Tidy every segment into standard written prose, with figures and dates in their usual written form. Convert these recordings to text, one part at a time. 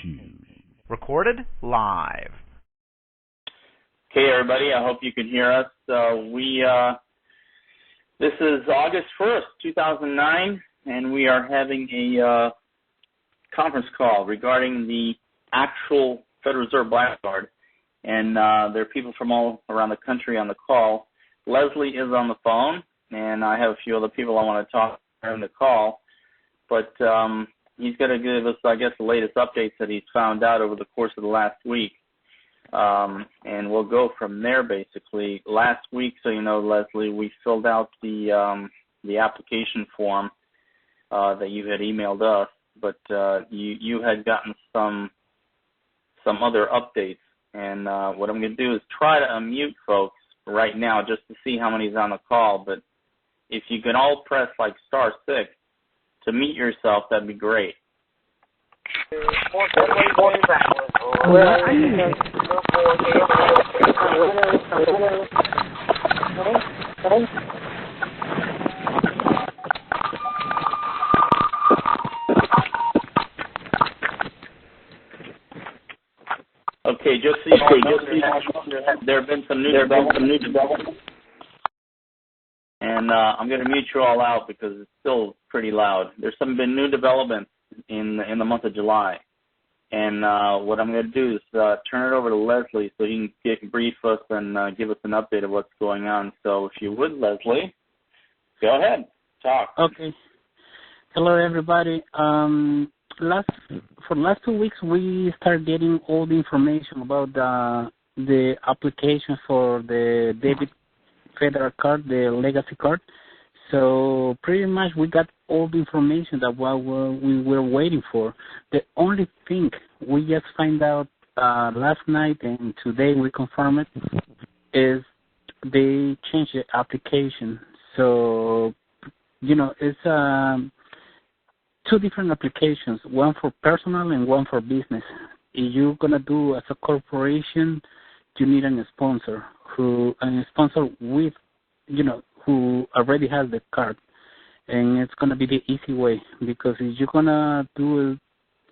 Shoes. Recorded live. Okay, everybody, I hope you can hear us. This is August 1st, 2009, and we are having a conference call regarding the actual Federal Reserve Blackguard. And there are people from all around the country on the call. Leslie is on the phone, and I have a few other people I want to talk to during the call. But he's going to give us, I guess, the latest updates that he's found out over the course of the last week. And we'll go from there, basically. Last week, so you know, Leslie, we filled out the application form that you had emailed us, but you had gotten some other updates. And what I'm going to do is try to unmute folks right now just to see how many's on the call. But if you can all press like *6 to mute yourself, that'd be great. Okay, just so you know, there have been some new developments. And I'm going to mute you all out because it's still pretty loud. There's been new developments in the month of July. And what I'm going to do is turn it over to Leslie so he can brief us and give us an update of what's going on. So if you would, Leslie, go ahead. Talk. Okay. Hello, everybody. For the last 2 weeks, we started getting all the information about the application for the debit federal card, the legacy card. So pretty much we got all the information that we were waiting for. The only thing we just find out last night and today we confirm it is they changed the application. So, you know, it's two different applications, one for personal and one for business. If you're going to do as a corporation, you need a sponsor with, you know, who already has the card. And it's going to be the easy way, because if you're going to do it,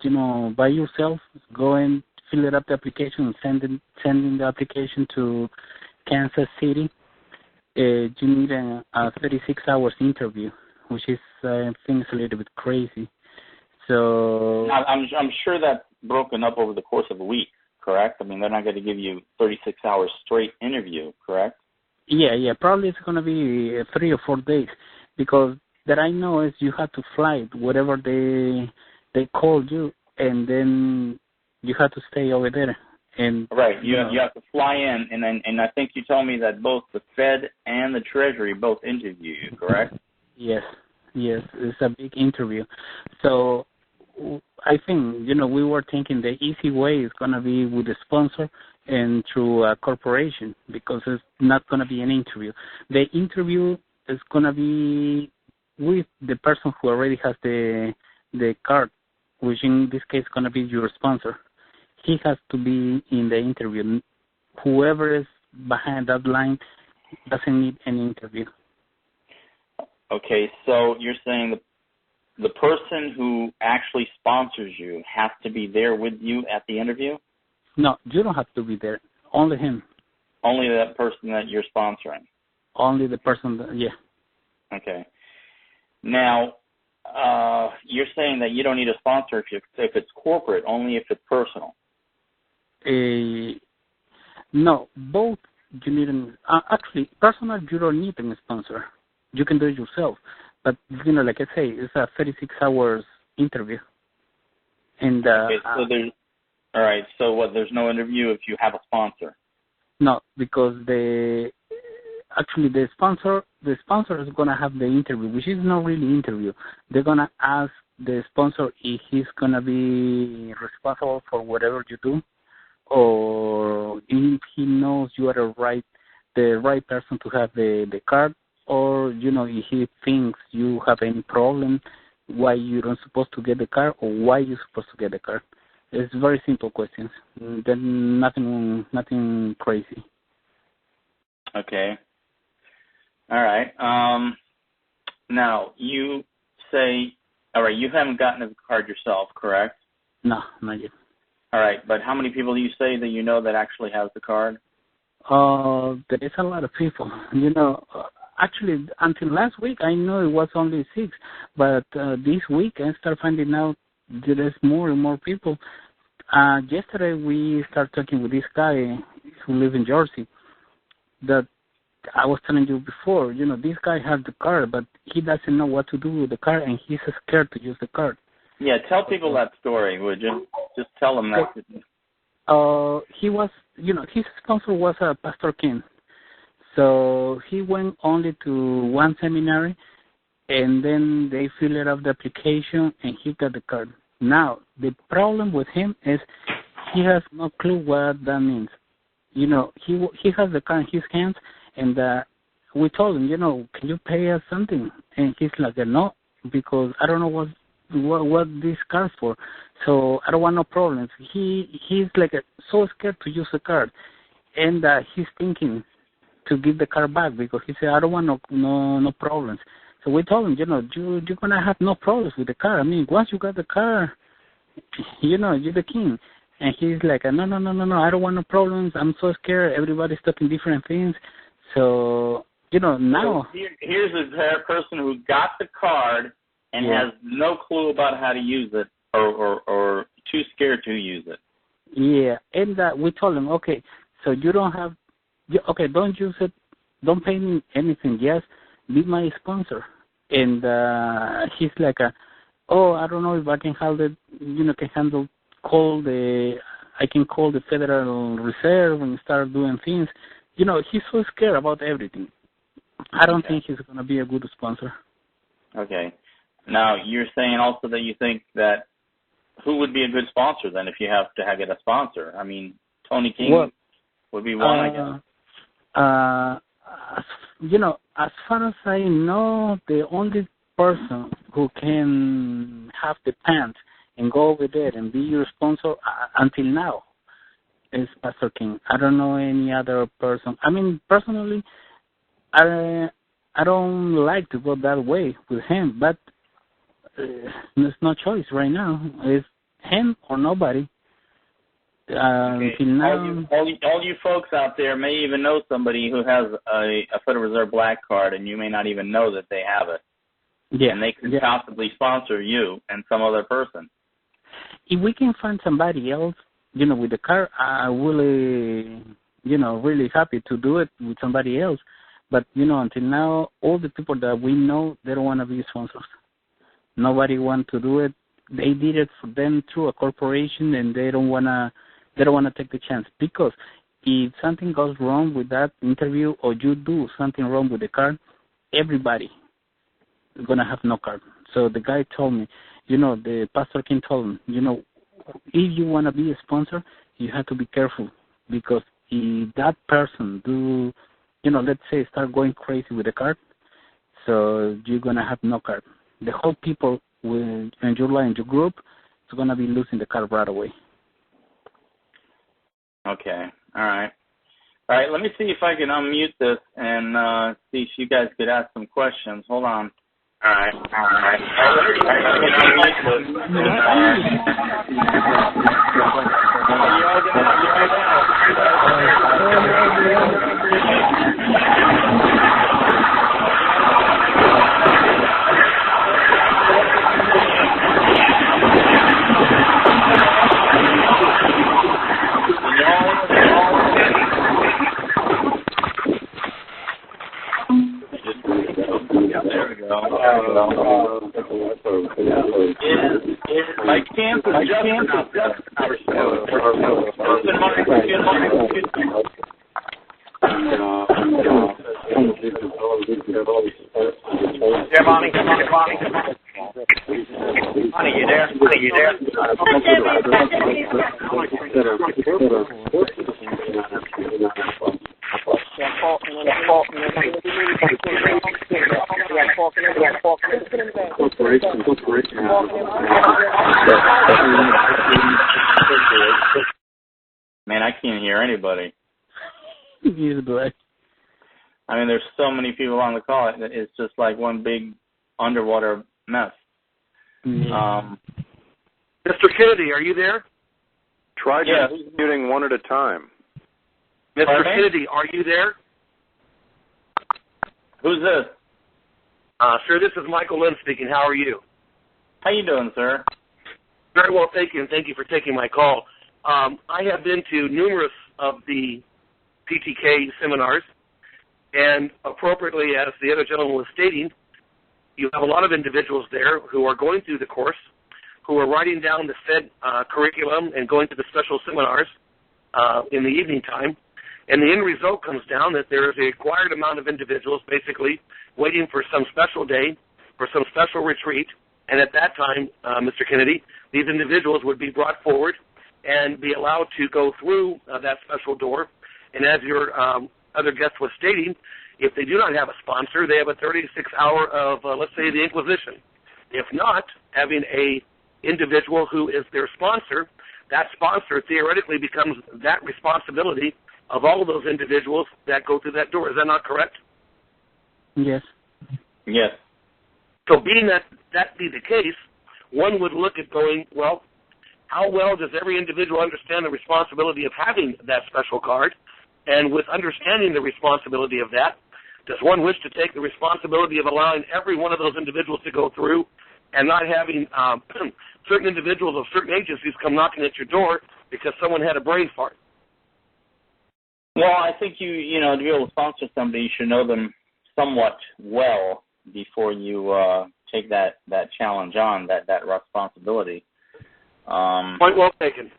you know, by yourself, go and fill it up the application and sending the application to Kansas City, you need a 36 hours interview, which is, I think, a little bit crazy. So I'm sure that's broken up over the course of a week, correct? I mean, they're not going to give you 36 hours straight interview, correct? Yeah, probably it's going to be 3 or 4 days, because that I know is you have to fly whatever they called you, and then you have to stay over there. And right, you have to fly in, and I think you told me that both the Fed and the Treasury both interview you, correct? Yes, it's a big interview. So I think, you know, we were thinking the easy way is going to be with a sponsor and through a corporation, because it's not going to be an interview. The interview is going to be with the person who already has the card, which in this case is going to be your sponsor. He has to be in the interview. Whoever is behind that line doesn't need an interview. Okay, so you're saying the person who actually sponsors you has to be there with you at the interview? No, you don't have to be there. Only him. Only that person that you're sponsoring? Only the person that, yeah. Okay. Now, you're saying that you don't need a sponsor if it's corporate, only if it's personal. No, both you need actually, personal, you don't need a sponsor. You can do it yourself. But, you know, like I say, it's a 36 hours interview. And okay, so all right, so what, there's no interview if you have a sponsor? No, because the sponsor is going to have the interview, which is not really interview. They're going to ask the sponsor if he's going to be responsible for whatever you do, or if he knows you are the right person to have the card, or, you know, if he thinks you have any problem, why you're not supposed to get the card, or why you're supposed to get the card. It's very simple questions. Then nothing crazy. Okay. All right. Now, you say, all right, you haven't gotten the card yourself, correct? No, not yet. All right, but how many people do you say that you know that actually has the card? There is a lot of people. Actually, until last week, I know it was only 6, but this week I start finding out there is more and more people. Yesterday we started talking with this guy who lives in Jersey that I was telling you before. This guy has the card, but he doesn't know what to do with the card, and he's scared to use the card. Yeah, tell people that story, would you? Just tell them that. He was, his sponsor was Pastor King. So he went only to one seminary, and then they filled out the application, and he got the card. Now, the problem with him is he has no clue what that means. He has the card in his hands, and we told him, can you pay us something? And he's like, no, because I don't know what this card's for. So I don't want no problems. He's like so scared to use the card, and he's thinking to give the card back because he said, I don't want no problems. So we told him, you're gonna have no problems with the card. I mean, once you got the card, you're the king. And he's like, no, I don't want no problems. I'm so scared. Everybody's talking different things. So now here's a person who got the card and has no clue about how to use it, or too scared to use it. Yeah, and we told him, okay, so you don't have, don't use it, don't pay me anything, just be my sponsor. And he's like, I don't know if I can handle I can call the Federal Reserve and start doing things. He's so scared about everything. I don't think he's going to be a good sponsor. Okay. Now, you're saying also that you think that who would be a good sponsor then if you have to get a sponsor? I mean, Tony King would be one, I guess. As far as I know, the only person who can have the pants and go over there and be your sponsor until now is Pastor King. I don't know any other person. I mean, personally, I don't like to go that way with him, but there's no choice right now. It's him or nobody. Until now, all you folks out there may even know somebody who has a Federal Reserve Black Card, and you may not even know that they have it. Yeah, and they can possibly sponsor you and some other person. If we can find somebody else, with the card, I really, really happy to do it with somebody else. But, until now, all the people that we know, they don't want to be sponsors. Nobody want to do it. They did it for them through a corporation, and they don't want to take the chance. Because if something goes wrong with that interview or you do something wrong with the card, everybody is going to have no card. So the guy told me, the Pastor King told him, if you want to be a sponsor, you have to be careful. Because if that person do, let's say start going crazy with the card, so you're going to have no card. The whole people in your line, your group, is going to be losing the card right away. Okay. All right. Let me see if I can unmute this and see if you guys could ask some questions. Hold on. All right. Let me see if I can unmute There we go. By chance, Yeah, Bonnie, you there? Man, I can't hear anybody. He's black. I mean, there's so many people on the call. It's just like one big underwater mess. Mr. Kennedy, are you there? Try muting one at a time. Mr. Kennedy, are you there? Who's this? Sir, this is Michael Lynn speaking. How are you? How you doing, sir? Very well, thank you, and thank you for taking my call. I have been to numerous of the PTK seminars, and appropriately, as the other gentleman was stating, you have a lot of individuals there who are going through the course, who are writing down the said curriculum and going to the special seminars in the evening time, and the end result comes down that there is a required amount of individuals basically waiting for some special day, for some special retreat, and at that time, Mr. Kennedy, these individuals would be brought forward and be allowed to go through that special door. And as your other guest was stating, if they do not have a sponsor, they have a 36-hour of, let's say, the Inquisition. If not, having a individual who is their sponsor, that sponsor theoretically becomes that responsibility of all of those individuals that go through that door. Is that not correct? Yes. Yes. So being that be the case, one would look at going, well, how well does every individual understand the responsibility of having that special card? And with understanding the responsibility of that, does one wish to take the responsibility of allowing every one of those individuals to go through and not having certain individuals of certain agencies come knocking at your door because someone had a brain fart? Well, I think to be able to sponsor somebody, you should know them somewhat well before you take that challenge on, that responsibility. Point well taken.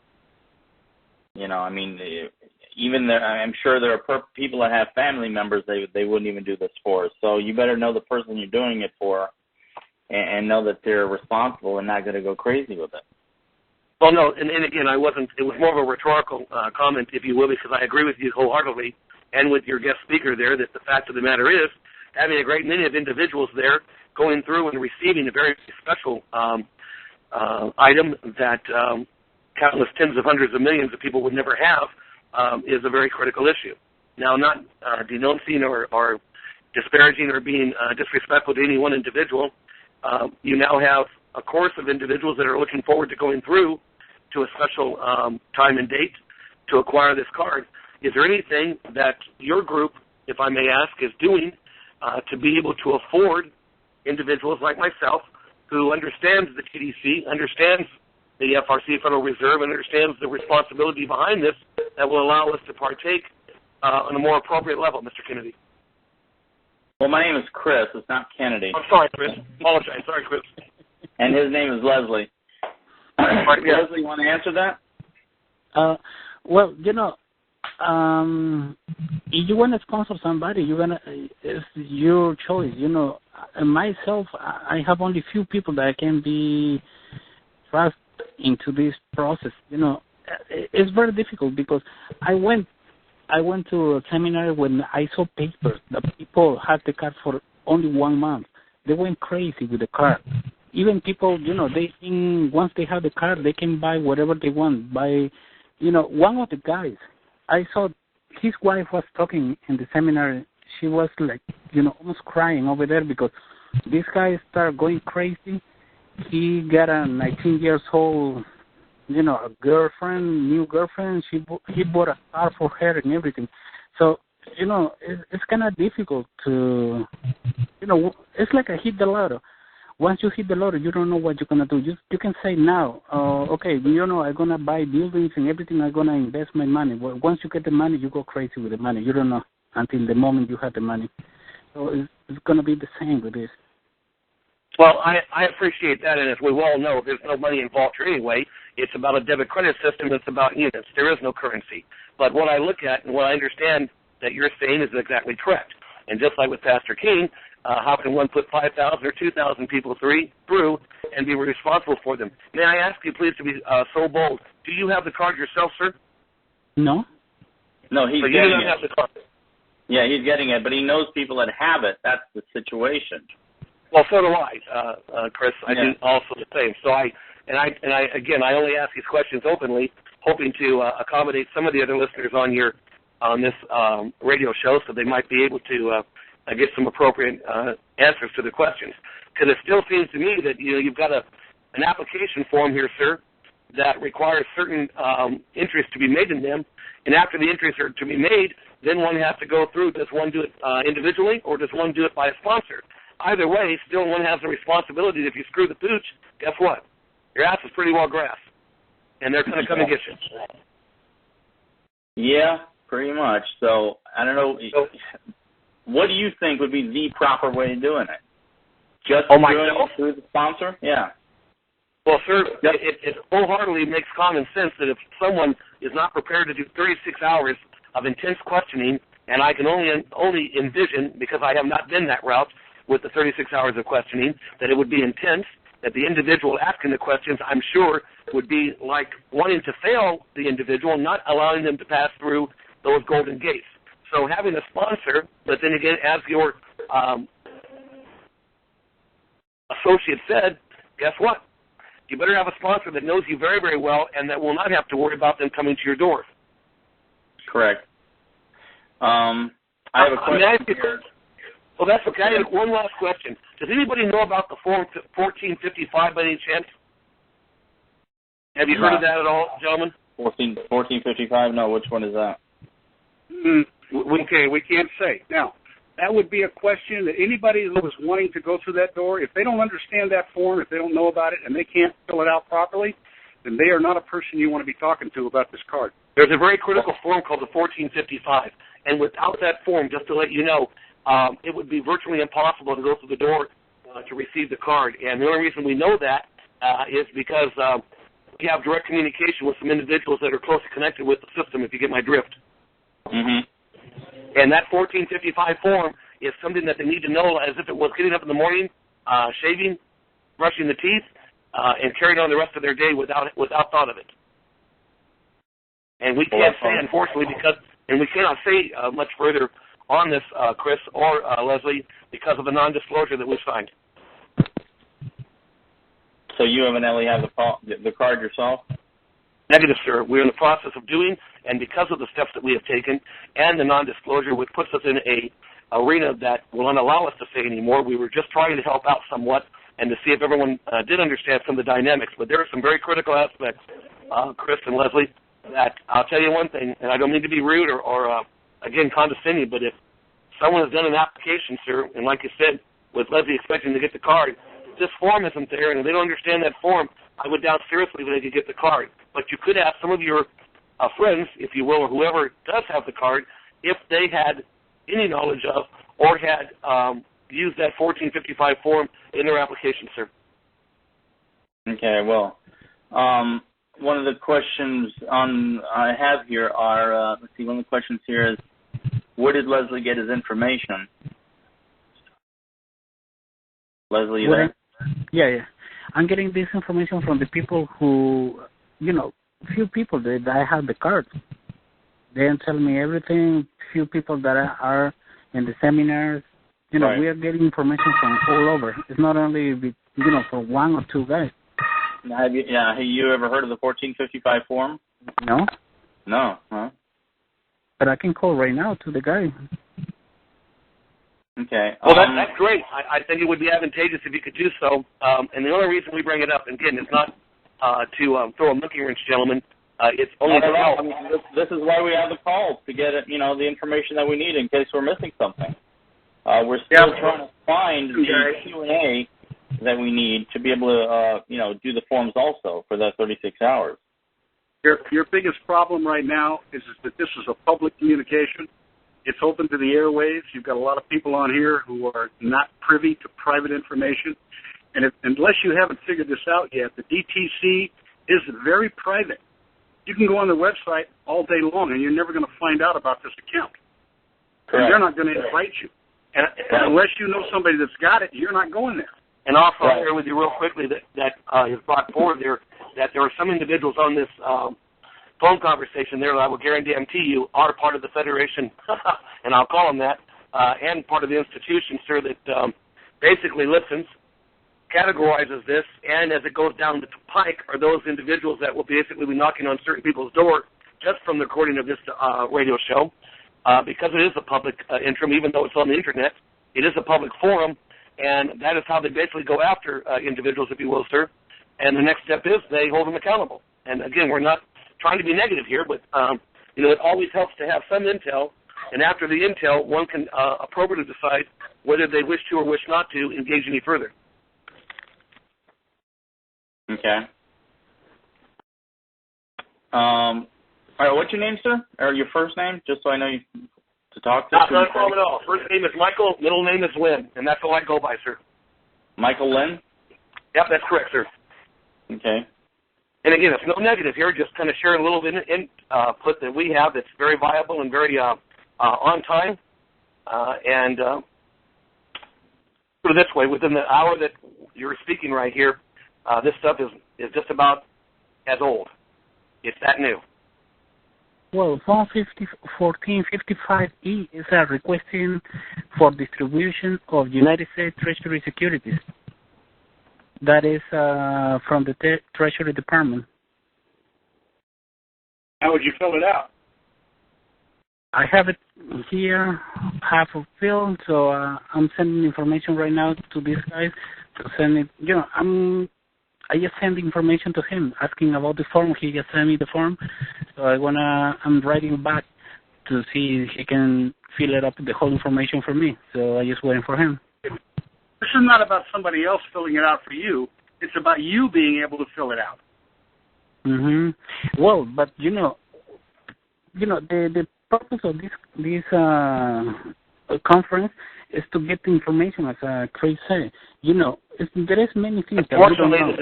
Even there, I'm sure there are people that have family members they wouldn't even do this for. So you better know the person you're doing it for, and know that they're responsible and not going to go crazy with it. Well, no, and again, I wasn't. It was more of a rhetorical comment, if you will, because I agree with you wholeheartedly, and with your guest speaker there, that the fact of the matter is, having a great many of individuals there going through and receiving a very special item that countless tens of hundreds of millions of people would never have is a very critical issue. Now, not denouncing or disparaging or being disrespectful to any one individual, you now have a course of individuals that are looking forward to going through to a special time and date to acquire this card. Is there anything that your group, if I may ask, is doing to be able to afford individuals like myself who understands the TDC, understands the FRC, Federal Reserve, and understands the responsibility behind this that will allow us to partake on a more appropriate level, Mr. Kennedy? Well, my name is Chris. It's not Kennedy. I'm sorry, Chris. Apologize. Sorry, Chris. And his name is Leslie. Leslie, you want to answer that? Well, if you want to sponsor somebody, it's your choice. Myself, I have only few people that can be thrust into this process. It's very difficult because I went to a seminar when I saw papers that people had the card for only 1 month. They went crazy with the card. Even people, they think once they have the card, they can buy whatever they want. One of the guys, I saw his wife was talking in the seminar. She was like, almost crying over there because this guy started going crazy. He got a 19 years old, a girlfriend, new girlfriend. He bought a car for her and everything. So, it's kind of difficult to, it's like a hit the lotto. Once you hit the lotto, you don't know what you're going to do. You can say now, okay, I'm going to buy buildings and everything. I'm going to invest my money. Well, once you get the money, you go crazy with the money. You don't know until the moment you have the money. So it's going to be the same with this. Well, I appreciate that, and as we all know, there's no money involved here anyway. It's about a debit credit system. It's about units. There is no currency. But what I look at and what I understand that you're saying is exactly correct. And just like with Pastor King, how can one put 5,000 or 2,000 people through and be responsible for them? May I ask you, please, to be so bold? Do you have the card yourself, sir? No. No, he's so you getting don't it. have the card. Yeah, he's getting it, but he knows people that have it. That's the situation. Well, so do I, Chris. I do also the same. So I only ask these questions openly, hoping to accommodate some of the other listeners on this radio show, so they might be able to get some appropriate answers to the questions. Because it still seems to me that you've got an application form here, sir, that requires certain entries to be made in them, and after the entries are to be made, then one has to go through, does one do it individually or does one do it by a sponsor? Either way, still one has the responsibility that if you screw the pooch, guess what? Your ass is pretty well grass, and they're going to come and get you. Yeah, pretty much. So, I don't know, what do you think would be the proper way of doing it? Just doing it through the sponsor? Yeah. Well, sir, it wholeheartedly makes common sense that if someone is not prepared to do 36 hours of intense questioning, and I can only envision, because I have not been that route with the 36 hours of questioning, that it would be intense, that the individual asking the questions, I'm sure, would be like wanting to fail the individual, not allowing them to pass through those golden gates. So having a sponsor, but then again, as your associate said, guess what? You better have a sponsor that knows you very, very well and that will not have to worry about them coming to your door. Correct. I have a question. Well, that's okay. I have one last question. Does anybody know about the Form 1455 by any chance? Have you heard of that at all, gentlemen? 1455? No, which one is that? Okay, we can't say. Now, that would be a question that anybody who was wanting to go through that door, if they don't understand that form, if they don't know about it, and they can't fill it out properly, then they are not a person you want to be talking to about this card. There's a very critical form called the 1455, and without that form, just to let you know, it would be virtually impossible to go through the door to receive the card. And the only reason we know that is because we have direct communication with some individuals that are closely connected with the system, if you get my drift. Mm-hmm. And that 1455 form is something that they need to know as if it was getting up in the morning, shaving, brushing the teeth, and carrying on the rest of their day without thought of it. And we can't say, unfortunately, and we cannot say much further on this, Chris or Leslie, because of the non-disclosure that we signed. So you evidently have the card yourself? Negative, sir. We're in the process of doing, and because of the steps that we have taken and the non-disclosure, which puts us in a arena that will not allow us to say anymore, we were just trying to help out somewhat and to see if everyone did understand some of the dynamics. But there are some very critical aspects, Chris and Leslie, that I'll tell you one thing, and I don't mean to be rude or again, condescending, but if someone has done an application, sir, and like you said, with Leslie expecting to get the card, if this form isn't there and if they don't understand that form, I would doubt seriously that they could get the card. But you could ask some of your friends, if you will, or whoever does have the card, if they had any knowledge of or had used that 1455 form in their application, sir. Okay, well, one of the questions I have here are, let's see, one of the questions here is, where did Leslie get his information? Leslie, you there? Yeah. I'm getting this information from the people who, few people that I have the card. They tell me everything. Few people that are in the seminars. Right. We are getting information from all over. It's not only, for one or two guys. Have you ever heard of the 1455 form? No. No, huh? But I can call right now to the guy. Okay. Well, that's great. I think it would be advantageous if you could do so. And the only reason we bring it up, and again, it's not to throw a monkey wrench, gentlemen. It's only to help. I mean, this is why we have the calls, to get the information that we need in case we're missing something. We're still trying to find the Q&A that we need to be able to, do the forms also for that 36 hours. Your biggest problem right now is that this is a public communication. It's open to the airwaves. You've got a lot of people on here who are not privy to private information. And unless you haven't figured this out yet, the DTC is very private. You can go on the website all day long, and you're never going to find out about this account. Correct. And they're not going to invite you. And unless you know somebody that's got it, you're not going there. And also, I'll share with you real quickly that is brought forward there, that there are some individuals on this phone conversation there that I will guarantee you are part of the Federation, and I'll call them that, and part of the institution, sir, that basically listens, categorizes this, and as it goes down the pike are those individuals that will basically be knocking on certain people's door just from the recording of this radio show, because it is a public interim, even though it's on the Internet. It is a public forum, and that is how they basically go after individuals, if you will, sir. And the next step is they hold them accountable. And again, we're not trying to be negative here, but it always helps to have some intel. And after the intel, one can appropriately decide whether they wish to or wish not to engage any further. Okay. All right, what's your name, sir? Or your first name, just so I know you to talk to? Not a problem at all. First name is Michael, middle name is Lynn, and that's all I go by, sir. Michael Lynn? Yep, that's correct, sir. Okay. And again, it's no negative here, just kind of share a little bit input that we have that's very viable and very on time. And put it this way, within the hour that you're speaking right here, this stuff is just about as old. It's that new. Well, Form 1455E is a requesting for distribution of United States Treasury securities. That is from the Treasury Department. How would you fill it out? I have it here, half of filled, so I'm sending information right now to these guys to send it. I just send information to him, asking about the form. He just sent me the form, so I'm writing back to see if he can fill it up, the whole information for me. So I just waiting for him. This is not about somebody else filling it out for you. It's about you being able to fill it out. Well, but the purpose of this conference is to get the information, as Chris said. There is many things that we don't know.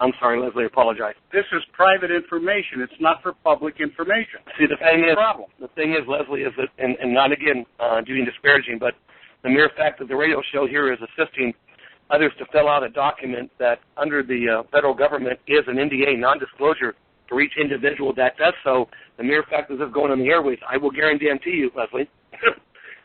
I'm sorry, Leslie, I apologize. This is private information. It's not for public information. See, the thing is, Leslie, is that, and not again doing disparaging, but the mere fact that the radio show here is assisting others to fill out a document that under the federal government is an NDA, non-disclosure, for each individual that does so, the mere fact of this going on the airways, I will guarantee you, Leslie,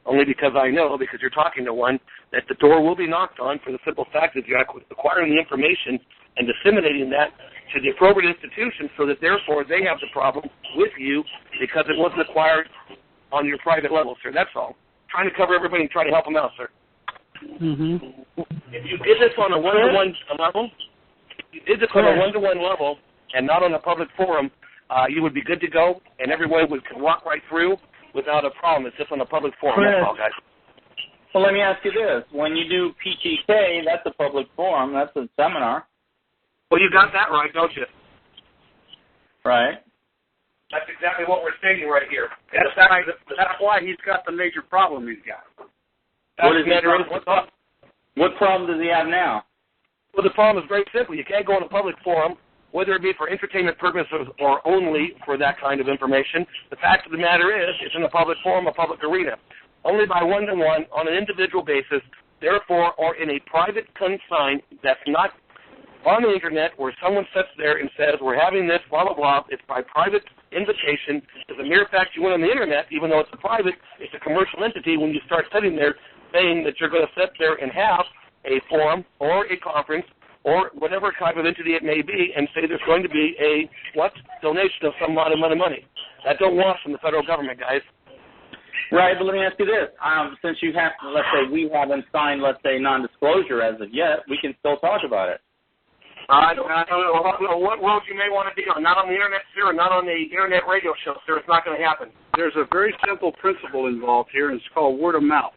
only because I know, because you're talking to one, that the door will be knocked on for the simple fact that you're acquiring the information and disseminating that to the appropriate institutions so that therefore they have the problem with you because it wasn't acquired on your private level, sir. That's all. Trying to cover everybody and try to help them out, sir. If you did this on a one-to-one level, and not on a public forum, you would be good to go, and everyone would walk right through without a problem. It's just on a public forum. That's all, guys. Well, let me ask you this. When you do PTK, that's a public forum. That's a seminar. Well, you got that right, don't you? Right. That's exactly what we're stating right here. That's why he's got the major problem he's got. What problem does he have now? Well, the problem is very simple. You can't go on a public forum, whether it be for entertainment purposes or only for that kind of information. The fact of the matter is, it's in a public forum, a public arena, only by one-to-one on an individual basis, therefore, or in a private consign that's not on the Internet where someone sits there and says, we're having this, blah, blah, blah. It's by private invitation. It's a mere fact you went on the Internet, even though it's a private, it's a commercial entity when you start sitting there saying that you're going to sit there and have a forum or a conference or whatever type of entity it may be and say there's going to be a, donation of some amount of money. That don't wash from the federal government, guys. Right, but let me ask you this. Since you have, let's say we haven't signed, let's say, non-disclosure as of yet, we can still talk about it. I don't know what world you may want to be on. Not on the Internet, sir, or not on the Internet radio show, sir. It's not going to happen. There's a very simple principle involved here, and it's called word of mouth.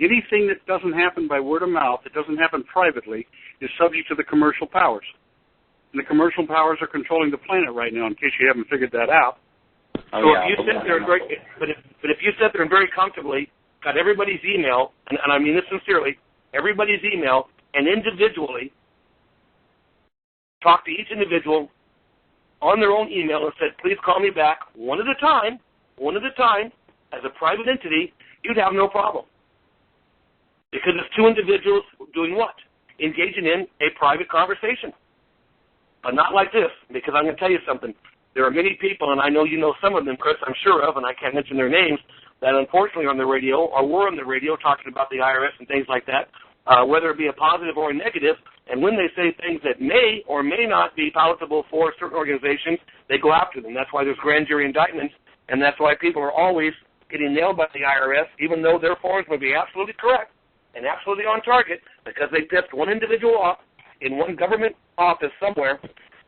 Anything that doesn't happen by word of mouth, that doesn't happen privately, is subject to the commercial powers. And the commercial powers are controlling the planet right now, in case you haven't figured that out. If you sit there and if you sit there and very comfortably got everybody's email, and I mean this sincerely, everybody's email, and individually talk to each individual on their own email and said, please call me back one at a time, as a private entity, you'd have no problem. Because it's two individuals doing what? Engaging in a private conversation. But not like this, because I'm going to tell you something. There are many people, and I know you know some of them, Chris, I'm sure of, and I can't mention their names, that unfortunately are on the radio or were on the radio talking about the IRS and things like that, whether it be a positive or a negative, and when they say things that may or may not be palatable for certain organizations, they go after them. That's why there's grand jury indictments, and that's why people are always getting nailed by the IRS, even though their forms may be absolutely correct and absolutely on target, because they pissed one individual off in one government office somewhere,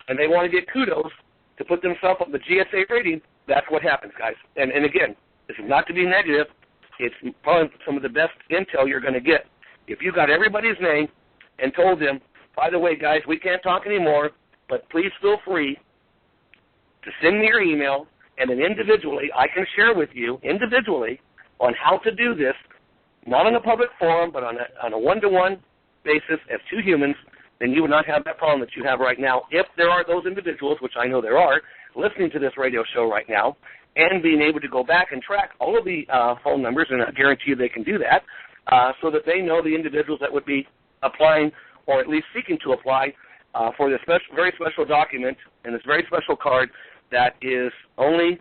and they want to get kudos to put themselves on the GSA rating, that's what happens, guys. And again, this is not to be negative. It's probably some of the best intel you're going to get. If you got everybody's name and told them, by the way, guys, we can't talk anymore, but please feel free to send me your email, and then individually I can share with you individually on how to do this, not on a public forum, but on a one-to-one basis as two humans, then you would not have that problem that you have right now if there are those individuals, which I know there are, listening to this radio show right now and being able to go back and track all of the phone numbers, and I guarantee you they can do that, so that they know the individuals that would be applying or at least seeking to apply for this very special document and this very special card that is only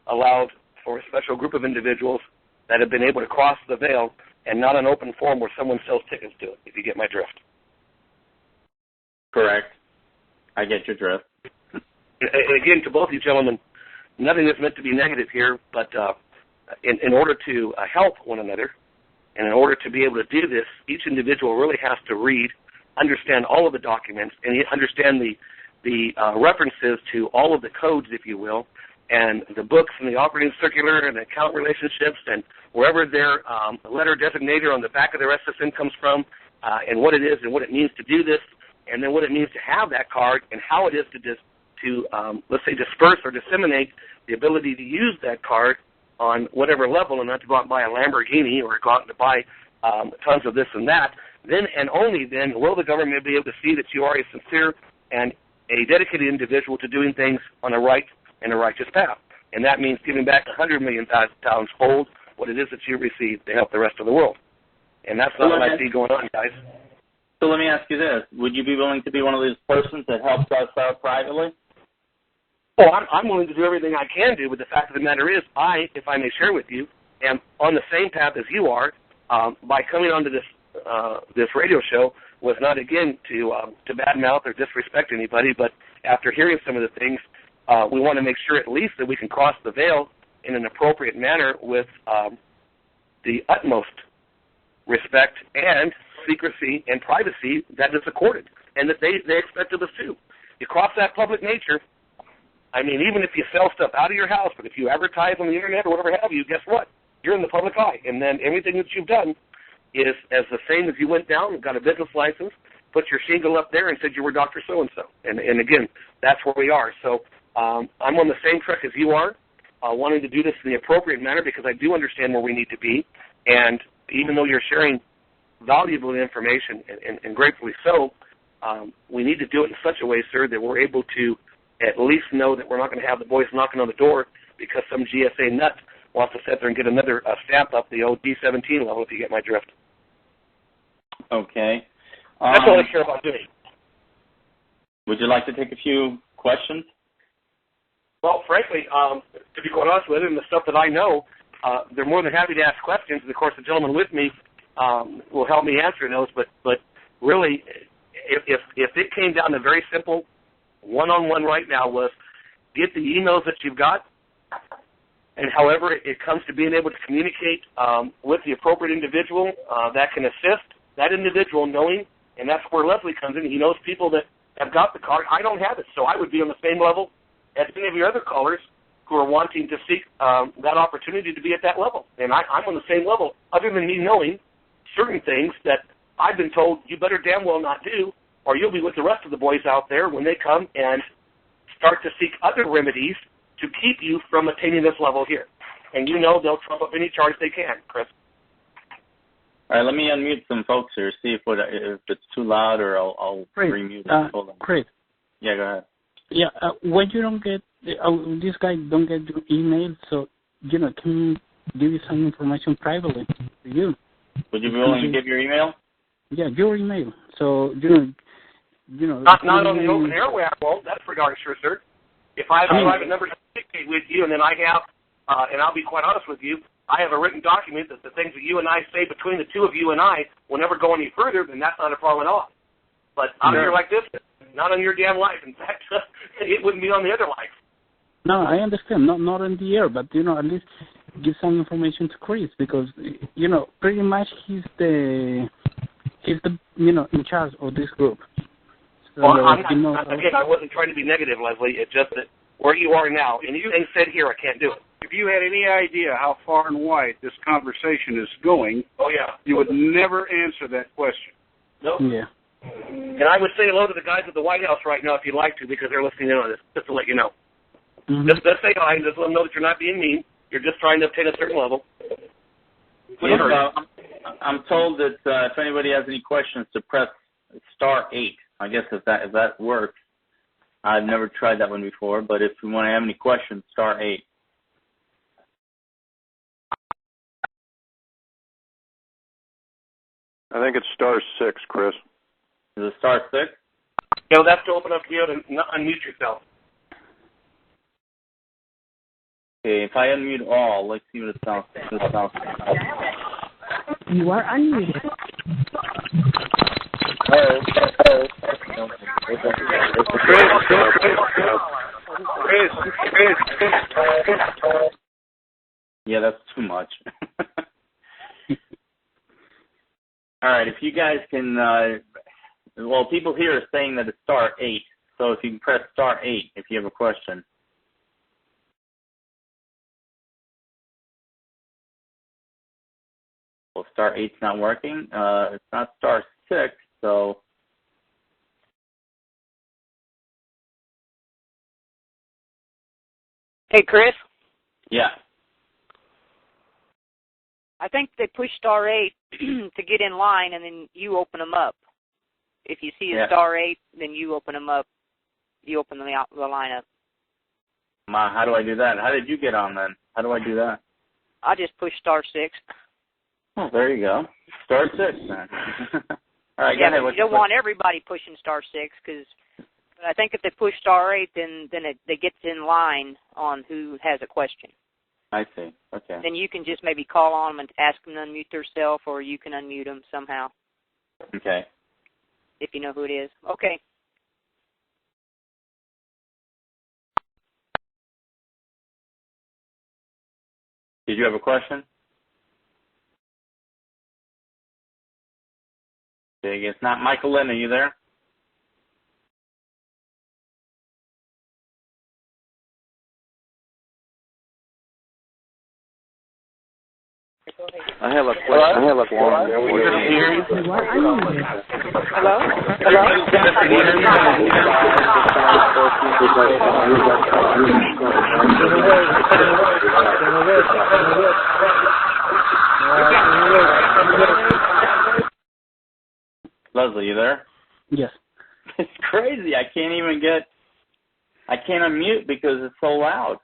allowed for a special group of individuals that have been able to cross the veil and not an open forum where someone sells tickets to it, if you get my drift. Correct. I get your drift. And again, to both of you gentlemen, nothing is meant to be negative here, but in order to help one another and in order to be able to do this, each individual really has to read, understand all of the documents, and understand the references to all of the codes, if you will, and the books and the operating circular and the account relationships and wherever their letter designator on the back of their SSN comes from, and what it is and what it means to do this, and then what it means to have that card and how it is to let's say, disperse or disseminate the ability to use that card on whatever level, and not to go out and buy a Lamborghini or go out and buy tons of this and that. Then and only then will the government be able to see that you are a sincere and a dedicated individual to doing things on a right and a righteous path. And that means giving back 100 million times fold what it is that you received to help the rest of the world. And that's not what I see going on, guys. So let me ask you this. Would you be willing to be one of those persons that helps us out privately? Oh, I'm willing to do everything I can do, but the fact of the matter is, if I may share with you, am on the same path as you are. By coming onto this radio show was not, again, to badmouth or disrespect anybody, but after hearing some of the things, we want to make sure at least that we can cross the veil in an appropriate manner with the utmost respect and secrecy and privacy that is accorded, and that they expect of us too. You cross that public nature, I mean, even if you sell stuff out of your house, but if you advertise on the internet or whatever have you, guess what? You're in the public eye, and then everything that you've done is as the same as you went down and got a business license, put your shingle up there and said you were Dr. So-and-so. And again, that's where we are. So I'm on the same track as you are, wanting to do this in the appropriate manner because I do understand where we need to be. And even though you're sharing valuable information, and gratefully so, we need to do it in such a way, sir, that we're able to at least know that we're not going to have the boys knocking on the door because some GSA nut wants to sit there and get another stamp up the old D17 level, if you get my drift. Okay. That's all I care about doing. Would you like to take a few questions? Well, frankly, to be quite honest with you, and the stuff that I know, they're more than happy to ask questions. And, of course, the gentleman with me will help me answer those. But really, if it came down to very simple, one-on-one right now was get the emails that you've got, and however it comes to being able to communicate with the appropriate individual that can assist that individual knowing, and that's where Leslie comes in. He knows people that have got the card. I don't have it, so I would be on the same level as any of your other callers who are wanting to seek that opportunity to be at that level. And I'm on the same level, other than me knowing certain things that I've been told you better damn well not do, or you'll be with the rest of the boys out there when they come and start to seek other remedies to keep you from attaining this level here. And you know they'll trump up any charge they can, Chris. All right, let me unmute some folks here, see if it's too loud, or I'll remute it. Hold on. Chris. Yeah, go ahead. Yeah, when you don't get, this guy don't get your email, so, can you give you some information privately to you? Would you be willing to give your email? Yeah, your email. So, Not on the open airway, I won't. That's for darn sure, sir. If I have a private number to communicate with you, and then I have, and I'll be quite honest with you, I have a written document that the things that you and I say between the two of you and I will never go any further, then that's not a problem at all. But out here like this, not on your damn life. In fact, it wouldn't be on the other life. No, I understand. Not on the air, but, at least give some information to Chris because, pretty much he's the in charge of this group. Well, again, I wasn't trying to be negative, Leslie. It's just that where you are now, anything said here, I can't do it. If you had any idea how far and wide this conversation is going, you would never answer that question. Nope. Yeah. And I would say hello to the guys at the White House right now if you'd like to, because they're listening in on this, just to let you know. Mm-hmm. Just say hi and just let them know that you're not being mean. You're just trying to obtain a certain level. I'm told that if anybody has any questions, to press *8. I guess if that works. I've never tried that one before, but if you want to have any questions, *8. I think it's *6, Chris. Is it *6? Yeah, that's to open up to you to unmute yourself. Okay, if I unmute all, let's see what it sounds like. You are unmuted. Yeah, that's too much. All right, if you guys can, well, people here are saying that it's *8, so if you can press *8 if you have a question. Well, *8's not working. It's not *6, so. Hey, Chris. Yeah. I think they push *8 to get in line, and then you open them up. If you see a *8, then you open them up. You open the line up. How do I do that? How did you get on then? How do I do that? I just push *6. Oh, there you go. *6 then. All right, yeah, go ahead. but you don't want everybody pushing *6 because I think if they push *8, then they get in line on who has a question. I see. Okay. Then you can just maybe call on them and ask them to unmute themselves, or you can unmute them somehow. Okay. If you know who it is. Okay. Did you have a question? Okay, it's not Michael Lynn. Are you there? I have a question. You are unmuted. Hello? Leslie, you there? Yes. It's crazy. I can't unmute because it's so loud.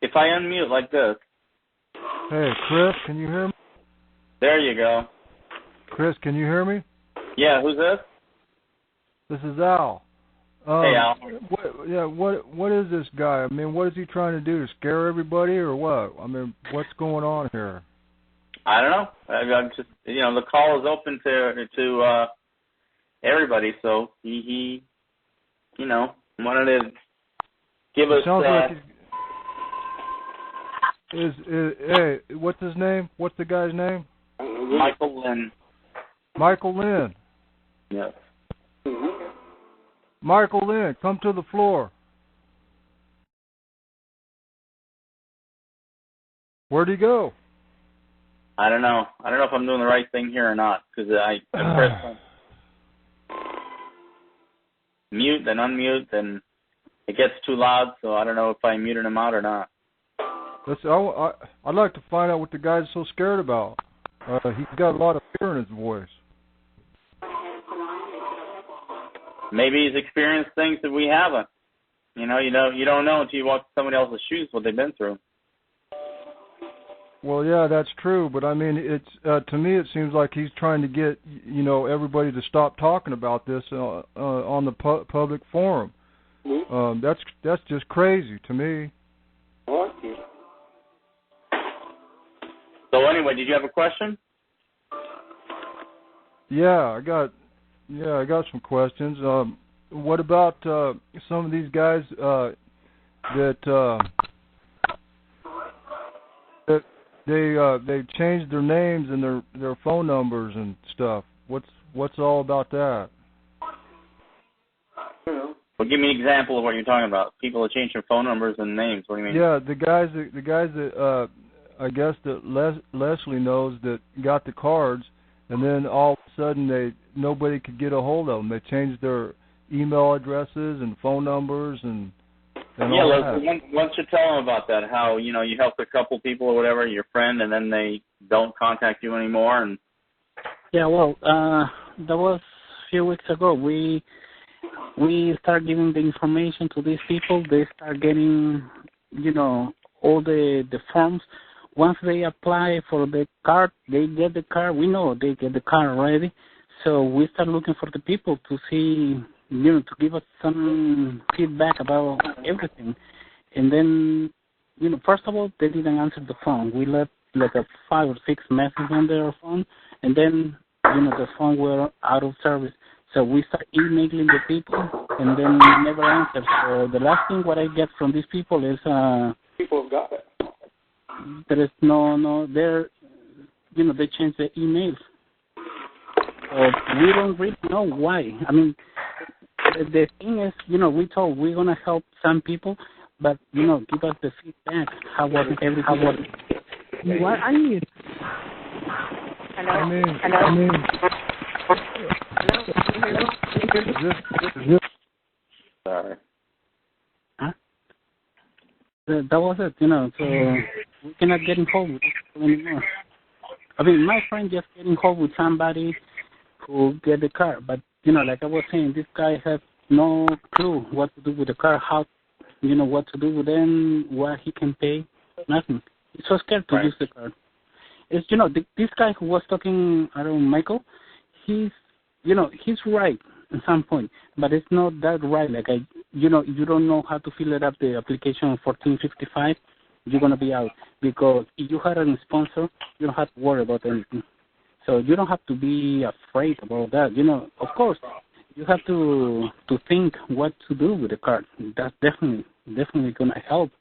If I unmute like this. Hey, Chris, can you hear me? There you go. Chris, can you hear me? Yeah, who's this? This is Al. Hey, Al. What is this guy? I mean, what is he trying to do? To scare everybody or what? I mean, what's going on here? I don't know. I'm just, the call is open to everybody, so he wanted to give us. Sounds like hey, what's his name? What's the guy's name? Michael Lynn. Michael Lynn. Yes. Michael Lynn, come to the floor. Where'd he go? I don't know. I don't know if I'm doing the right thing here or not, because I pressed mute, then unmute, then it gets too loud, so I don't know if I muted him out or not. I'd like to find out what the guy's so scared about. He's got a lot of fear in his voice. Maybe he's experienced things that we haven't. You don't know until you walk somebody else's shoes what they've been through. Well, yeah, that's true, but I mean, it's to me it seems like he's trying to get everybody to stop talking about this on the public forum. That's just crazy to me. So anyway, did you have a question? Yeah, I got some questions. What about some of these guys that they changed their names and their phone numbers and stuff? What's all about that? Well, give me an example of what you're talking about. People that change their phone numbers and names. What do you mean? Yeah, the guys that I guess that Leslie knows that got the cards, and then all of a sudden nobody could get a hold of them. They changed their email addresses and phone numbers and all that. Yeah, once you tell them about that, how you helped a couple people or whatever, your friend, and then they don't contact you anymore, and. Yeah, well, that was a few weeks ago. We start giving the information to these people. They start getting, all the forms. Once they apply for the card, they get the card. We know they get the card already. So we start looking for the people to see, to give us some feedback about everything. And then, first of all, they didn't answer the phone. We left like 5 or 6 messages on their phone, and then, the phone were out of service. So we start emailing the people, and then never answer. So the last thing what I get from these people is People have got it. there is no they change the emails. We don't really know why. I mean, the thing is, we told we're gonna help some people, but give us the feedback. How was everything? You are unmuted. Hello. Hello. Sorry. Huh? That was it, so we cannot get involved with it anymore. I mean, my friend just get involved with somebody who get the car, but, like I was saying, this guy has no clue what to do with the car, how, what to do with them, what he can pay, nothing. He's so scared to use the car. It's, this guy who was talking, Michael, he's right at some point, but it's not that right. Like, you don't know how to fill it up, the application 1455, you're going to be out. Because if you had a sponsor, you don't have to worry about anything. So you don't have to be afraid about that. Of course, you have to think what to do with the card. That's definitely going to help.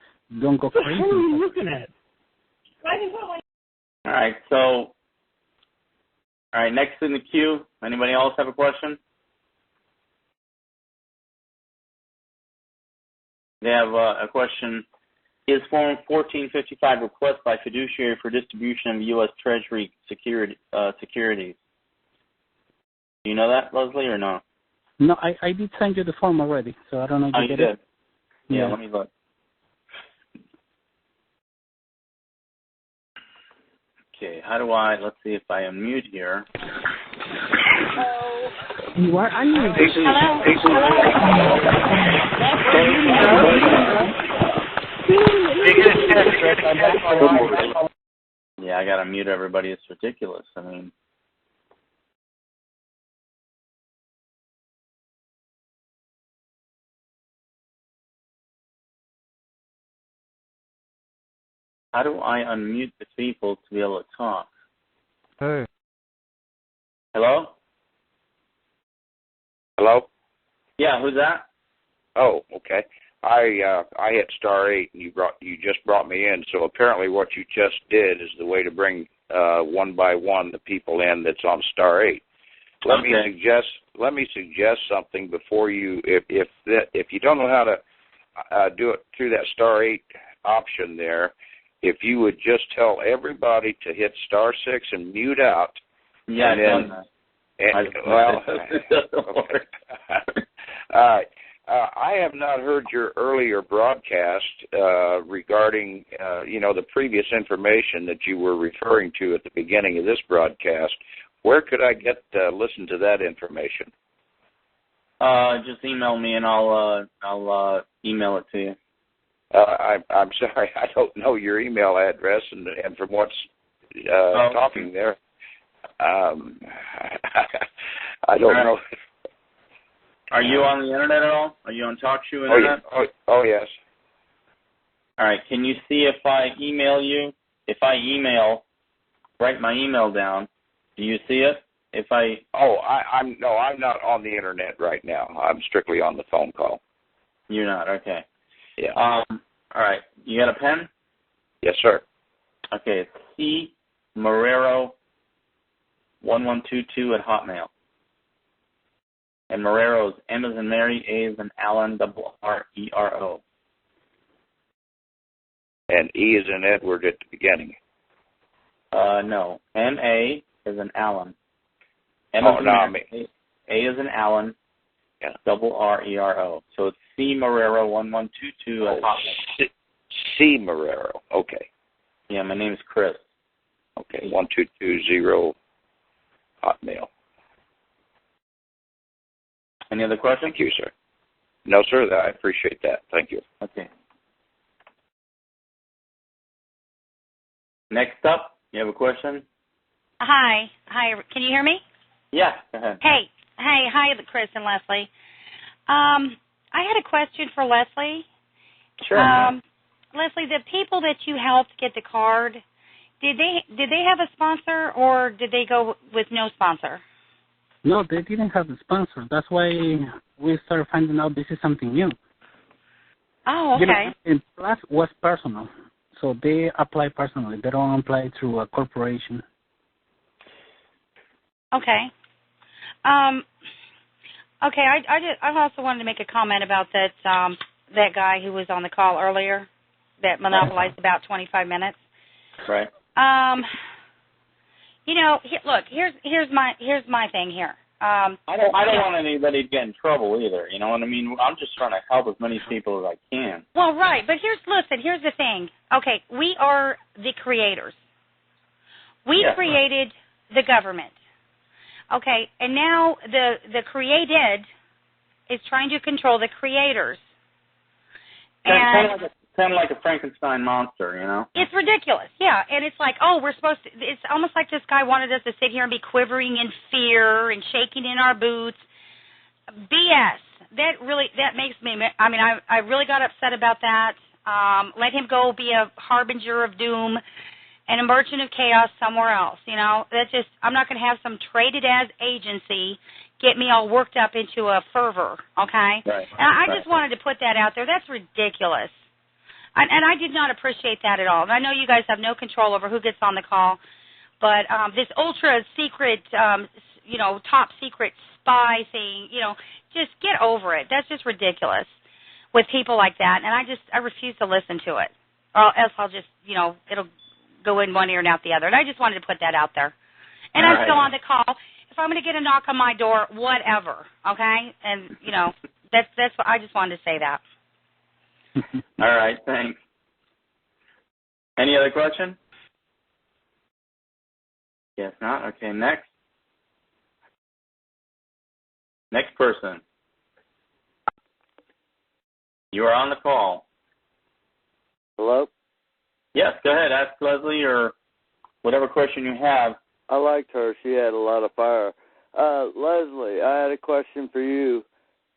Don't go crazy. What are you looking at? All right, so, next in the queue, anybody else have a question? They have a question. Is Form 1455 request by fiduciary for distribution of U.S. Treasury securities? Do you know that, Leslie, or no? No, I did send you the form already, so I don't know if you did? it. Yeah, let me look. Okay, let's see if I unmute here. You are unmuted. Yeah, I gotta mute everybody. It's ridiculous. I mean, how do I unmute the people to be able to talk? Hey. Hello? Hello? Yeah, who's that? Oh, okay. I hit *8 and you just brought me in. So apparently what you just did is the way to bring one by one the people in that's on *8. Let me suggest something before you if you don't know how to do it through that *8 option there. If you would just tell everybody to hit *6 and mute out. Yeah, and okay. All right. I have not heard your earlier broadcast regarding, the previous information that you were referring to at the beginning of this broadcast. Where could I listen to that information? Just email me and I'll email it to you. I'm sorry, I don't know your email address, and from what's talking there, I don't know. Are you on the internet at all? Are you on TalkShoe Internet? Oh, yes. All right. Can you see if I email you? If I write my email down, do you see it? I'm not on the internet right now. I'm strictly on the phone call. You're not, okay. Yeah. All right. You got a pen? Yes, sir. Okay. It's C.Marrero1122 at Hotmail. And Marrero is M as in Mary, A as in Alan, R-E-R-O. And E is in Edward at the beginning. No. M-A is in Alan. M Oh, as in no, Mary, A is in Alan, Yeah. R-E-R-O. So it's C Marrero 1122 at Hotmail. C Marrero. Okay. Yeah, my name is Chris. Okay. 1220 Hotmail. Any other questions? Thank you, sir. No, sir. I appreciate that. Thank you. Okay. Next up, you have a question? Hi. Can you hear me? Yeah, go ahead. Hey. Hi, Chris and Leslie. I had a question for Leslie. Sure. Leslie, the people that you helped get the card, did they have a sponsor or did they go with no sponsor? No, they didn't have a sponsor. That's why we started finding out this is something new. Oh, okay. And plus was personal. So they apply personally. They don't apply through a corporation. Okay. Okay, I also wanted to make a comment about that guy who was on the call earlier that monopolized about 25 minutes. Right. Look, here's my thing here. I don't want anybody to get in trouble either. You know what I mean? I'm just trying to help as many people as I can. Well, right, but here's the thing. Okay, we are the creators. We created the government. Okay, and now the created is trying to control the creators. Kind of like a Frankenstein monster, you know? It's ridiculous, yeah. And it's like, it's almost like this guy wanted us to sit here and be quivering in fear and shaking in our boots. BS. That makes me, I really got upset about that. Let him go be a harbinger of doom and a merchant of chaos somewhere else, you know? I'm not going to have some traded as agency get me all worked up into a fervor, okay? Right. And I just wanted to put that out there. That's ridiculous. And I did not appreciate that at all. And I know you guys have no control over who gets on the call, but this ultra secret, top secret spy thing, just get over it. That's just ridiculous with people like that. And I refuse to listen to it, or else I'll just, it'll go in one ear and out the other. And I just wanted to put that out there. And I'm still on the call. If I'm going to get a knock on my door, whatever, okay? And, that's what I just wanted to say that. All right, thanks. Any other question? Yes, not? Okay, next. Next person. You are on the call. Hello? Yes, go ahead. Ask Leslie or whatever question you have. I liked her. She had a lot of fire. Leslie, I had a question for you.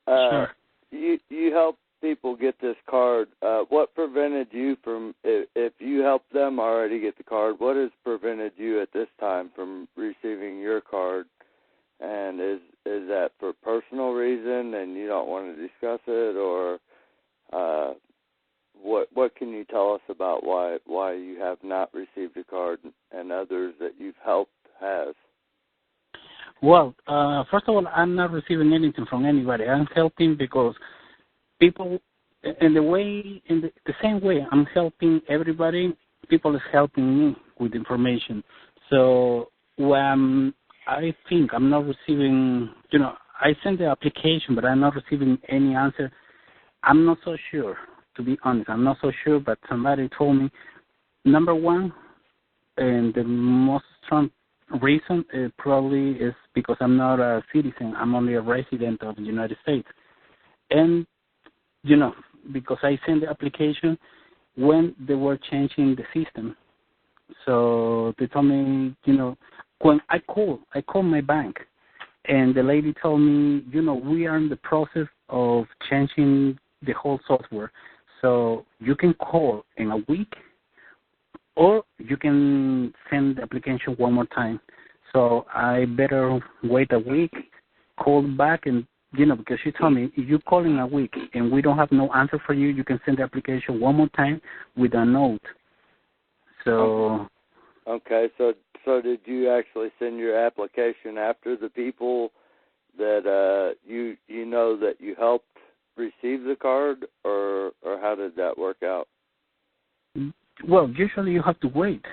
Sure. You helped people get this card. What prevented you from, if you helped them already get the card, what has prevented you at this time from receiving your card? And is that for personal reason and you don't want to discuss it, or what can you tell us about why you have not received a card and others that you've helped has? Well, first of all, I'm not receiving anything from anybody. I'm helping because people, in the same way I'm helping everybody, people is helping me with information. So when I think I'm not receiving, I sent the application, but I'm not receiving any answer. I'm not so sure, to be honest. I'm not so sure, but somebody told me, number one, and the most strong reason probably is because I'm not a citizen. I'm only a resident of the United States. And, because I sent the application when they were changing the system. So they told me, when I called my bank, and the lady told me, we are in the process of changing the whole software. So you can call in a week, or you can send the application one more time. So I better wait a week, call back, and, because she told me, if you call in a week and we don't have no answer for you, you can send the application one more time with a note. So. Okay, so did you actually send your application after the people that you that you helped receive the card, or how did that work out? Well, usually you have to wait.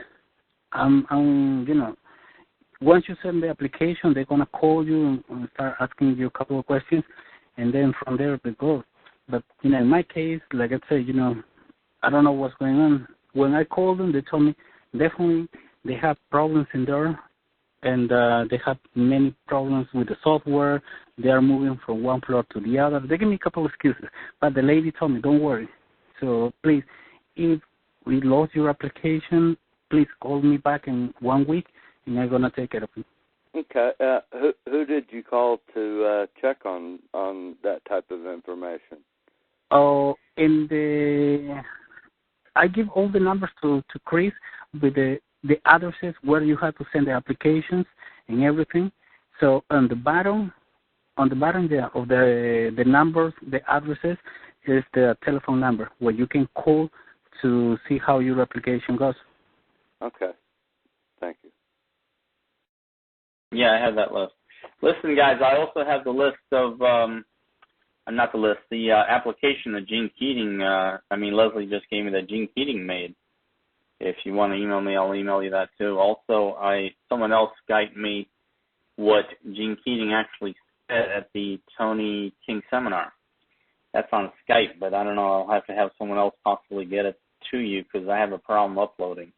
Once you send the application, they're gonna call you and start asking you a couple of questions, and then from there they go. But in my case, like I said, I don't know what's going on. When I called them, they told me definitely they have problems in there, and they have many problems with the software. They are moving from one floor to the other. They give me a couple of excuses, but the lady told me, don't worry. So please, if we lost your application, please call me back in 1 week, and I'm gonna take care of it. Okay. Who did you call to check on that type of information? Oh, I give all the numbers to Chris with the addresses where you have to send the applications and everything. So on the bottom of the numbers, the addresses, is the telephone number where you can call to see how your application goes. Okay. Thank you. Yeah, I have that list. Listen, guys, I also have the list of, not the list, the application that Gene Keating, Leslie just gave me that Gene Keating made. If you want to email me, I'll email you that too. Also, someone else Skyped me what Gene Keating actually said at the Tony King seminar. That's on Skype, but I don't know. I'll have to have someone else possibly get it to you because I have a problem uploading.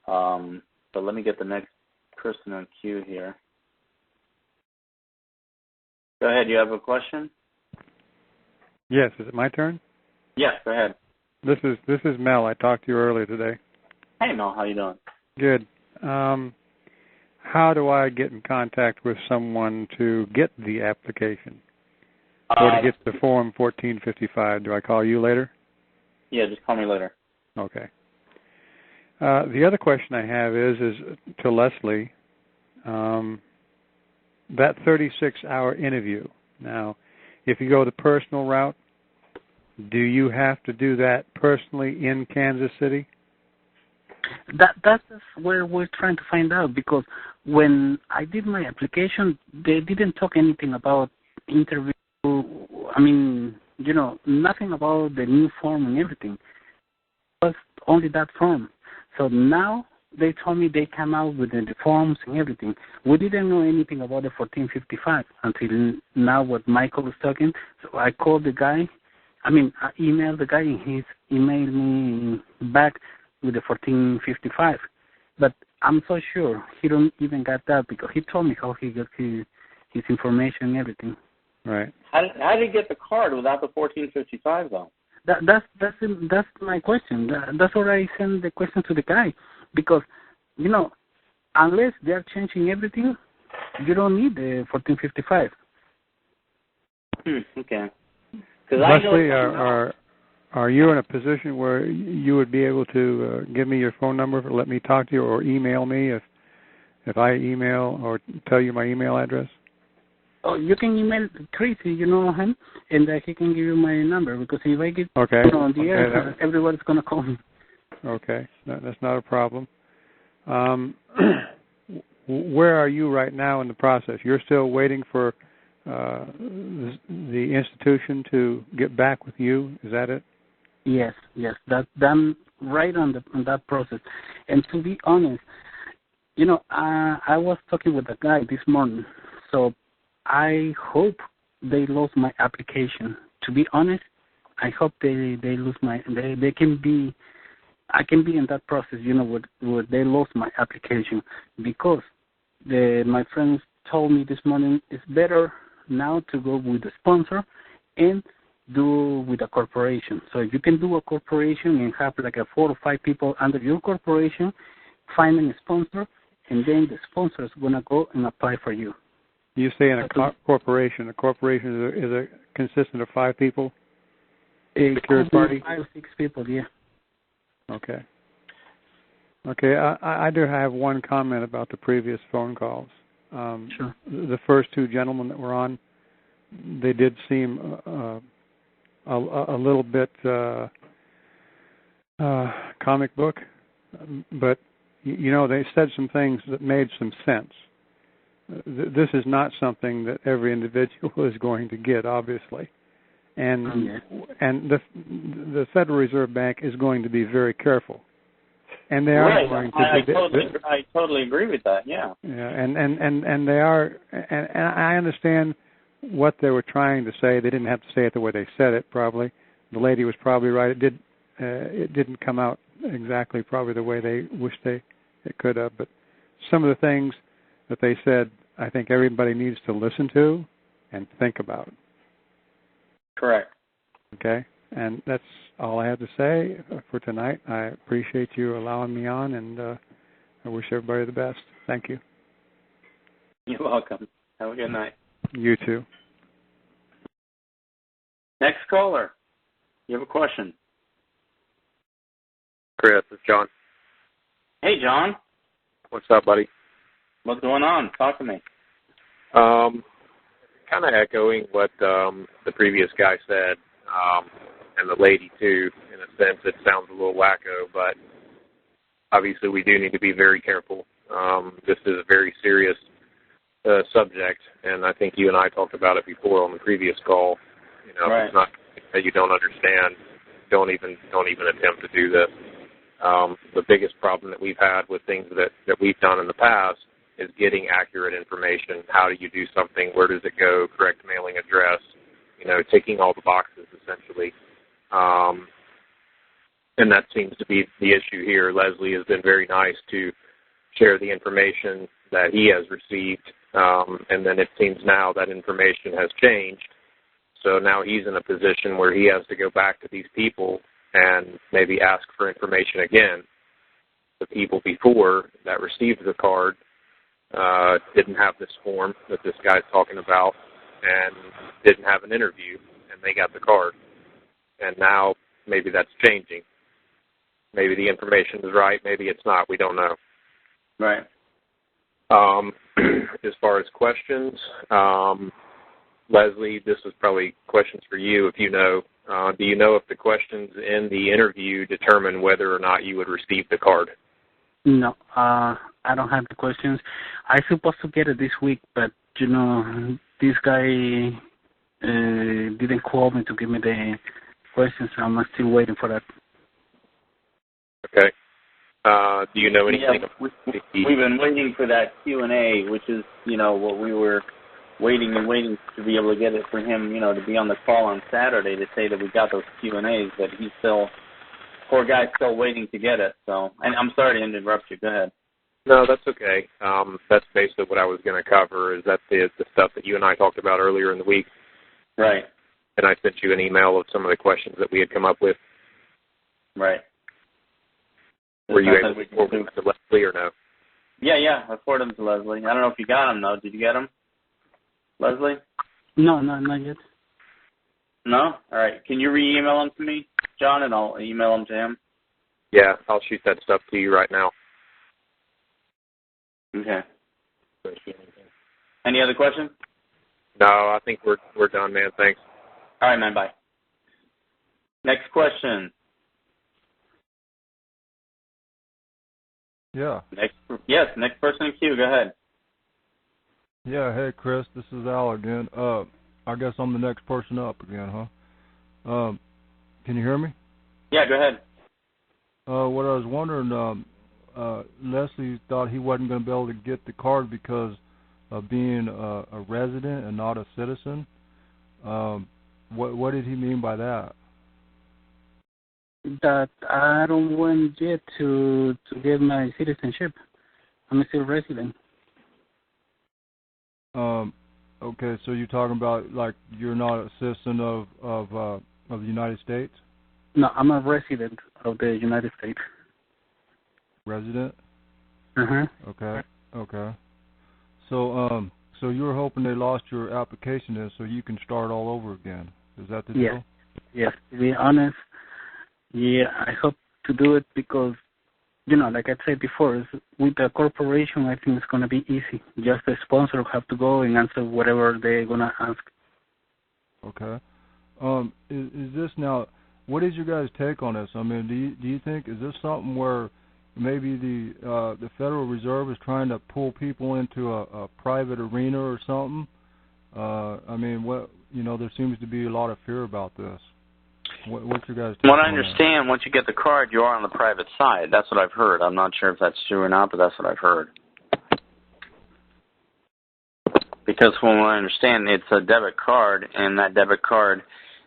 So let me get the next person in queue here. Go ahead. You have a question? Yes. Is it my turn? Yes. Go ahead. This is Mel. I talked to you earlier today. Hey, Mel. How you doing? Good. How do I get in contact with someone to get the application or to get the form 1455? Do I call you later? Yeah, just call me later. Okay. The other question I have is to Leslie, that 36-hour interview. Now, if you go the personal route, do you have to do that personally in Kansas City? That's where we're trying to find out, because when I did my application, they didn't talk anything about interview. Nothing about the new form and everything. It was only that form. So now they told me they come out with the forms and everything. We didn't know anything about the 1455 until now what Michael was talking. So I called the guy. I emailed the guy, and he emailed me back with the 1455. But I'm so sure he don't even got that, because he told me how he got his information and everything. Right. How did he get the card without the 1455 though? That's my question. That's where I send the question to the guy, because unless they are changing everything, you don't need the 1455. Okay. Leslie, are you in a position where you would be able to give me your phone number or let me talk to you, or email me if I email or tell you my email address? Oh, you can email Chris, him, and he can give you my number, because if I get on the air, everyone's going to call me. Okay, that's not a problem. Where are you right now in the process? You're still waiting for the institution to get back with you? Is that it? Yes. I'm right on that process. And to be honest, I was talking with a guy this morning, so I hope they lost my application. To be honest, I hope they lose they can be. I can be in that process, where they lost my application, because my friends told me this morning it's better now to go with the sponsor and do with a corporation. So if you can do a corporation and have like 4 or 5 people under your corporation, finding a sponsor, and then the sponsor is going to go and apply for you. You say in a corporation. A corporation is consistent of 5 people? Secured party? 5 or 6 people, yeah. Okay. I do have one comment about the previous phone calls. Sure. The first 2 gentlemen that were on, they did seem a little bit comic book, but they said some things that made some sense. this is not something that every individual is going to get, obviously. And the Federal Reserve Bank is going to be very careful. And they are going to I totally agree with that, yeah. Yeah, and they are, and I understand what they were trying to say. They didn't have to say it the way they said it, probably. The lady was probably right. It didn't come out exactly probably the way they wished it could have, but some of the things that they said, I think everybody needs to listen to and think about. Correct. Okay, and that's all I have to say for tonight. I appreciate you allowing me on, and I wish everybody the best. Thank you. You're welcome. Have a good night. You too. Next caller. You have a question? Chris, it's John. Hey, John. What's up, buddy? What's going on? Talk to me. Kind of echoing what the previous guy said, and the lady too. In a sense, it sounds a little wacko, but obviously we do need to be very careful. This is a very serious subject, and I think you and I talked about it before on the previous call. You know, right. It's not that you don't understand. Don't even attempt to do this. The biggest problem that we've had with things that we've done in the past is getting accurate information. How do you do something? Where does it go? Correct mailing address. You know, ticking all the boxes essentially. And that seems to be the issue here. Leslie has been very nice to share the information that he has received, and then it seems now that information has changed. So now he's in a position where he has to go back to these people and maybe ask for information again. The people before that received the card didn't have this form that this guy's talking about and didn't have an interview, and they got the card. And now maybe that's changing. Maybe the information is right, maybe it's not. We don't know. Right. As far as questions, Leslie, this is probably questions for you if you know. Do you know if the questions in the interview determine whether or not you would receive the card? No, I don't have the questions. I'm supposed to get it this week, but, you know, this guy didn't call me to give me the questions. I'm still waiting for that. Okay. Do you know anything? Yeah, we've been waiting for that Q&A, which is, you know, what we were waiting to be able to get it for him, you know, to be on the call on Saturday to say that we got those Q&As, but he's still, poor guy's still waiting to get it. So, and I'm sorry to interrupt you. Go ahead. No, that's okay. That's basically what I was going to cover, is that the stuff that you and I talked about earlier in the week. Right. And I sent you an email of some of the questions that we had come up with. Right. Were you able to forward them to Leslie or no? Yeah, I forwarded them to Leslie. I don't know if you got them, though. Did you get them, Leslie? No, not yet. No? All right. Can you re-email them to me, John, and I'll email them to him? Yeah, I'll shoot that stuff to you right now. Okay. Any other questions? No, I think we're done, man. Thanks. All right, man. Bye. Next question. Yeah. Next person in queue. Go ahead. Yeah, hey Chris, this is Al again. I guess I'm the next person up again, huh? Can you hear me? Yeah, go ahead. What I was wondering, Leslie thought he wasn't going to be able to get the card because of being a resident and not a citizen. What did he mean by that? That I don't want yet to get my citizenship. I'm still resident. Okay, so you're talking about like you're not a citizen of the United States? No, I'm a resident of the United States. Resident? Uh-huh. Okay. So so you were hoping they lost your application in so you can start all over again. Is that the deal? Yes. To be honest, yeah, I hope to do it because, you know, like I said before, with the corporation, I think it's going to be easy. Just the sponsor will have to go and answer whatever they're going to ask. Okay. Is this now, what is your guys' take on this? I mean, do you think, is this something where maybe the Federal Reserve is trying to pull people into a private arena or something. I mean, there seems to be a lot of fear about this. What's your guys' take What I on that? understand, once you get the card, you are on the private side. That's what I've heard. I'm not sure if that's true or not, but that's what I've heard. Because from what I understand, it's a debit card, and that debit card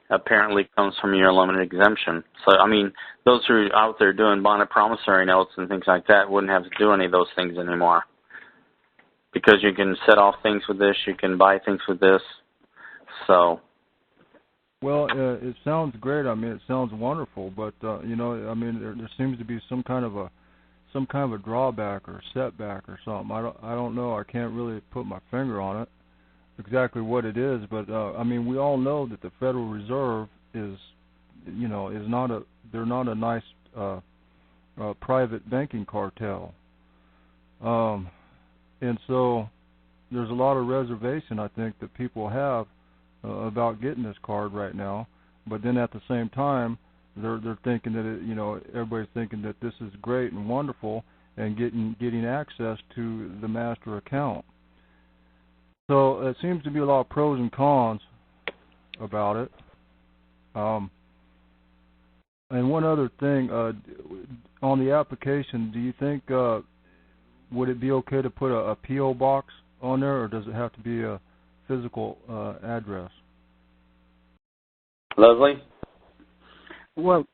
apparently comes from your limited exemption. So, I mean, those who are out there doing bonded promissory notes and things like that wouldn't have to do any of those things anymore. Because you can set off things with this, you can buy things with this. So... Well, it sounds great. I mean, it sounds wonderful, but I mean, there seems to be some kind of a drawback or setback or something. I don't know. I can't really put my finger on it exactly what it is, but I mean, we all know that the Federal Reserve is not a nice private banking cartel, and so there's a lot of reservation I think that people have about getting this card right now, but then at the same time, they're thinking that everybody's thinking that this is great and wonderful, and getting access to the master account. So it seems to be a lot of pros and cons about it. And one other thing, on the application, do you think would it be okay to put a P.O. box on there, or does it have to be a physical address? Leslie? Well,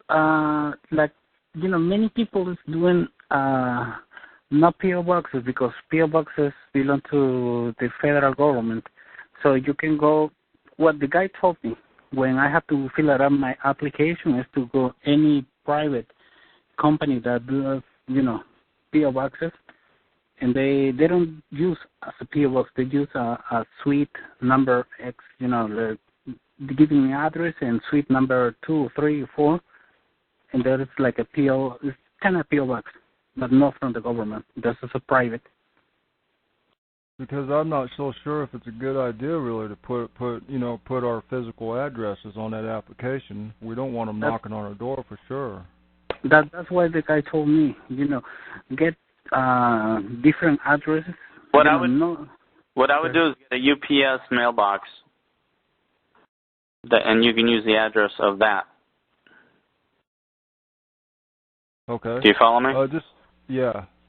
many people is doing not P.O. boxes because P.O. boxes belong to the federal government. So you can go, what the guy told me when I have to fill out my application is to go any private company that does, P.O. boxes. And they don't use as a P.O. box. They use a suite number X, giving me address and suite number 2, 3, 4, and there is like a P.O. It's kind of P.O. box, but not from the government. This is a private. Because I'm not so sure if it's a good idea really to put our physical addresses on that application. We don't want them knocking on our door for sure. That's why the guy told me, get different addresses. What I would do is get a UPS mailbox, and you can use the address of that. Okay. Do you follow me?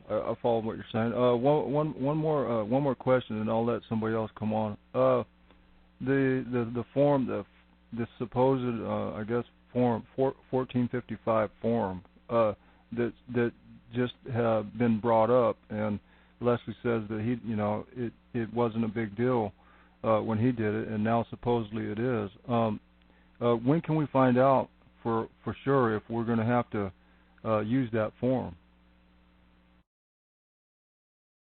I follow what you're saying. One more question, and I'll let somebody else come on. The form, the supposed I guess form 1455 form that just have been brought up, and Leslie says that it wasn't a big deal when he did it, and now supposedly it is. When can we find out for sure if we're going to have to use that form?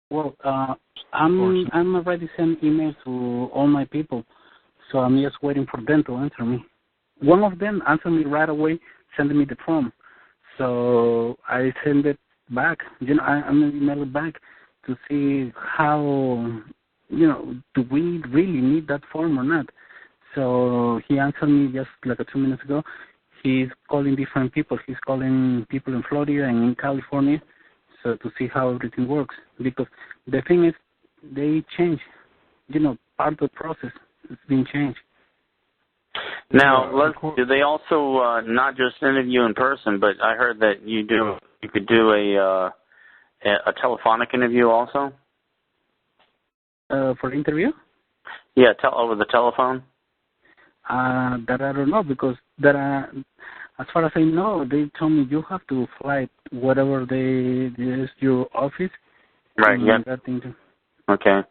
Well, I'm already sending emails to all my people, so I'm just waiting for them to answer me. One of them answered me right away, sending me the form. So I send it back. I'm going to email it back to see how, do we really need that form or not? So he answered me just like 2 minutes ago. He's calling different people. He's calling people in Florida and in California, so to see how everything works. Because the thing is, they change. Part of the process is being changed. Now, do they also not just interview in person, but I heard that you could do a telephonic interview also? For interview? Yeah, over the telephone. That I don't know, because as far as I know, they told me you have to fly whatever is your office. Right. Yeah. Okay.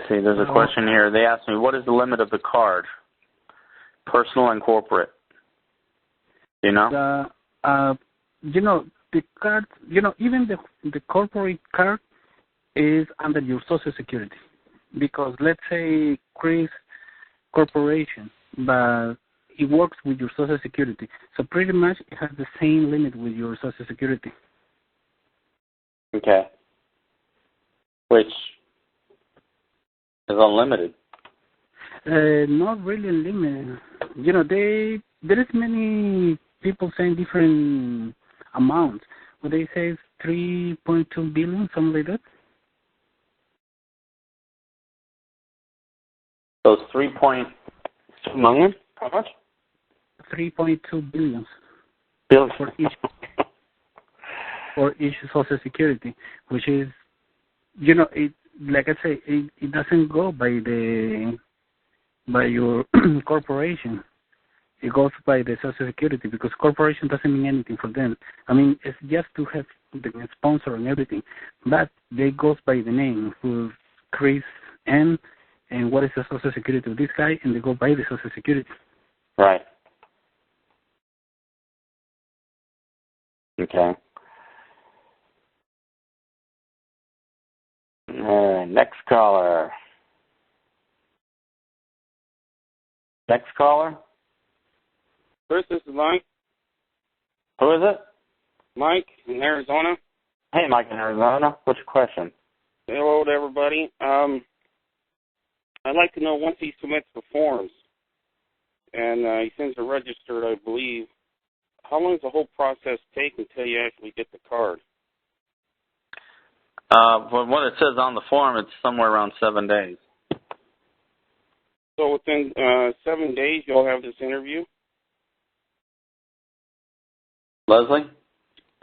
See, there's a question here. They asked me, what is the limit of the card? Personal and corporate. You know? The card, even the corporate card is under your Social Security. Because let's say Chris Corporation, but it works with your Social Security. So pretty much it has the same limit with your Social Security. Okay. Which is unlimited. Not really unlimited. There is many people saying different amount. What they say is 3.2 billion, something like that. So it's 3.2 million? How much? 3.2 billion. Billion. For each Social Security, which is, you know, it, like I say, it doesn't go by your corporation. It goes by the Social Security, because corporation doesn't mean anything for them. I mean, it's just to have the sponsor and everything, but they goes by the name, who's Chris N, and what is the Social Security of this guy, and they go by the Social Security. Right. Okay. Next caller. Next caller. Chris, this is Mike. Who is it? Mike in Arizona. Hey, Mike in Arizona. What's your question? Hello to everybody. I'd like to know, once he submits the forms and he sends it registered, I believe, how long does the whole process take until you actually get the card? From what it says on the form, it's somewhere around 7 days. So within 7 days, you'll have this interview? Leslie?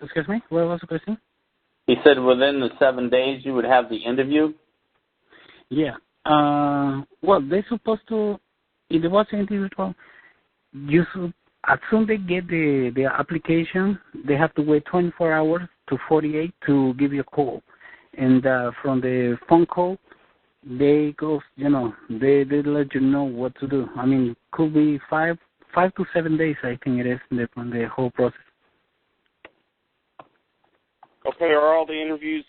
Excuse me? What was the question? He said within the 7 days you would have the interview? Yeah. Well, they're supposed to, if it was individual, as soon as they get the application, they have to wait 24 hours to 48 to give you a call. And from the phone call, they go, you know, they let you know what to do. I mean, it could be 5 to 7 days, I think it is, the whole process. Okay, are all the interviews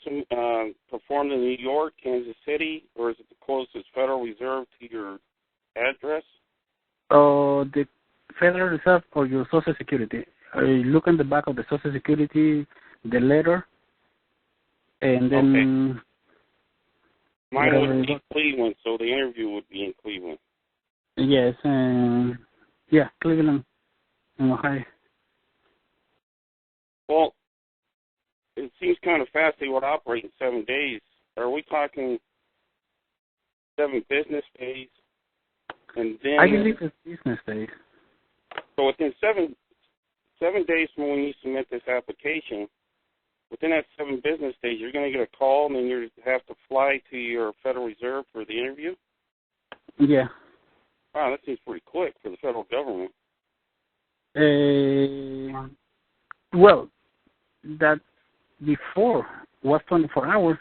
performed in New York, Kansas City, or is it the closest Federal Reserve to your address? The Federal Reserve or your Social Security. Look on the back of the Social Security, the letter, and then... Okay. Mine would be Cleveland, so the interview would be in Cleveland. Yes, yeah, Cleveland, in Ohio. Well, it seems kind of fast they would operate in 7 days. Are we talking 7 business days? And then I believe it's business days. So within 7 days from when you submit this application, within that 7 business days, you're going to get a call, and then you have to fly to your Federal Reserve for the interview? Yeah. Wow, that seems pretty quick for the federal government. Well, that before was 24 hours.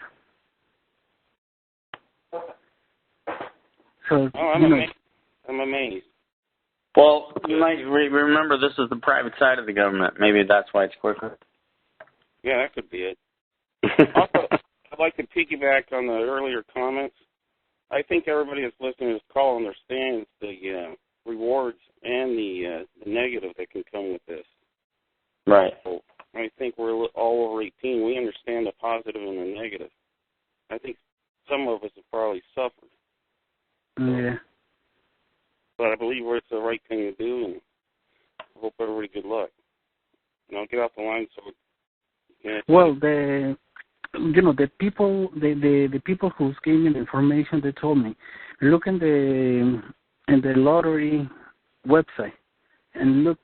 So, I'm amazed. Well, you might remember this is the private side of the government. Maybe that's why it's quicker. Yeah, that could be it. Also, I'd like to piggyback on the earlier comments. I think everybody that's listening to this call understands the rewards and the negative that can come with this. Right. So I think we're all over 18. We understand the positive and the negative. I think some of us have probably suffered. Yeah. But I believe it's the right thing to do, and I hope everybody good luck. Get off the line so. Well, the people, the people who's gave me the information, they told me, look in the lottery website, and look,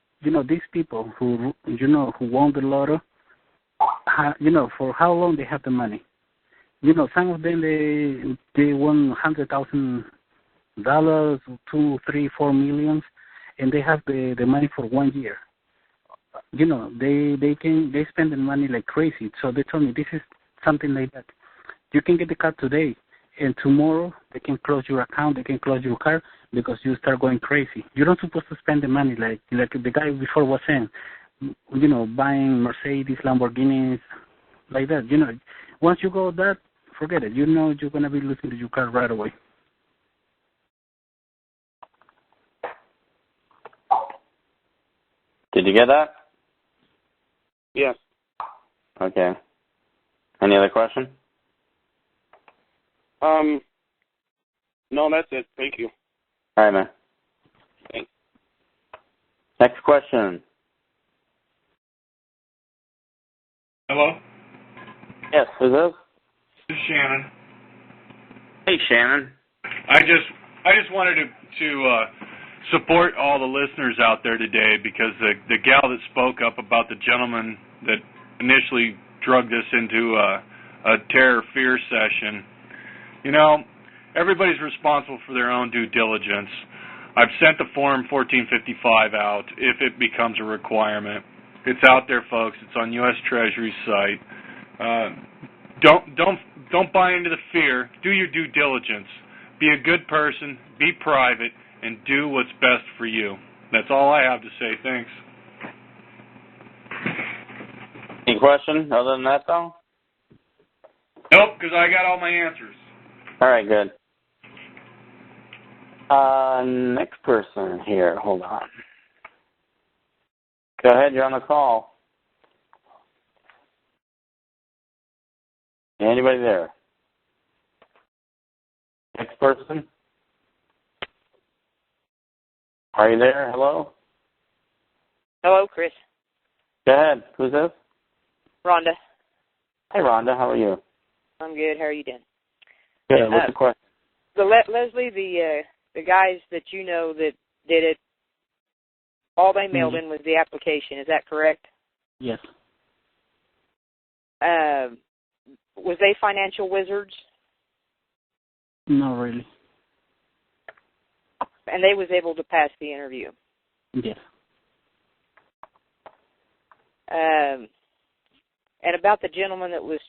these people who won the lotto, for how long they have the money. Some of them they won $100,000, $2, $3, $4 million, and they have the money for 1 year. They spend the money like crazy. So they told me this is something like that. You can get the card today, and tomorrow they can close your account, they can close your card because you start going crazy. You're not supposed to spend the money like the guy before was saying, buying Mercedes, Lamborghinis, like that. Once you go that, forget it. You're going to be losing your card right away. Did you get that? Yes. Okay. Any other question? No, that's it. Thank you. All right, man. Thanks. Next question. Hello? Yes, who's this? This is Shannon. Hey, Shannon. I just wanted to support all the listeners out there today because the gal that spoke up about the gentleman that initially drugged us into a terror fear session. You know, everybody's responsible for their own due diligence. I've sent the Form 1455 out if it becomes a requirement. It's out there, folks. It's on U.S. Treasury's site. Don't buy into the fear. Do your due diligence. Be a good person. Be private, and do what's best for you. That's all I have to say. Thanks. Any question other than that, though? Nope, because I got all my answers. All right, good. Next person here. Hold on. Go ahead, you're on the call. Anybody there? Next person? Are you there? Hello? Hello, Chris. Go ahead. Who's this? Rhonda. Hey, Rhonda. How are you? I'm good. How are you doing? Good. What's the question? Leslie, the guys that you know that did it, all they mailed in was the application. Is that correct? Yes. Was they financial wizards? No, really. And they was able to pass the interview? Yes. And about the gentleman that was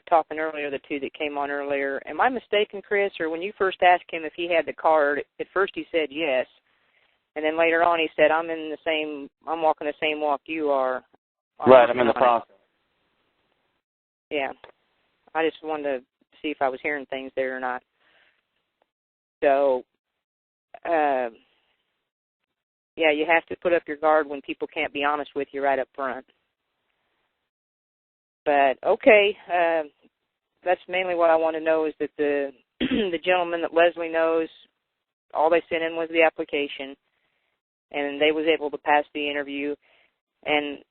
talking earlier, the two that came on earlier, am I mistaken, Chris, or when you first asked him if he had the card, at first he said yes, and then later on he said, I'm walking the same walk you are. Right, I'm in the process. Yeah. I just wanted to see if I was hearing things there or not. So, yeah, you have to put up your guard when people can't be honest with you right up front. But, okay, that's mainly what I want to know is that the the gentleman that Leslie knows, all they sent in was the application, and they was able to pass the interview. And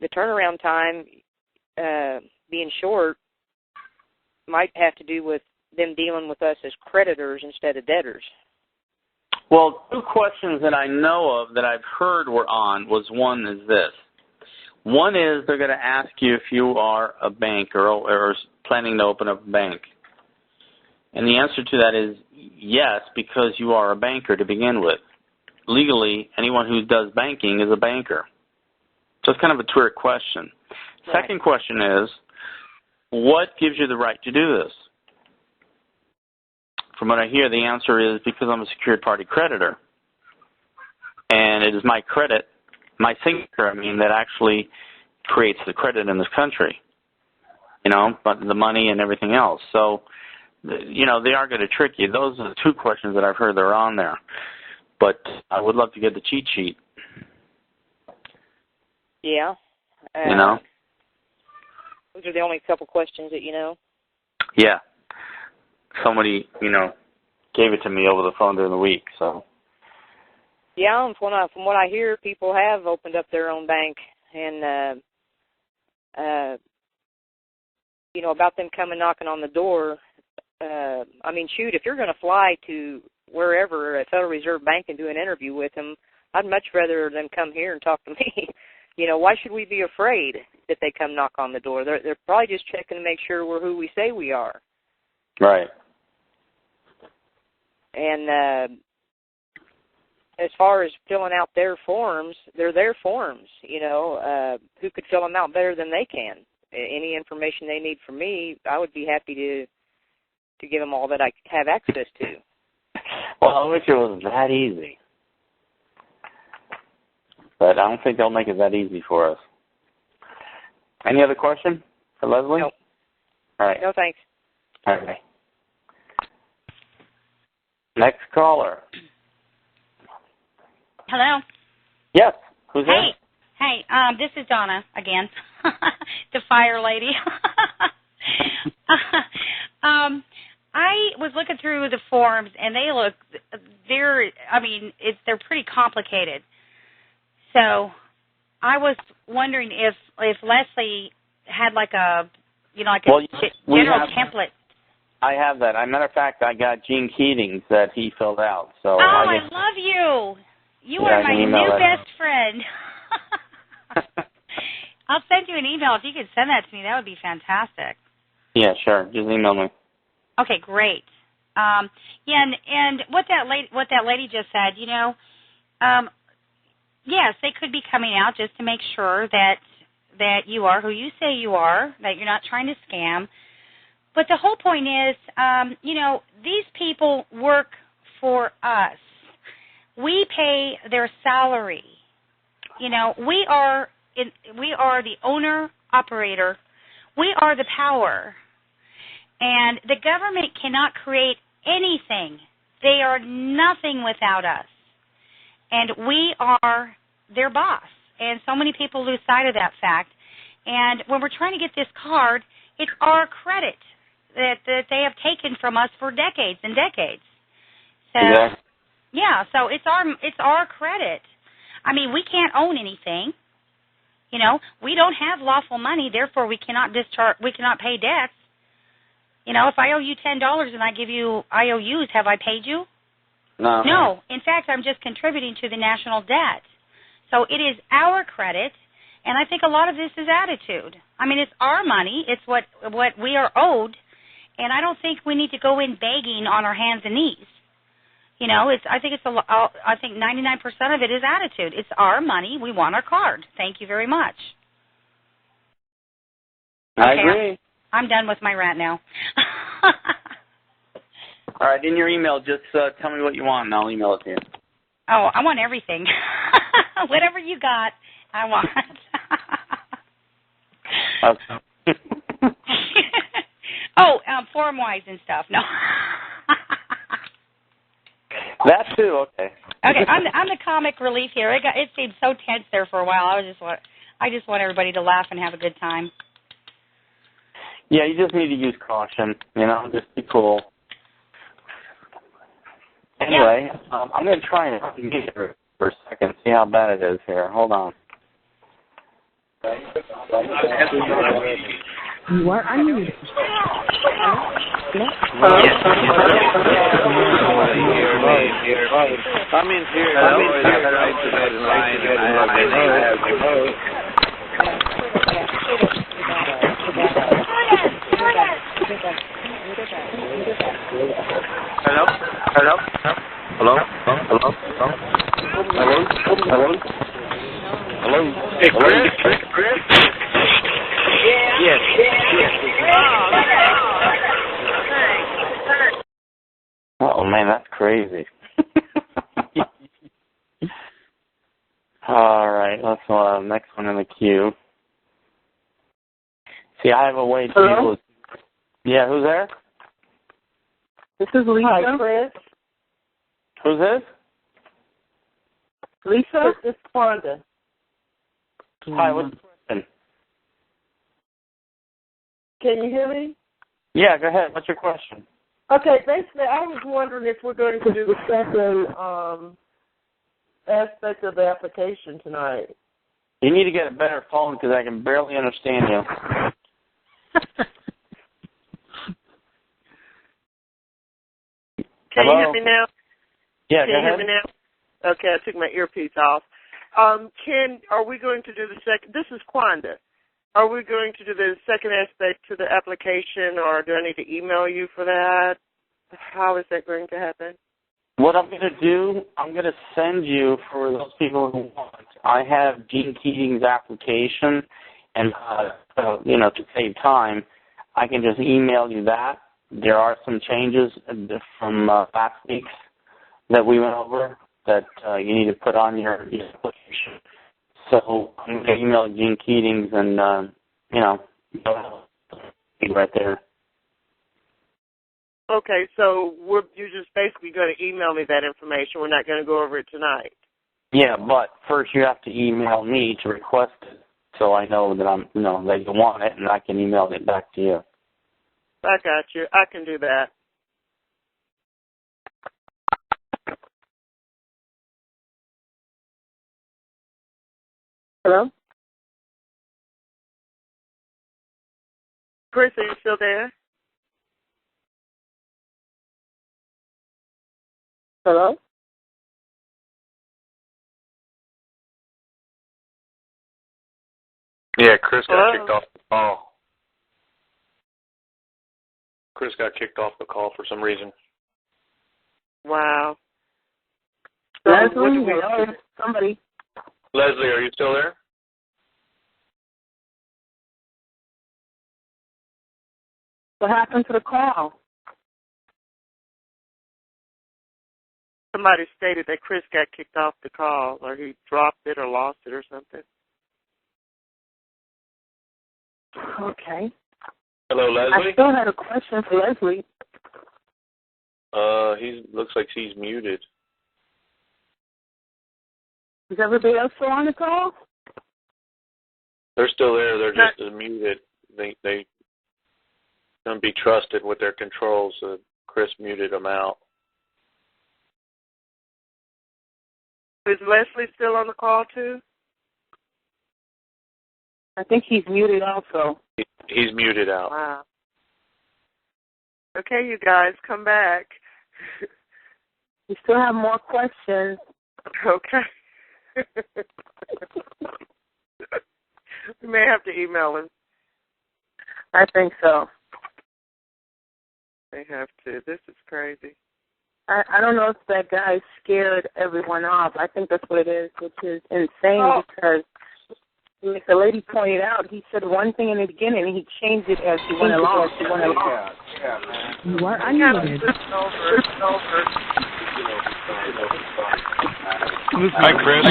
the turnaround time being short might have to do with them dealing with us as creditors instead of debtors. Well, two questions that I know of that I've heard were on was one is this. One is they're going to ask you if you are a banker or planning to open up a bank. And the answer to that is yes, because you are a banker to begin with. Legally, anyone who does banking is a banker. So it's kind of a trick question. Right. Second question is, what gives you the right to do this? From what I hear, the answer is because I'm a secured party creditor. And it is my credit, my signature, that actually creates the credit in this country. But the money and everything else. So, they are going to trick you. Those are the two questions that I've heard that are on there. But I would love to get the cheat sheet. Yeah. Those are the only couple questions that you know? Yeah. Somebody, gave it to me over the phone during the week, so. Yeah, from what I hear, people have opened up their own bank, and, about them coming knocking on the door, if you're going to fly to wherever, a Federal Reserve Bank, and do an interview with them, I'd much rather them come here and talk to me. Why should we be afraid that they come knock on the door? They're probably just checking to make sure we're who we say we are. Right. And as far as filling out their forms, they're their forms. Who could fill them out better than they can? Any information they need from me, I would be happy to give them all that I have access to. Well, I wish it was that easy. But I don't think they'll make it that easy for us. Any other question for Leslie? No. All right. No, thanks. Okay. Next caller. Hello. Yes. Who's this? Hey, this is Donna again, the fire lady. I was looking through the forms, and they're pretty complicated. So I was wondering if Leslie had like a, like Well, a general template. I have that. As a matter of fact, I got Gene Keating's that he filled out. So I love you. You are my new best friend. I'll send you an email. If you could send that to me, that would be fantastic. Yeah, sure. Just email me. Okay, great. And what that lady just said, yes, they could be coming out just to make sure that you are who you say you are, that you're not trying to scam. But the whole point is, these people work for us. We pay their salary. We are the owner operator. We are the power. And the government cannot create anything. They are nothing without us. And we are their boss. And so many people lose sight of that fact. And when we're trying to get this card, it's our credit that they have taken from us for decades and decades. So yeah, so it's our credit. I mean, we can't own anything. We don't have lawful money, therefore we cannot pay debts. If I owe you $10 and I give you IOUs, have I paid you? No. No. In fact, I'm just contributing to the national debt. So it is our credit, and I think a lot of this is attitude. I mean, it's our money. It's what we are owed, and I don't think we need to go in begging on our hands and knees. I think 99% of it is attitude. It's our money. We want our card. Thank you very much. I agree. I'm done with my rant now. All right, in your email, just tell me what you want, and I'll email it to you. Oh, I want everything. Whatever you got, I want. Okay. Forum-wise and stuff. No. That too. Okay. Okay, I'm the comic relief here. It seemed so tense there for a while. I just want everybody to laugh and have a good time. Yeah, you just need to use caution. Just be cool. Anyway, I'm going to try and unmute it for a second, see how bad it is here. Hold on. You are unmuted. I'm in here. Hello? Hey, Chris? Yes. Oh, man, that's crazy. All right, let's next one in the queue. See, I have a way to be able to... Yeah, who's there? This is Lisa. Hi, Chris. Who's this? Lisa? This is Wanda. Hi, what's the question? Can you hear me? Yeah, go ahead. What's your question? Okay, basically, I was wondering if we're going to do the second aspect of the application tonight. You need to get a better phone because I can barely understand you. Can you hear me now? Yeah, Can go you hear ahead. me now? Okay, I took my earpiece off. Are we going to do the second? This is Quanda. Are we going to do the second aspect to the application, or do I need to email you for that? How is that going to happen? What I'm going to do, I'm going to send you, for those people who want, I have Gene Keating's application, and, to save time, I can just email you that. There are some changes from last week's that we went over that you need to put on your application. So I'm going to email Gene Keating's and, right there. Okay, so you're just basically going to email me that information. We're not going to go over it tonight. Yeah, but first you have to email me to request it, so I know that that you want it, and I can email it back to you. I got you. I can do that. Hello? Chris, are you still there? Hello? Yeah, Chris got Hello? kicked off the call. Chris got kicked off the call for some reason. Wow. Leslie, hello, somebody. Leslie, are you still there? What happened to the call? Somebody stated that Chris got kicked off the call, or he dropped it or lost it or something. Okay. Hello, Leslie? I still had a question for Leslie. He looks like he's muted. Is everybody else still on the call? They're still there. They're just muted. They don't be trusted with their controls. So Chris muted them out. Is Leslie still on the call too? I think he's muted also. He's muted out. Wow. Okay, you guys, come back. We still have more questions. Okay. We may have to email him. I think so. They have to. This is crazy. I don't know if that guy scared everyone off. I think that's what it is, which is insane because, like the lady pointed out, he said one thing in the beginning and he changed it as he went along. Yeah, man. You are unmuted. Hi, Chris.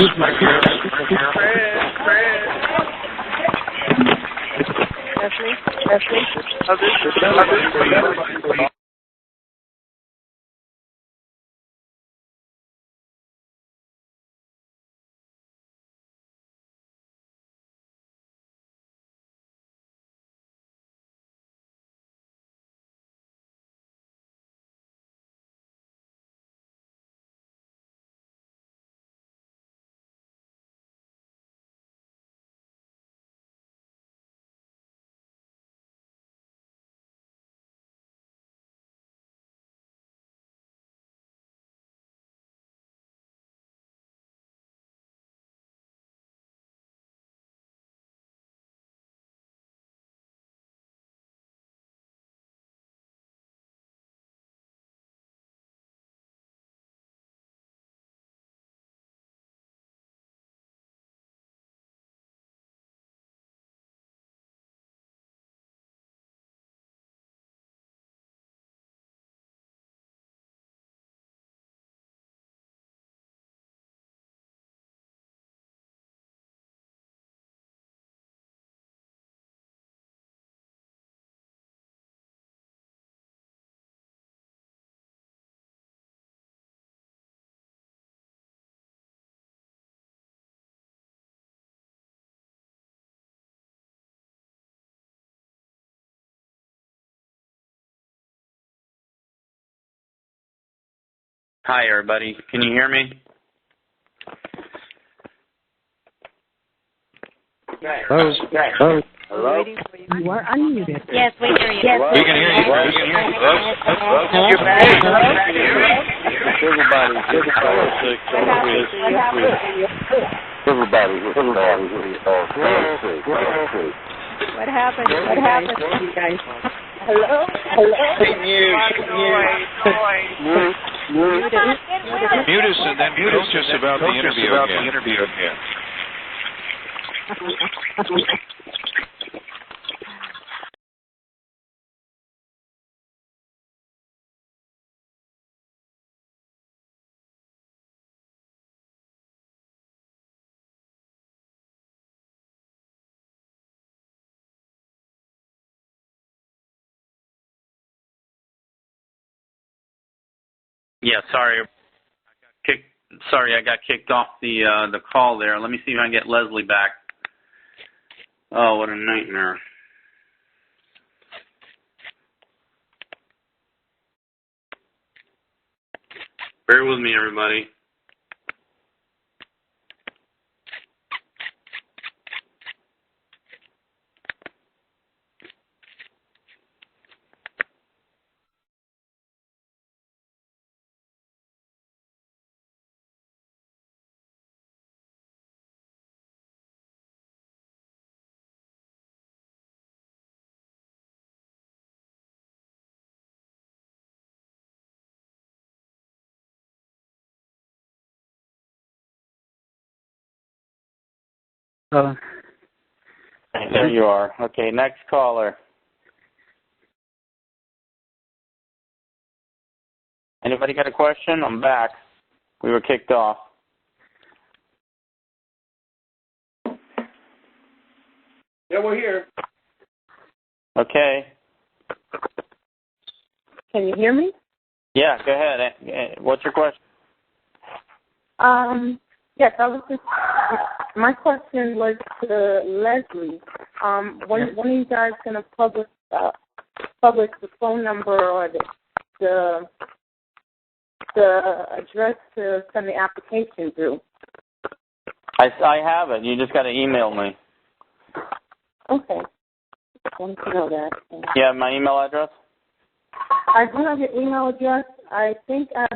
Hi, everybody. Can you hear me? Hello. Hello. Hello? You are unmuted. Yes, we hear you. Yes, we can hear you. We can hear you. What happened? What happened, you guys? Hello? Mute us and then coach us about the interview again. Yeah, sorry. I got kicked off the call there. Let me see if I can get Leslie back. Oh, what a nightmare. Bear with me, everybody. There you are. Okay, next caller. Anybody got a question? I'm back. We were kicked off. Yeah, we're here. Okay. Can you hear me? Yeah, go ahead. What's your question? Yes, my question was to Leslie. When are you guys going to publish the phone number or the address to send the application through? I have it. You just got to email me. Okay. I want to know that. You have my email address? I do have your email address. I think I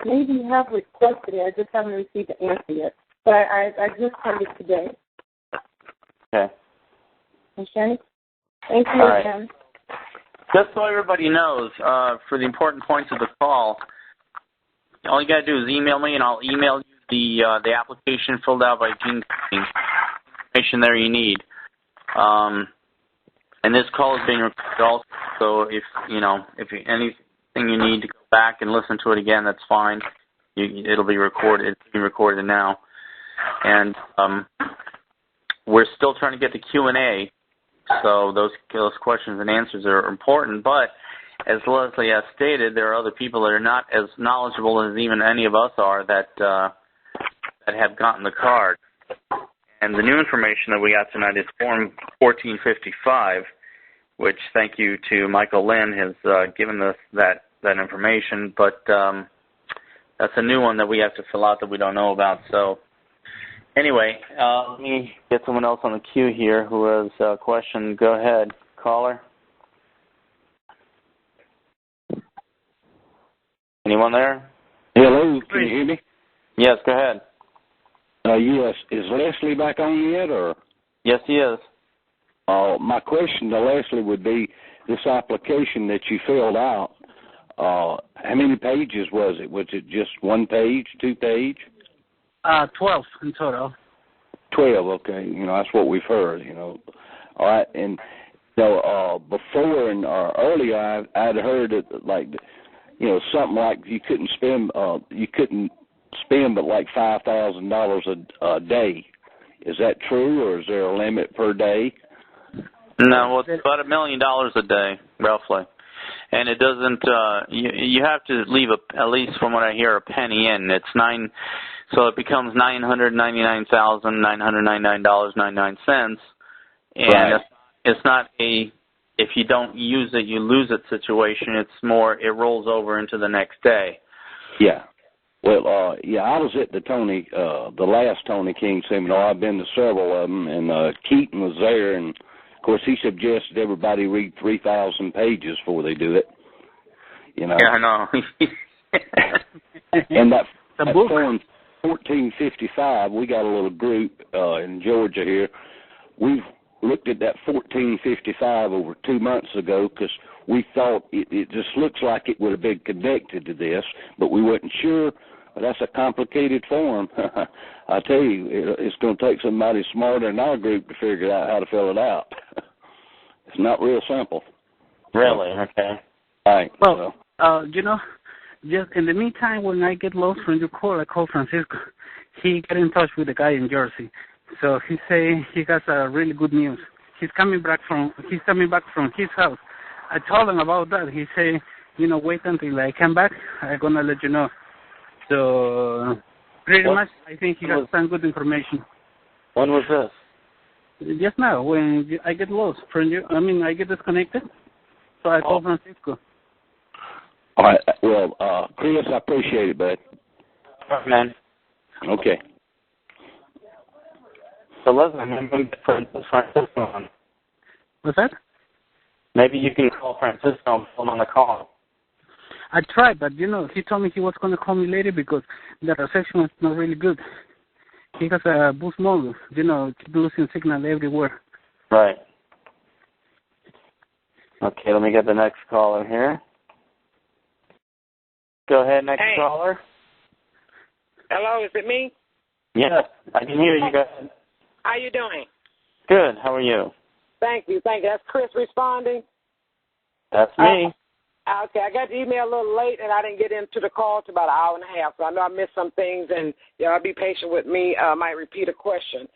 maybe have requested it. I just haven't received the answer yet. But I just sent it today. Okay. Okay. Thank you All again. Right. Just so everybody knows, for the important points of the call, all you got to do is email me, and I'll email you the application filled out by Gene. Information there you need. And this call is being recorded also, so if anything you need to go back and listen to it again, that's fine. It'll be recorded. It's being recorded now. And we're still trying to get the Q&A, so those questions and answers are important. But as Leslie has stated, there are other people that are not as knowledgeable as even any of us are that have gotten the card. And the new information that we got tonight is Form 1455, which, thank you to Michael Lynn, has given us that information. But that's a new one that we have to fill out that we don't know about. So anyway, let me get someone else on the queue here who has a question. Go ahead, caller. Anyone there? Hello, can you hear me? Yes, go ahead. Yes. Is Leslie back on yet, or? Yes, he is. My question to Leslie would be, this application that you filled out, how many pages was it? Was it just 1 page, 2 page? 12 in total. 12, okay. That's what we've heard, All right, and before and earlier, I'd heard it something like you couldn't spend but like $5,000 a day. Is that true, or is there a limit per day? No, well, it's about $1 million a day, roughly. And it doesn't, you have to leave, at least from what I hear, a penny in. It's so it becomes $999,999.99. And right. It's not if you don't use it, you lose it situation. It's more, it rolls over into the next day. Yeah. Well, I was at the last Tony King seminar. I've been to several of them, and Keaton was there, and of course he suggested everybody read 3,000 pages before they do it. Yeah, I know. And that Form 1455, we got a little group in Georgia here. We've looked at that 1455 over 2 months ago because we thought it just looks like it would have been connected to this, but we wasn't sure. But that's a complicated form. I tell you, it's going to take somebody smarter in our group to figure out how to fill it out. It's not real simple. Really? Okay. All right. Well, just in the meantime, when I get lost from your call, I call Francisco. He got in touch with the guy in Jersey. So he say he has really good news. He's coming back from his house. I told him about that. He say, wait until I come back. I'm gonna let you know. So pretty much, I think he has some good information. When was this? Just now, when I get lost from you. I get disconnected. So I call Francisco. All right. Well, Chris, I appreciate it, bud. All right, man. Okay. So listen, I'm going to get Francisco on. What's that? Maybe you can call Francisco and put him on the call. I tried, but he told me he was going to call me later because the reception is not really good. He has a boost model, keep losing signal everywhere. Right. Okay, let me get the next caller here. Go ahead, next caller. Hello, is it me? Yes, I can hear you guys. How you doing? Good. How are you? Thank you. That's Chris responding. That's me. Okay, I got the email a little late, and I didn't get into the call till about an hour and a half, so I know I missed some things, and y'all be patient with me. I might repeat a question.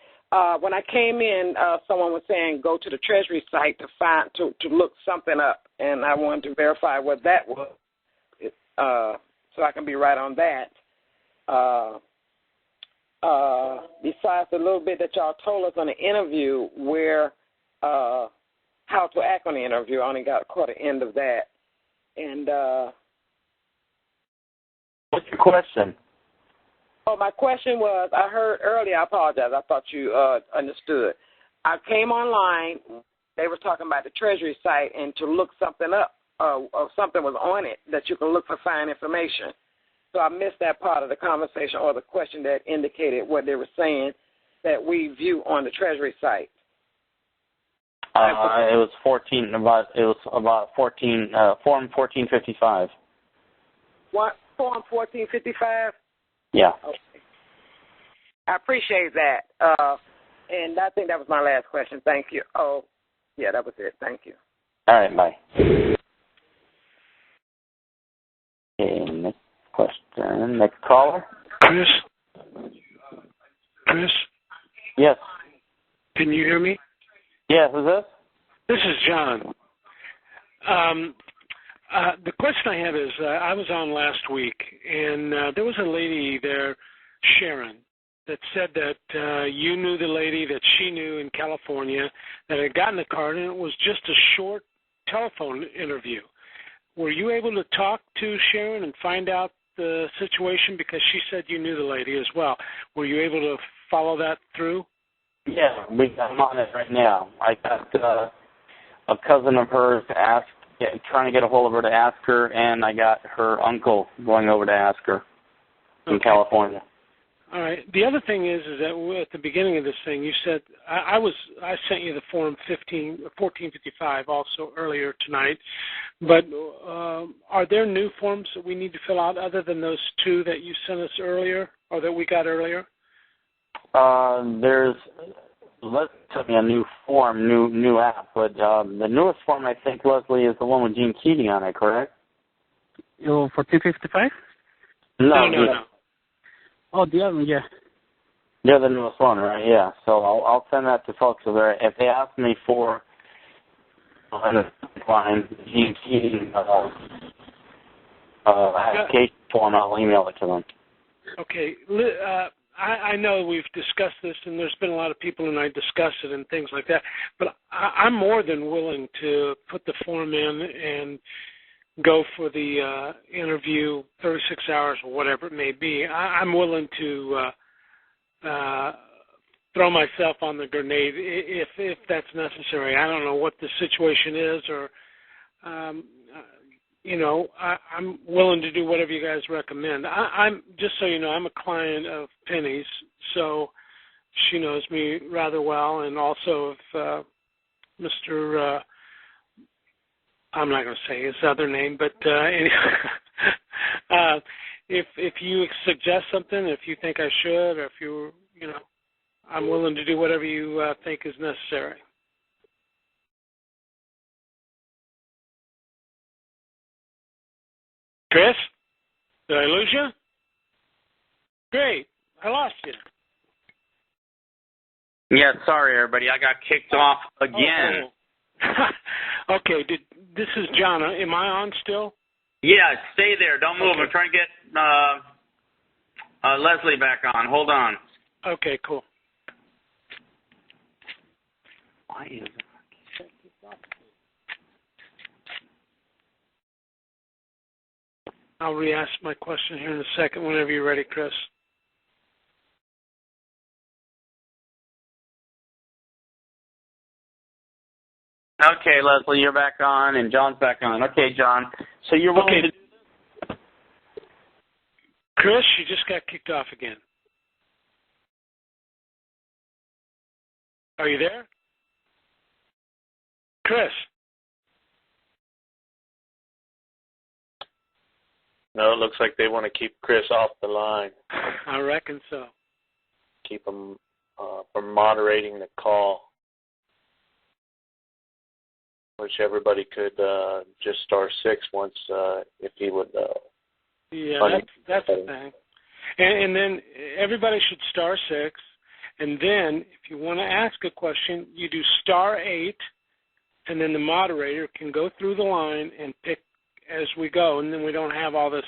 When I came in, someone was saying go to the Treasury site to look something up, and I wanted to verify what that was, so I can be right on that. Besides the little bit that y'all told us on the interview, where how to act on the interview, I only got caught the end of that. And what's your question? Oh, my question was, I heard earlier, I apologize, I thought you understood. I came online, they were talking about the Treasury site and to look something up, or something was on it that you can look for fine information. So I missed that part of the conversation or the question that indicated what they were saying that we view on the Treasury site. It was about 14 Form 1455. What, Form 1455? Yeah. Okay. I appreciate that. And I think that was my last question. Thank you. Oh, yeah, that was it. Thank you. All right, bye. Okay, next question. Next caller. Chris? Yes. Can you hear me? Yeah, who's this? This is John. The question I have is, I was on last week, and there was a lady there, Sharon, that said that you knew the lady that she knew in California that had gotten the card, and it was just a short telephone interview. Were you able to talk to Sharon and find out the situation? Because she said you knew the lady as well. Were you able to follow that through? Yeah, I'm on it right now. I got a cousin of hers trying to get a hold of her to ask her, and I got her uncle going over to ask her in California. All right. The other thing is that at the beginning of this thing, you said I sent you the Form 1455 also earlier tonight. But are there new forms that we need to fill out other than those two that you sent us earlier or that we got earlier? Let's took me a new form, new app, but the newest form I think, Leslie, is the one with Gene Keating on it, correct? 1455? No. Oh, the other one, yeah. They're the newest one, right? Yeah. So I'll send that to folks. So if they ask me for Gene Keating application form, I'll email it to them. Okay. I know we've discussed this, and there's been a lot of people and I discuss it and things like that, but I'm more than willing to put the form in and go for the interview 36 hours or whatever it may be. I'm willing to throw myself on the grenade if that's necessary. I don't know what the situation is, or I'm willing to do whatever you guys recommend. I'm just so you know, I'm a client of Penny's, so she knows me rather well, and also of Mr. I'm not going to say his other name, but anyway, if you suggest something, if you think I should, or if I'm willing to do whatever you think is necessary. Chris? Did I lose you? Great. I lost you. Yeah, sorry, everybody. I got kicked off again. Okay. This is John. Am I on still? Yeah, stay there. Don't move. I'm trying to get Leslie back on. Hold on. Okay, cool. Why is it? I'll re-ask my question here in a second whenever you're ready, Chris. Okay, Leslie, you're back on, and John's back on. Okay, John. So you're willing to do this? Chris, you just got kicked off again. Are you there? Chris? No, it looks like they want to keep Chris off the line. I reckon so. Keep him for moderating the call, which everybody could just star 6 once if he would. Yeah, that's the thing. And then everybody should star 6, and then if you want to ask a question, you do star 8, and then the moderator can go through the line and pick as we go, and then we don't have all this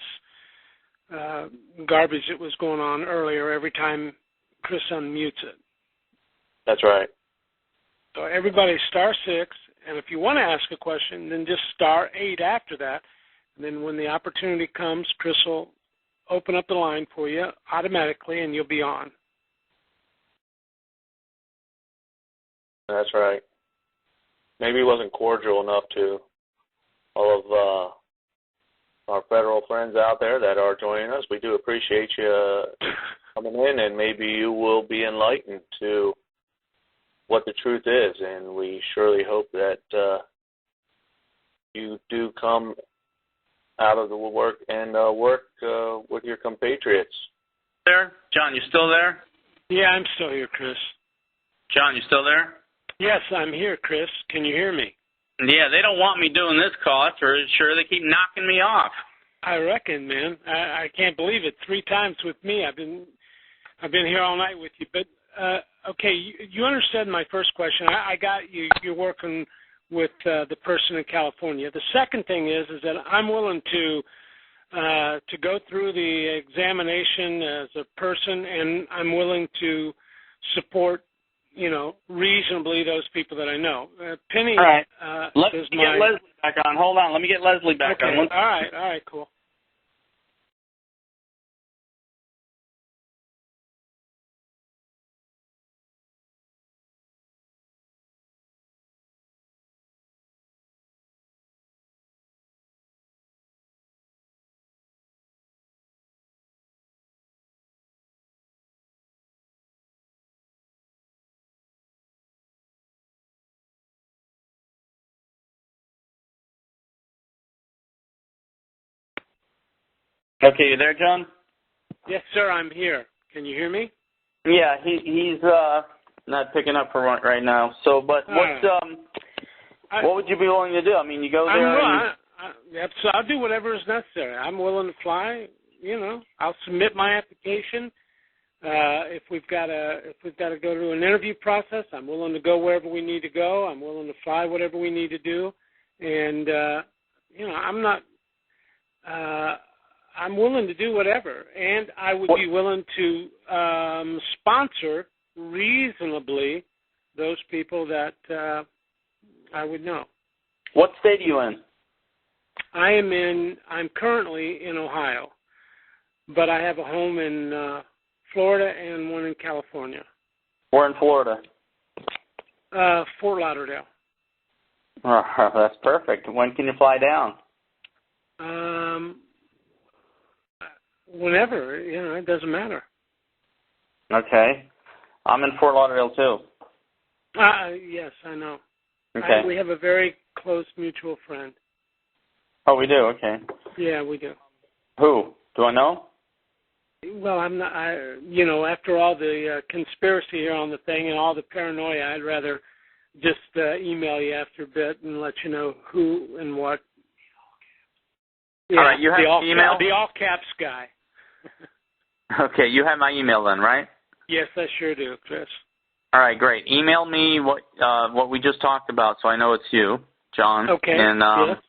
garbage that was going on earlier every time Chris unmutes it. That's right. So everybody star 6, and if you want to ask a question, then just star 8 after that. And then when the opportunity comes, Chris will open up the line for you automatically, and you'll be on. That's right. Maybe he wasn't cordial enough to all of our federal friends out there that are joining us. We do appreciate you coming in, and maybe you will be enlightened to what the truth is, and we surely hope that you do come out of the woodwork and work with your compatriots. There? John, you still there? Yeah, I'm still here, Chris. John, you still there? Yes, I'm here, Chris. Can you hear me? Yeah, they don't want me doing this call. That's for sure. They keep knocking me off. I reckon, man. I can't believe it. 3 times with me. I've been here all night with you. But okay, you understood my first question. I got you. You're working with the person in California. The second thing is that I'm willing to go through the examination as a person, and I'm willing to support, reasonably those people that I know. Penny. All right. Let me get Leslie back on. Hold on. Let me get Leslie back on. All right, cool. Okay, you there, John? Yes, sir, I'm here. Can you hear me? Yeah, he's not picking up for right now. So, but what would you be willing to do? I mean, you go there. So I'll do whatever is necessary. I'm willing to fly. I'll submit my application. If we've got to go to an interview process, I'm willing to go wherever we need to go. I'm willing to fly whatever we need to do, and I'm willing to do whatever, and I would be willing to sponsor reasonably those people that I would know. What state are you in? I'm currently in Ohio, but I have a home in Florida and one in California. Where in Florida? Fort Lauderdale. Oh, that's perfect. When can you fly down? Whenever, it doesn't matter. Okay. I'm in Fort Lauderdale, too. Yes, I know. Okay. We have a very close mutual friend. Oh, we do? Okay. Yeah, we do. Who? Do I know? Well, I'm not, after all the conspiracy here on the thing and all the paranoia, I'd rather just email you after a bit and let you know who and what. Yeah, all right, you have the email? The all caps guy. Okay, you have my email then, right? Yes, I sure do, Chris. All right, great. Email me what we just talked about, so I know it's you, John. Okay. And yes.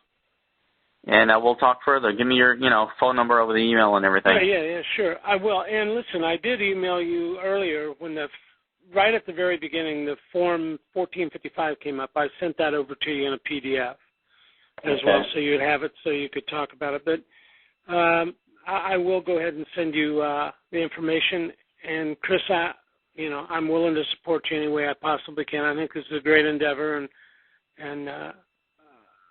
And we'll talk further. Give me your phone number over the email and everything. Yeah, sure. I will. And listen, I did email you earlier when right at the very beginning, the form 1455 came up. I sent that over to you in a PDF as well, so you'd have it, so you could talk about it. But I will go ahead and send you the information. And Chris, I'm willing to support you any way I possibly can. I think this is a great endeavor, and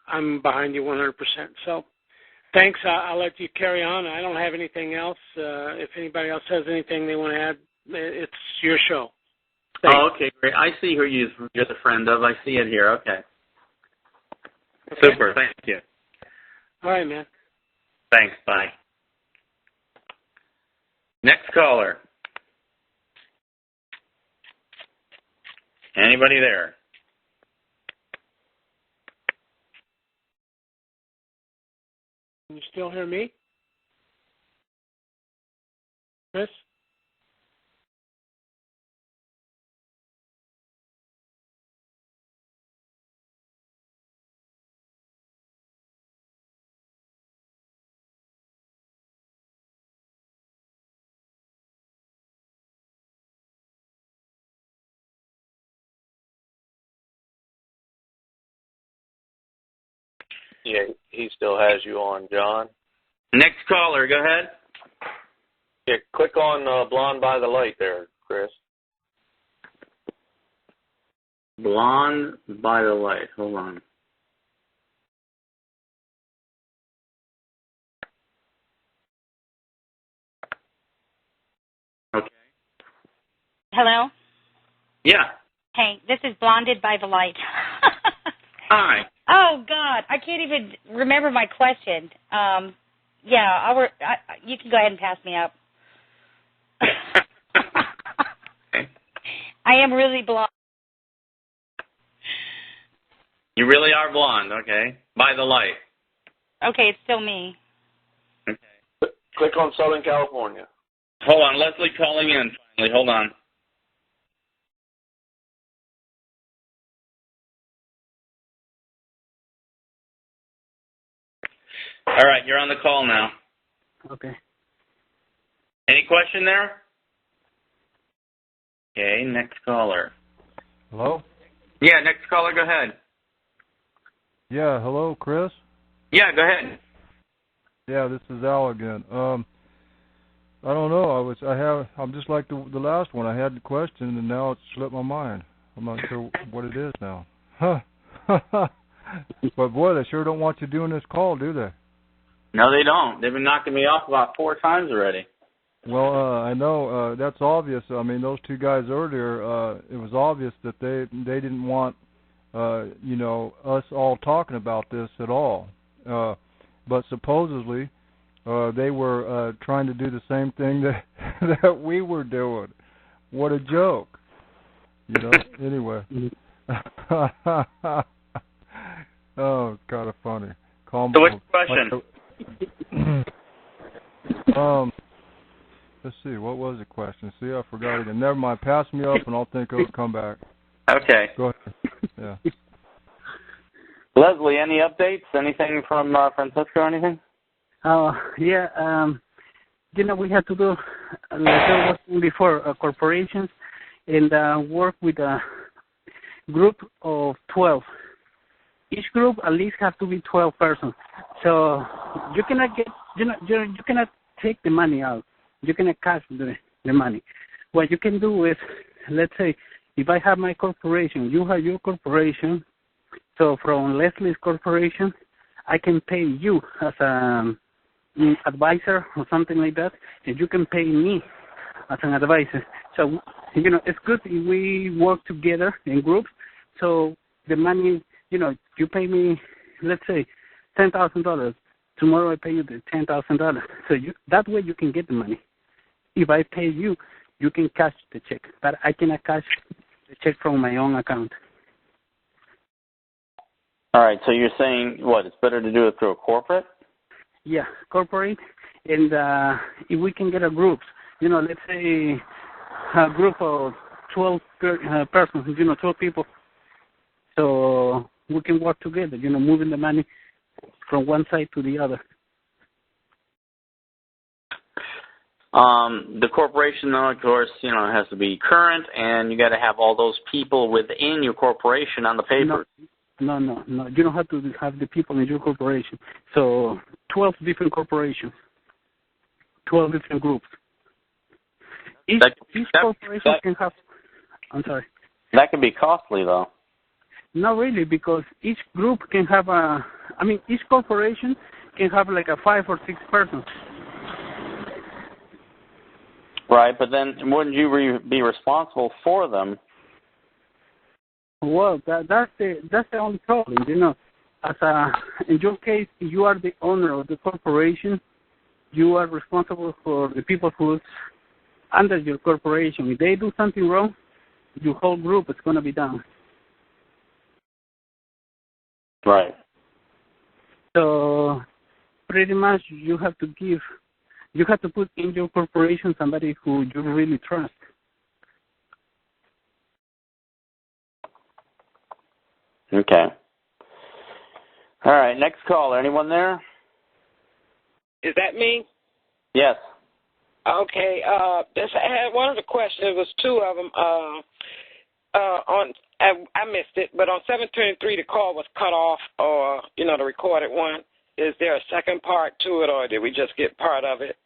I'm behind you 100%. So thanks. I'll let you carry on. I don't have anything else. If anybody else has anything they want to add, it's your show. Thanks. Oh, okay, great. I see who you're the friend of. I see it here. Okay. Super. Thank you. All right, man. Thanks. Bye. Next caller. Anybody there? Can you still hear me? Chris? Yeah, he still has you on, John. Next caller, go ahead. Yeah, click on Blonde by the Light there, Chris. Blonde by the Light. Hold on. Okay. Hello? Yeah. Hey, this is Blonded by the Light. Hi. Oh, God. I can't even remember my question. You can go ahead and pass me up. I am really blonde. You really are blonde, okay. By the Light. Okay, it's still me. Okay. Click on Southern California. Hold on, Leslie calling in finally. Hold on. All right, you're on the call now. Okay. Any question there? Okay, next caller. Hello? Yeah, next caller, go ahead. Yeah, hello, Chris? Yeah, go ahead. Yeah, this is Al again. I don't know. I'm just like the last one. I had the question and now it slipped my mind. I'm not sure what it is now. Huh. But boy, they sure don't want you doing this call, do they? No, they don't. They've been knocking me off about 4 times already. Well, I know that's obvious. I mean, those two guys earlier, it was obvious that they didn't want us all talking about this at all. But supposedly they were trying to do the same thing that we were doing. What a joke. Anyway. Oh, kind of funny. So what's the question? Let's see. What was the question? See, I forgot again. Never mind. Pass me up, and I'll think of it. Come back. Okay. Go ahead. Yeah. Leslie, any updates? Anything from Francisco or anything? Yeah. We had to do, like I was saying before, corporations and work with a group of 12. Each group at least have to be 12 persons. So you cannot get, you cannot take the money out. You cannot cash the money. What you can do is, let's say, if I have my corporation, you have your corporation. So from Leslie's corporation, I can pay you as an advisor or something like that, and you can pay me as an advisor. So, it's good if we work together in groups. So the money, you pay me, let's say, $10,000. Tomorrow I pay you the $10,000. So that way you can get the money. If I pay you, you can cash the check. But I cannot cash the check from my own account. All right, so you're saying, it's better to do it through a corporate? Yeah, corporate. And if we can get a group, let's say a group of 12 persons, 12 people. So we can work together, moving the money from one side to the other. The corporation, though, of course, has to be current, and you got to have all those people within your corporation on the paper. No. You don't have to have the people in your corporation. So 12 different corporations, 12 different groups. Each corporation can have. I'm sorry. That can be costly, though. Not really, because each group can have each corporation can have like a 5 or 6 persons. Right, but then wouldn't you be responsible for them? Well, that's the only problem, in your case, you are the owner of the corporation. You are responsible for the people who's under your corporation. If they do something wrong, your whole group is going to be down. Right. So pretty much you have to put in your corporation somebody who you really trust. Okay. All right, next caller. Anyone there? Is that me? Yes. Okay. I had one of the questions. It was two of them. I missed it, but on 723 the call was cut off, or the recorded one. Is there a second part to it, or did we just get part of it?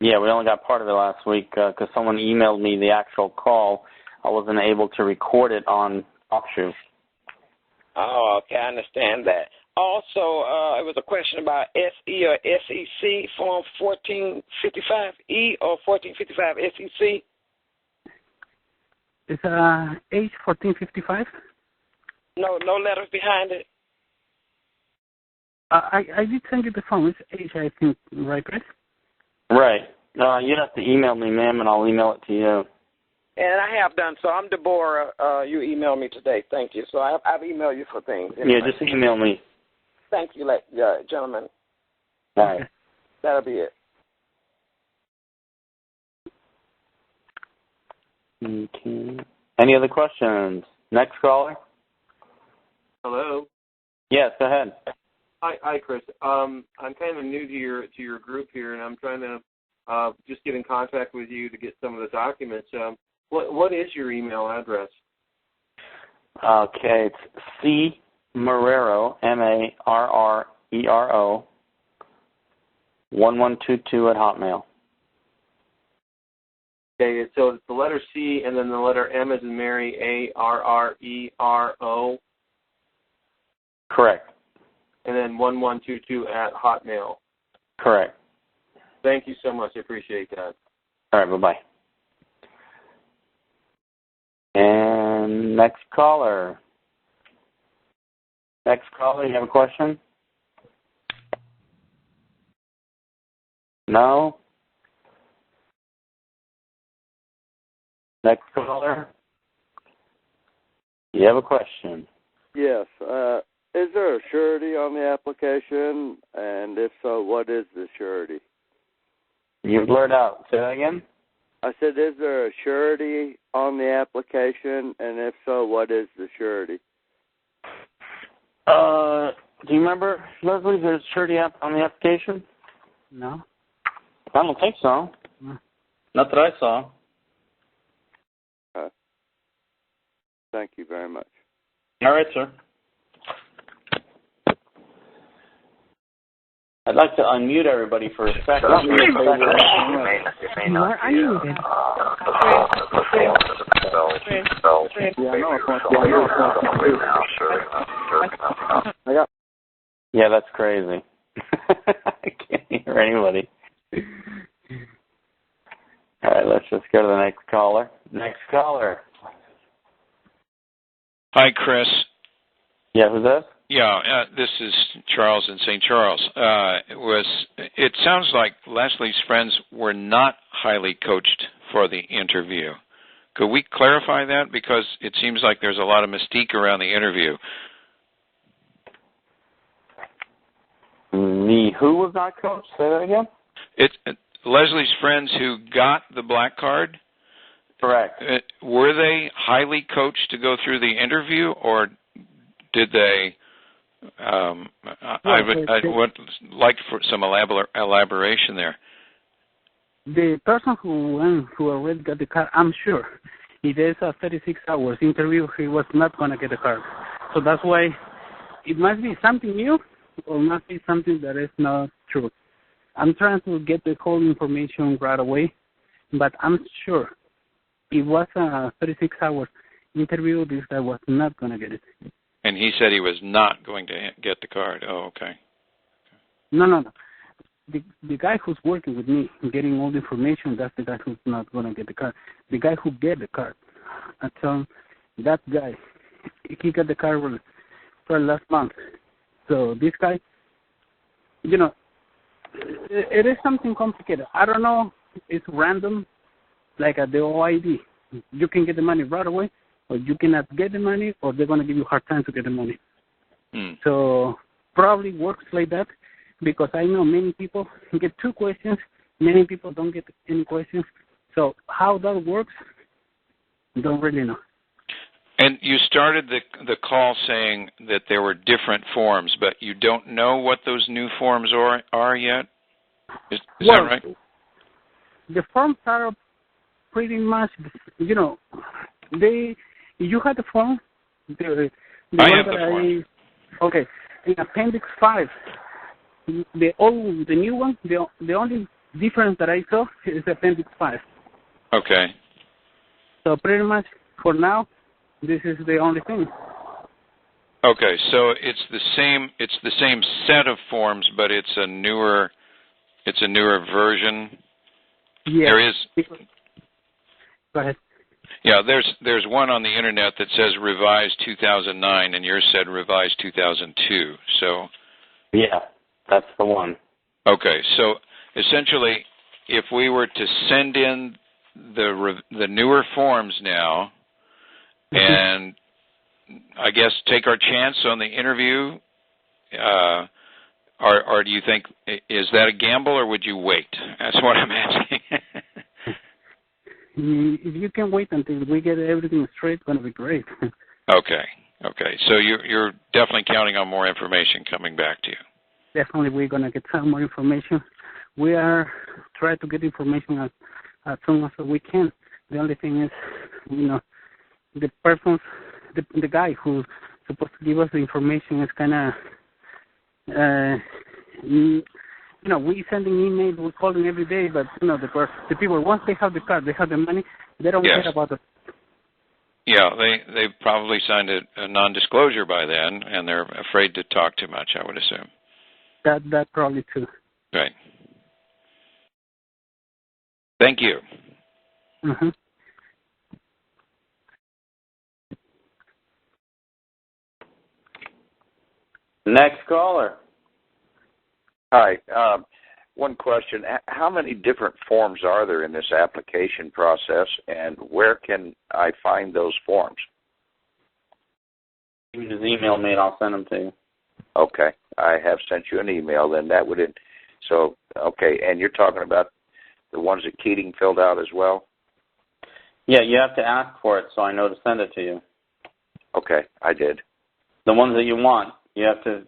Yeah, we only got part of it last week because someone emailed me the actual call. I wasn't able to record it on TalkShoe. Oh, okay, I understand that. Also, it was a question about SE or SEC, Form 1455E or 1455 SEC. It's H 1455. No letters behind it. I did send you the form. It's H, I think, right, Chris? Right. You'd have to email me, ma'am, and I'll email it to you. And I have done so. I'm Deborah. You emailed me today. Thank you. So I've emailed you for things. Yeah, just email me. Thank you, gentlemen. All right. That'll be it. Okay. Any other questions? Next caller. Hello. Yes, go ahead. Hi, Chris. I'm kind of new to your group here, and I'm trying to just get in contact with you to get some of the documents. What is your email address? Okay, it's C Marrero, MARRERO 1122 at Hotmail. Okay, so it's the letter C and then the letter M as in Mary, ARRERO. Correct. And then 1122 at Hotmail. Correct. Thank you so much. I appreciate that. All right, bye-bye. And next caller. Next caller, you have a question? No? Next caller. You have a question? Yes. Is there a surety on the application? And if so, what is the surety? You blurred out. Say that again? I said, is there a surety on the application? And if so, what is the surety? Do you remember, Leslie, is there a surety on the application? No. I don't think so. No. Not that I saw. Thank you very much. All right, sir. I'd like to unmute everybody for a second. You are unmuted. Yeah, that's crazy. I can't hear anybody. All right, let's just go to the next caller. Next caller. Hi, Chris. Yeah, who's this? Yeah, this is Charles in St. Charles. It sounds like Leslie's friends were not highly coached for the interview. Could we clarify that? Because it seems like there's a lot of mystique around the interview. The who was not coached? Say that again? Leslie's friends who got the black card. Correct. Were they highly coached to go through the interview, or did they? I would like for some elaboration there. The person who already got the card, I'm sure, if there's a 36 hours interview, he was not going to get the card. So that's why it must be something new or must be something that is not true. I'm trying to get the whole information right away, but I'm sure it was a 36 hours interview. This guy was not going to get it. And he said he was not going to get the card. Oh, okay. No. The guy who's working with me, getting all the information, that's the guy who's not going to get the card. The guy who get the card, I tell him, that guy, he got the card for last month. So this guy, it is something complicated. I don't know, it's random, like at the OID. you can get the money right away, or you cannot get the money, or they're going to give you a hard time to get the money. So probably works like that, because I know many people get 2 questions, many people don't get any questions. So how that works, don't really know. And you started the call saying that there were different forms, but you don't know what those new forms are yet? Is that right? The forms are pretty much, you had the form? I have the form. Okay. In Appendix 5, the new one, the only difference that I saw is Appendix 5. Okay. So pretty much for now, this is the only thing. Okay, so it's the same set of forms, but it's a newer version. Yeah. There is. Go ahead. Yeah, there's one on the internet that says revised 2009, and yours said revised 2002. So. Yeah, that's the one. Okay, so essentially, if we were to send in the newer forms now, and I guess take our chance on the interview, or do you think, is that a gamble, or would you wait? That's what I'm asking. If you can wait until we get everything straight, it's going to be great. Okay. So you're definitely counting on more information coming back to you. Definitely, we're going to get some more information. We are trying to get information as soon as we can. The only thing is, the person, the guy who's supposed to give us the information is kind of, we sending emails, we're calling every day, but, the people, once they have the card, they have the money, they don't care about it. Yeah, they've probably signed a non-disclosure by then, and they're afraid to talk too much, I would assume. That probably too. Right. Thank you. Mm-hmm. Next caller. Hi. One question. How many different forms are there in this application process, and where can I find those forms? You can just email me and I'll send them to you. Okay. I have sent you an email, then that would... So, okay, and you're talking about the ones that Keating filled out as well? Yeah, you have to ask for it so I know to send it to you. Okay, I did. The ones that you want, you have to,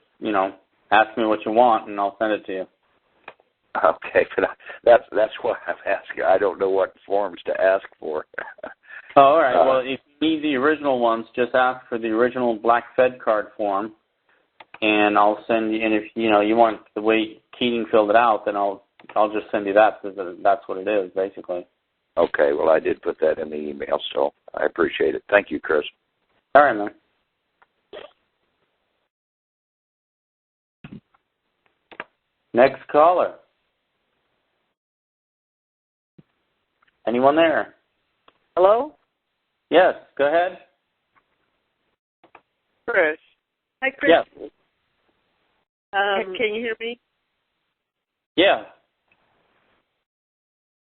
ask me what you want and I'll send it to you. Okay, but that's what I'm asking. I don't know what forms to ask for. Oh, all right. Well, if you need the original ones, just ask for the original Black Fed card form, and I'll send you. And if you want the way Keating filled it out, then I'll just send you that, because that's what it is, basically. Okay. Well, I did put that in the email, so I appreciate it. Thank you, Chris. All right, man. Next caller. Anyone there? Hello? Yes, go ahead. Chris. Hi, Chris. Yes. Can you hear me? Yeah.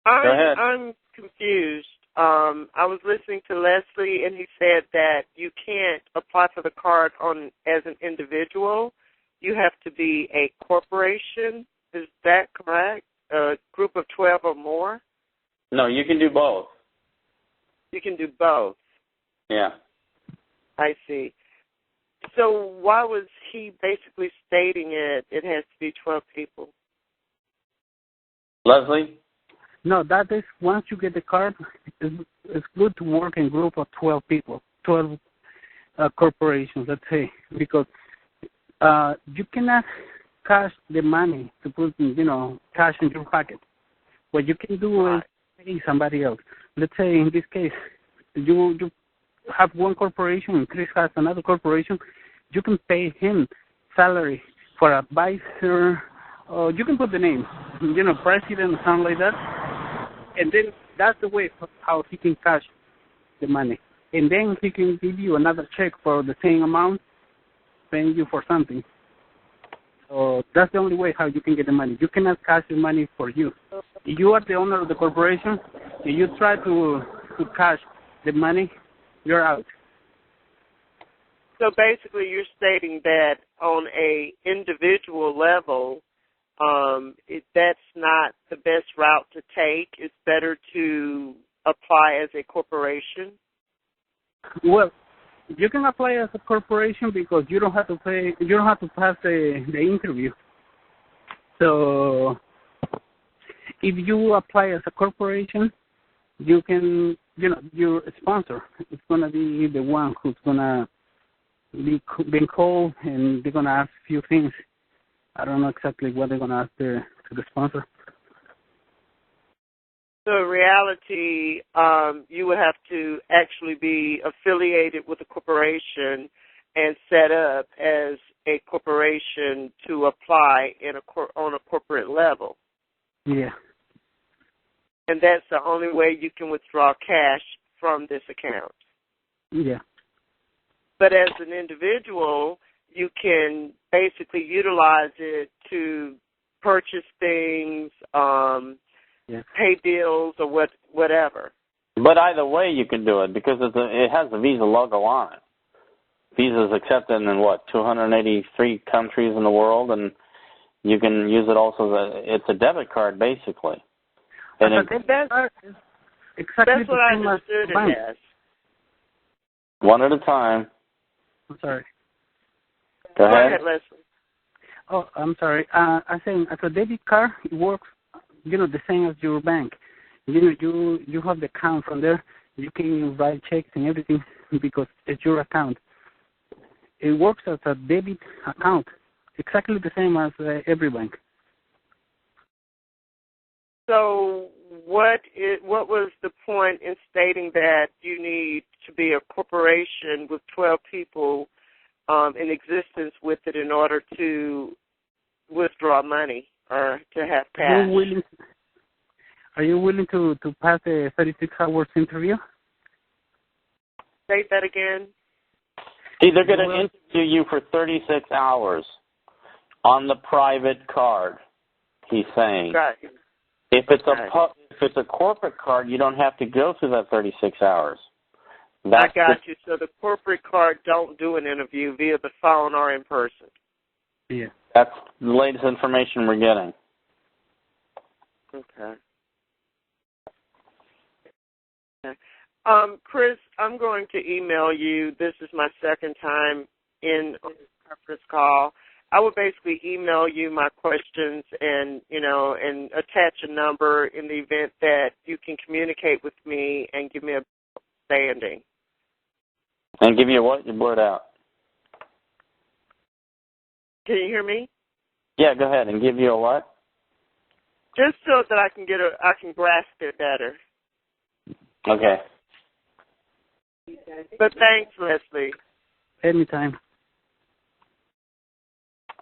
Go ahead. I'm confused. I was listening to Leslie, and he said that you can't apply for the card as an individual. You have to be a corporation. Is that correct? A group of 12 or more? No, you can do both. You can do both. Yeah. I see. So why was he basically stating it has to be 12 people? Leslie? No, that is, once you get the card, it's good to work in a group of 12 people, 12 corporations, let's say, because you cannot cash the money to put, cash in your pocket. What you can do is pay somebody else. Let's say in this case, you have one corporation and Chris has another corporation. You can pay him salary for advisor, or you can put the name, president or something like that. And then that's the way how he can cash the money. And then he can give you another check for the same amount, paying you for something. So that's the only way how you can get the money. You cannot cash the money for you. If you are the owner of the corporation, if you try to cash the money, you're out. So basically, you're stating that on a individual level, that's not the best route to take. It's better to apply as a corporation. Well, you can apply as a corporation because you don't have to pay. You don't have to pass the interview. So, if you apply as a corporation, you can, your sponsor is gonna be the one who's gonna be being called, and they're gonna ask a few things. I don't know exactly what they're gonna ask to the sponsor. So in reality, you would have to actually be affiliated with a corporation and set up as a corporation to apply on a corporate level. Yeah. And that's the only way you can withdraw cash from this account. Yeah. But as an individual, you can basically utilize it to purchase things, pay bills, or whatever. But either way, you can do it because it has the Visa logo on it. Visa is accepted in 283 countries in the world, and you can use it also. It's a debit card, basically. And That's what I understood it as. One at a time. I'm sorry. Go ahead, Leslie. Oh, I'm sorry. I'm saying as a debit card, it works, the same as your bank. You have the account from there. You can write checks and everything because it's your account. It works as a debit account, exactly the same as every bank. So what was the point in stating that you need to be a corporation with 12 people in existence with it in order to withdraw money or to have cash? Are you willing to pass a 36 hours interview? Say that again. See, they're going to interview you for 36 hours on the private card, he's saying. Right. If it's a corporate card, you don't have to go through that 36 hours. I got you. So the corporate card don't do an interview via the phone or in person. Yeah. That's the latest information we're getting. Okay. Chris, I'm going to email you. This is my second time in a conference call. I would basically email you my questions and attach a number in the event that you can communicate with me and give me a standing. And give you what? Your word out. Can you hear me? Yeah, go ahead. And give you a what? Just so that I can grasp it better. Okay. But thanks, Leslie. Anytime.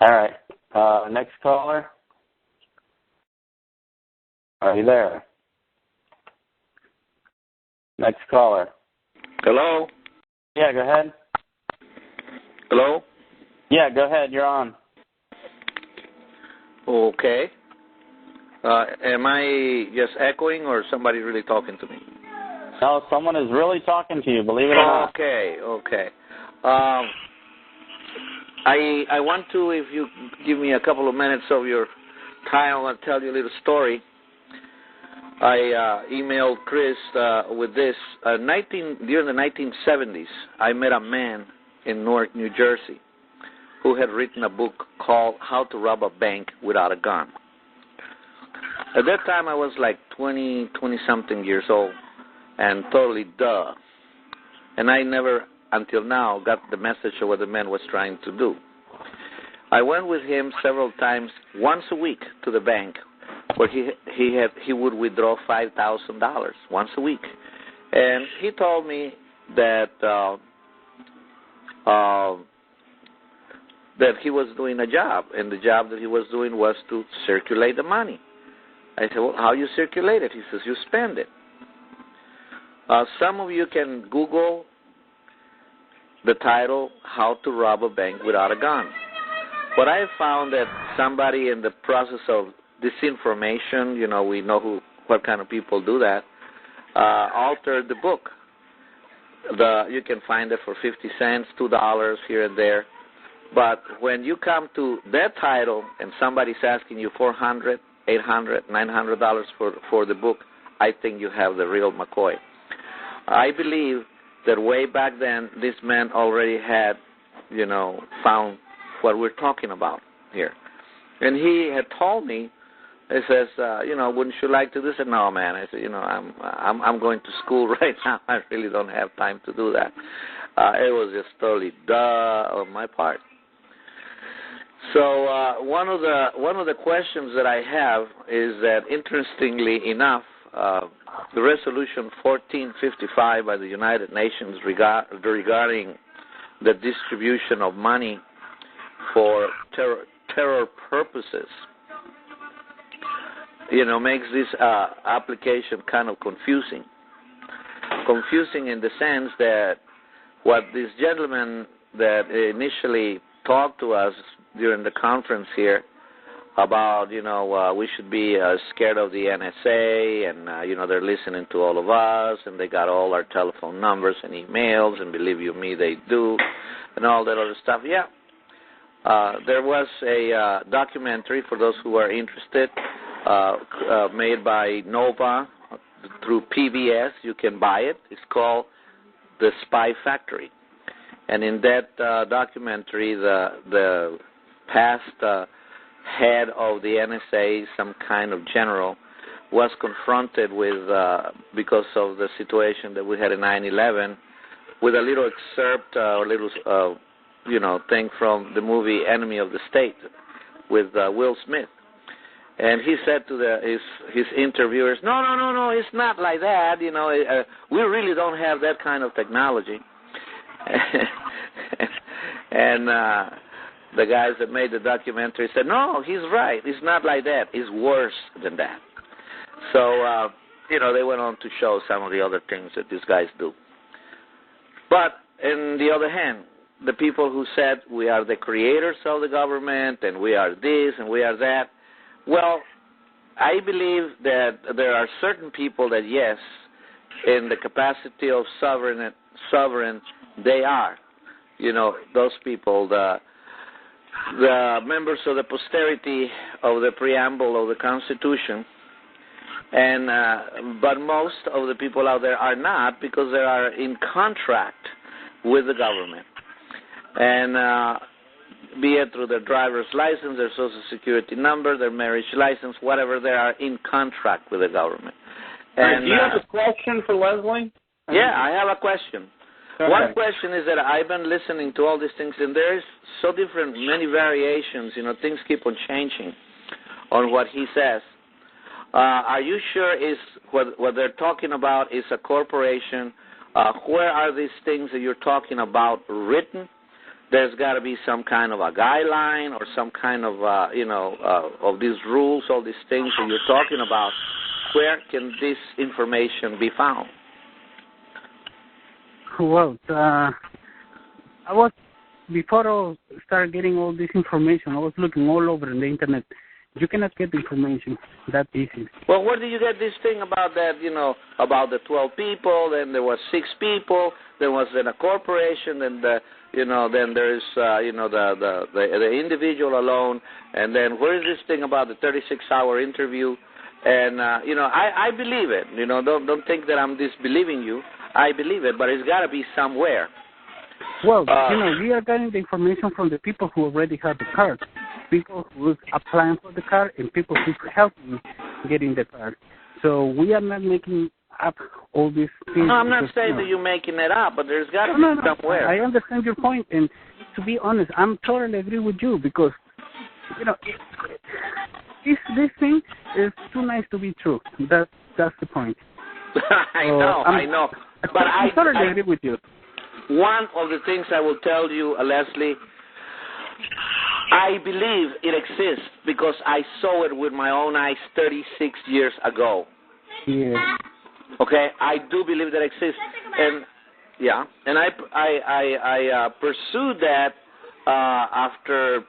All right. Next caller. Are you there? Next caller. Hello? Yeah, go ahead. Hello? Yeah, go ahead. You're on. Okay. Am I just echoing or somebody really talking to me? No, someone is really talking to you, believe it or not. Okay. I want to, if you give me a couple of minutes of your time, I want to tell you a little story. I emailed Chris with this. During the 1970s, I met a man in Newark, New Jersey, who had written a book called How to Rob a Bank Without a Gun. At that time, I was like 20-something years old and totally duh. And I never, until now, got the message of what the man was trying to do. I went with him several times, once a week, to the bank, where he would withdraw $5,000 once a week. And he told me that he was doing a job, and the job that he was doing was to circulate the money. I said, well, how you circulate it? He says, you spend it. Some of you can Google the title, How to Rob a Bank Without a Gun. But I found that somebody in the process of disinformation, we know what kind of people do that, altered the book. You can find it for 50 cents, $2 here and there. But when you come to that title and somebody's asking you $400, $800, $900 for the book, I think you have the real McCoy. I believe that way back then, this man already had, found what we're talking about here. And he had told me, he says, wouldn't you like to do this? I said, no, man. I said, I'm going to school right now. I really don't have time to do that. It was just totally duh on my part. So one of the questions that I have is that, interestingly enough, the Resolution 1455 by the United Nations regarding the distribution of money for terror purposes, makes this application kind of confusing. Confusing in the sense that what this gentleman that initially talked to us during the conference here about, we should be scared of the NSA, and, they're listening to all of us, and they got all our telephone numbers and emails, and believe you me, they do, and all that other stuff. Yeah. There was a documentary, for those who are interested, made by Nova through PBS. You can buy it. It's called The Spy Factory. And in that documentary, the past head of the NSA, some kind of general, was confronted with, because of the situation that we had in 9/11, with a little excerpt or little, thing from the movie Enemy of the State with Will Smith. And he said to his interviewers, no, it's not like that. We really don't have that kind of technology. And the guys that made the documentary said, no, he's right. It's not like that. It's worse than that. So, they went on to show some of the other things that these guys do. But, on the other hand, the people who said we are the creators of the government and we are this and we are that, well, I believe that there are certain people that, yes, in the capacity of sovereign, they are. Those people, the members of the posterity of the preamble of the Constitution, and but most of the people out there are not, because they are in contract with the government. And be it through their driver's license, their social security number, their marriage license, whatever, they are in contract with the government. And, do you have a question for Leslie? Yeah, I have a question. One question is that I've been listening to all these things, and there's so different, many variations. Things keep on changing on what he says. Are you sure is what they're talking about is a corporation? Where are these things that you're talking about written? There's got to be some kind of a guideline or some kind of, of these rules, all these things that you're talking about. Where can this information be found? Well, before I started getting all this information, I was looking all over on the internet. You cannot get information that easy. Well, where do you get this thing about that, about the 12 people, then there was 6 people, there was then a corporation, then then there's, the individual alone, and then where is this thing about the 36-hour interview? And, I believe it. Don't think that I'm disbelieving you. I believe it, but it's got to be somewhere. Well, we are getting the information from the people who already have the card, people who are applying for the card, and people who are helping getting the card. So we are not making up all these things. No, I'm not saying that you're making it up, but there's got to be somewhere. I understand your point, and to be honest, I'm totally agree with you, because, this thing is too nice to be true. That's the point. I know. But I totally agree with you. One of the things I will tell you, Leslie, I believe it exists because I saw it with my own eyes 36 years ago. Yeah. Okay, I do believe that exists, and I pursued that after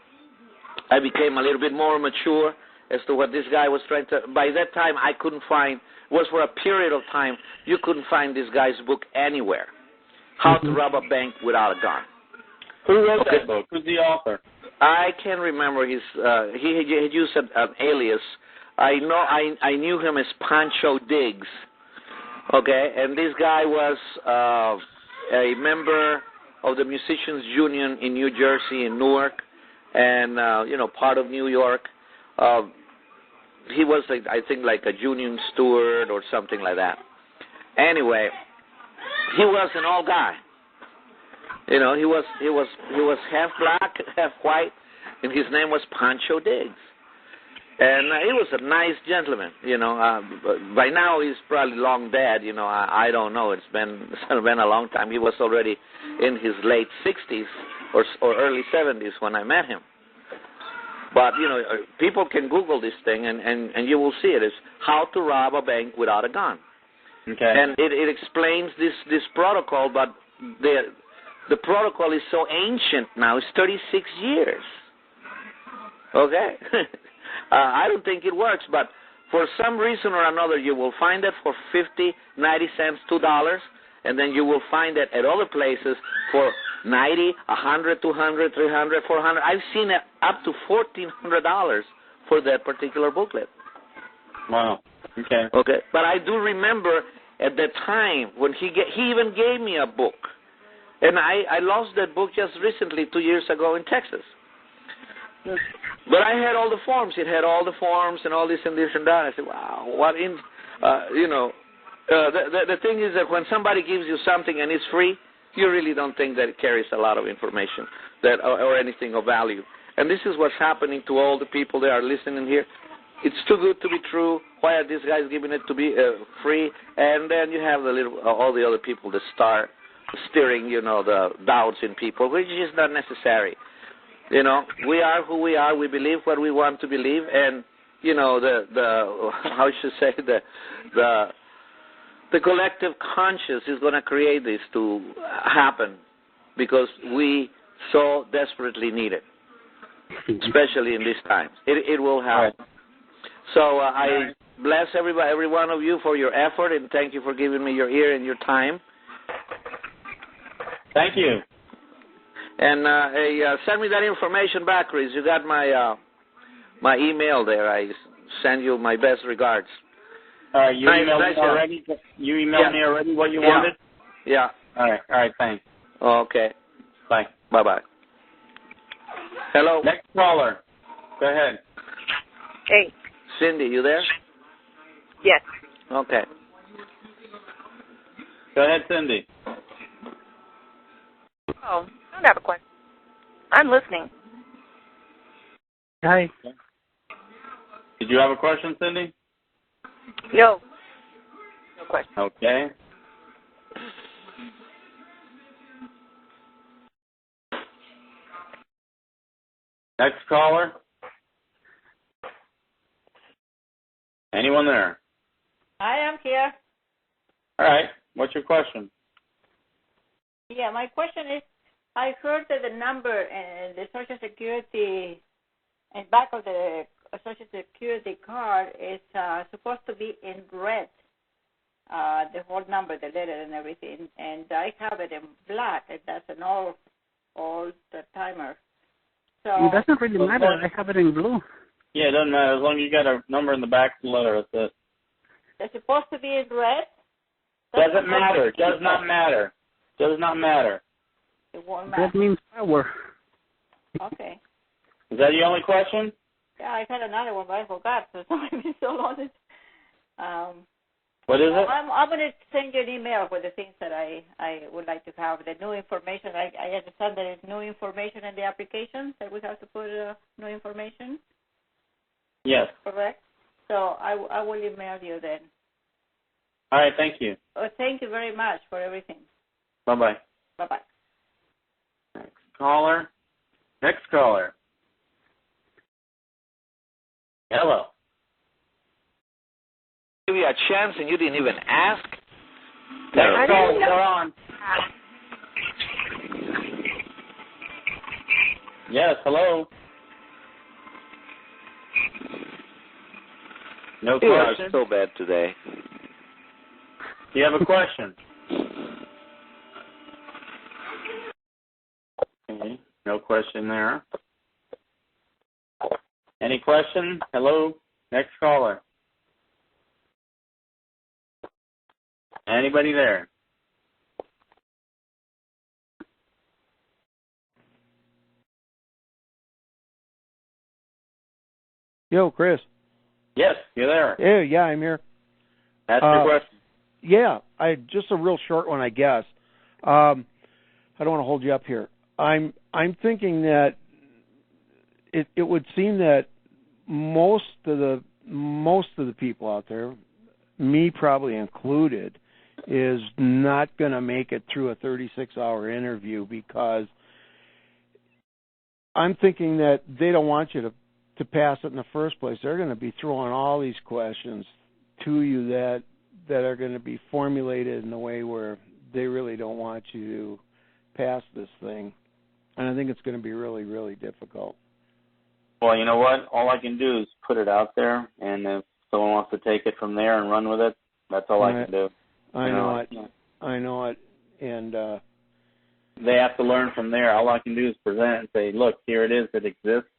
I became a little bit more mature as to what this guy was trying to. By that time, I couldn't find. Was for a period of time you couldn't find this guy's book anywhere. How to Rob a Bank Without a Gun. Who wrote that book? Who's the author? I can't remember his. He had used an alias. I knew him as Pancho Diggs. Okay, and this guy was a member of the Musicians Union in New Jersey, in Newark, and part of New York. He was, I think, like a union steward or something like that. Anyway, he was an old guy. He was half black, half white, and his name was Pancho Diggs. And he was a nice gentleman. By now he's probably long dead. I don't know. It's been a long time. He was already in his late 60s or early 70s when I met him. But people can Google this thing and you will see it. It's How to Rob a Bank Without a Gun. Okay. And it explains this protocol, but the protocol is so ancient now. It's 36 years. Okay? I don't think it works, but for some reason or another, you will find it for 50, 90 cents, $2, and then you will find it at other places for 90, 100, 200, 300, 400. I've seen it up to $1,400 for that particular booklet. Wow. Okay. Okay. But I do remember at the time when he even gave me a book, and I lost that book just recently, 2 years ago in Texas. But I had all the forms. It had all the forms and all this and this and that. I said, wow, what in, the thing is that when somebody gives you something and it's free, you really don't think that it carries a lot of information or anything of value. And this is what's happening to all the people that are listening here. It's too good to be true. Why are these guys giving it to be free? And then you have all the other people that start stirring, the doubts in people, which is not necessary. We are who we are. We believe what we want to believe, and how should I say the collective conscience is going to create this to happen because we so desperately need it, especially in these times. It will happen. Right. So I bless every one of you for your effort, and thank you for giving me your ear and your time. Thank you. And send me that information back, Chris. You got my email there. I send you my best regards. All right, you emailed me already? You emailed me already what you wanted? Yeah. All right, thanks. Okay. Bye. Bye-bye. Hello? Next caller. Go ahead. Hey. Cindy, you there? Yes. Okay. Go ahead, Cindy. Oh, I don't have a question. I'm listening. Hi. Did you have a question, Cindy? No. No question. Okay. Next caller. Anyone there? Hi, I'm here. All right. What's your question? Yeah, my question is, I heard that the number and the Social Security and back of the Social Security card is supposed to be in red, the whole number, the letter and everything, and I have it in black, and that's an old timer. So it doesn't really matter. I have it in blue. Yeah, it doesn't matter. As long as you got a number in the back of the letter, that's it. It's supposed to be in red? Doesn't matter. Does not matter. Does not matter. It won't matter. That means power. Okay. Is that your only question? Yeah, I had another one, but I forgot. So it's been so long. What is it? I'm going to send you an email with the things that I would like to have. The new information. I understand there is new information in the application that we have to put new information. Yes. Correct. So I will email you then. All right. Thank you. Thank you very much for everything. Bye-bye. Bye-bye. Next caller. Hello. Give you a chance and you didn't even ask. Next caller, you're on. Yes, hello. No You question? are so bad today. Do you have a question? No question there. Any question? Hello? Next caller. Anybody there? Yo, Chris. Yes, you're there. Yeah, I'm here. That's your question. Yeah, just a real short one, I guess. I don't want to hold you up here. I'm thinking that it would seem that most of the people out there, me probably included, is not going to make it through a 36-hour interview, because I'm thinking that they don't want you to pass it in the first place. They're going to be throwing all these questions to you that are going to be formulated in a way where they really don't want you to pass this thing. And I think it's going to be really, really difficult. Well, you know what? All I can do is put it out there, and if someone wants to take it from there and run with it, that's all I can do. I know it. And they have to learn from there. All I can do is present and say, look, here it is. It exists.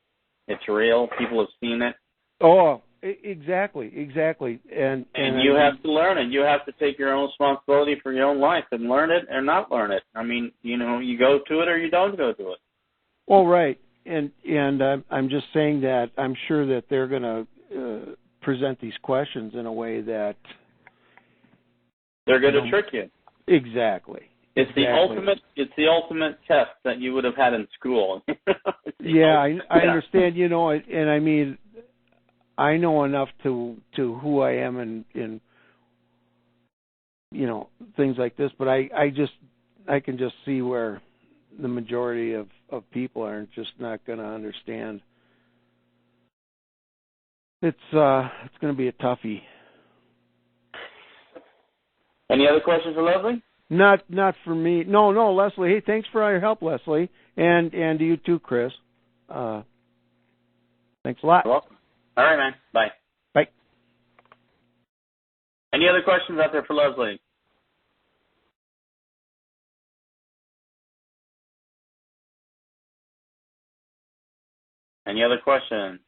It's real. People have seen it. Oh, exactly. And you have to learn it. You have to take your own responsibility for your own life and learn it or not learn it. I mean, you go to it or you don't go to it. Well, right. And I'm just saying that I'm sure that they're going to present these questions in a way that they're going to trick you. Exactly. It's the ultimate test that you would have had in school. Yeah, I understand. And I mean, I know enough to who I am in things like this, but I can just see where the majority of people are just not going to understand. It's going to be a toughie. Any other questions for Leslie? Not for me. No, Leslie. Hey, thanks for all your help, Leslie, and to you too, Chris. Thanks a lot. You're welcome. All right, man. Bye. Bye. Any other questions out there for Leslie? Any other questions?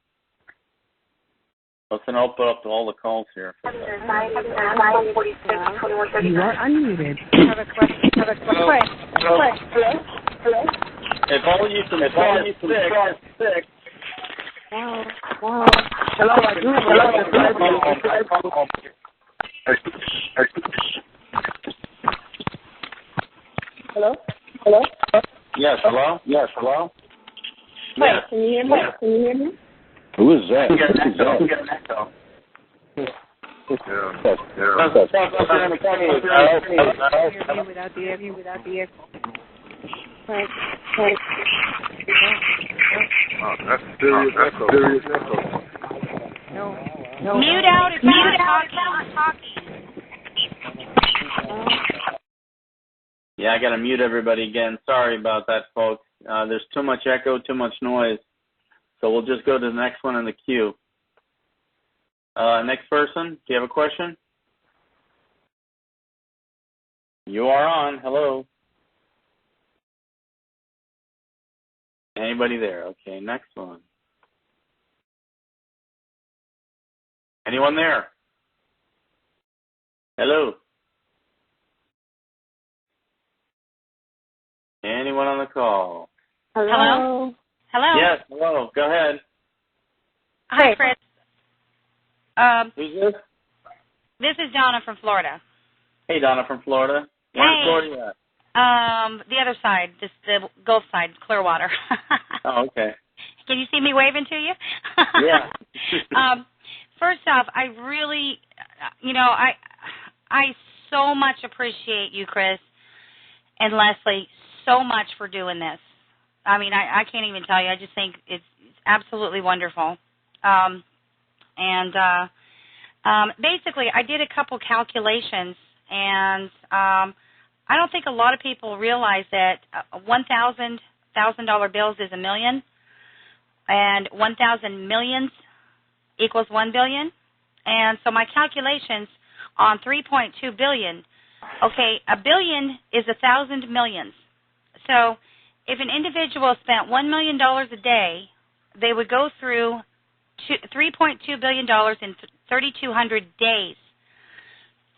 Let's open up to all the calls here. You are unmuted. Have a question. Hello? If all you can sick. Wow. Hello, I do. Hello? Yes, hello? Hi, can you hear me? Who is that? Do you hear me without the echo? Right. Oh, that's serious echo. No. Mute out if you're talking. Yeah, I got to mute everybody again. Sorry about that, folks. There's too much echo, too much noise. So we'll just go to the next one in the queue. Next person, do you have a question? You are on. Hello. Anybody there? Okay, next one. Anyone there? Hello. Anyone on the call? Hello? Yes, hello. Go ahead. Hi, Chris. Who's this? This is Donna from Florida. Hey, Donna from Florida. Where in Florida you at? The other side, just the Gulf side, Clearwater. Oh, okay. Can you see me waving to you? Yeah. First off, I really, I so much appreciate you, Chris, and Leslie, so much for doing this. I mean, I can't even tell you. I just think it's absolutely wonderful. Basically, I did a couple calculations, and I don't think a lot of people realize that $1,000 bills is $1 million, and 1,000 millions equals $1 billion. And so my calculations on $3.2 billion, okay, $1 billion is 1,000 millions. So if an individual spent $1 million a day, they would go through $3.2 billion in 3,200 days.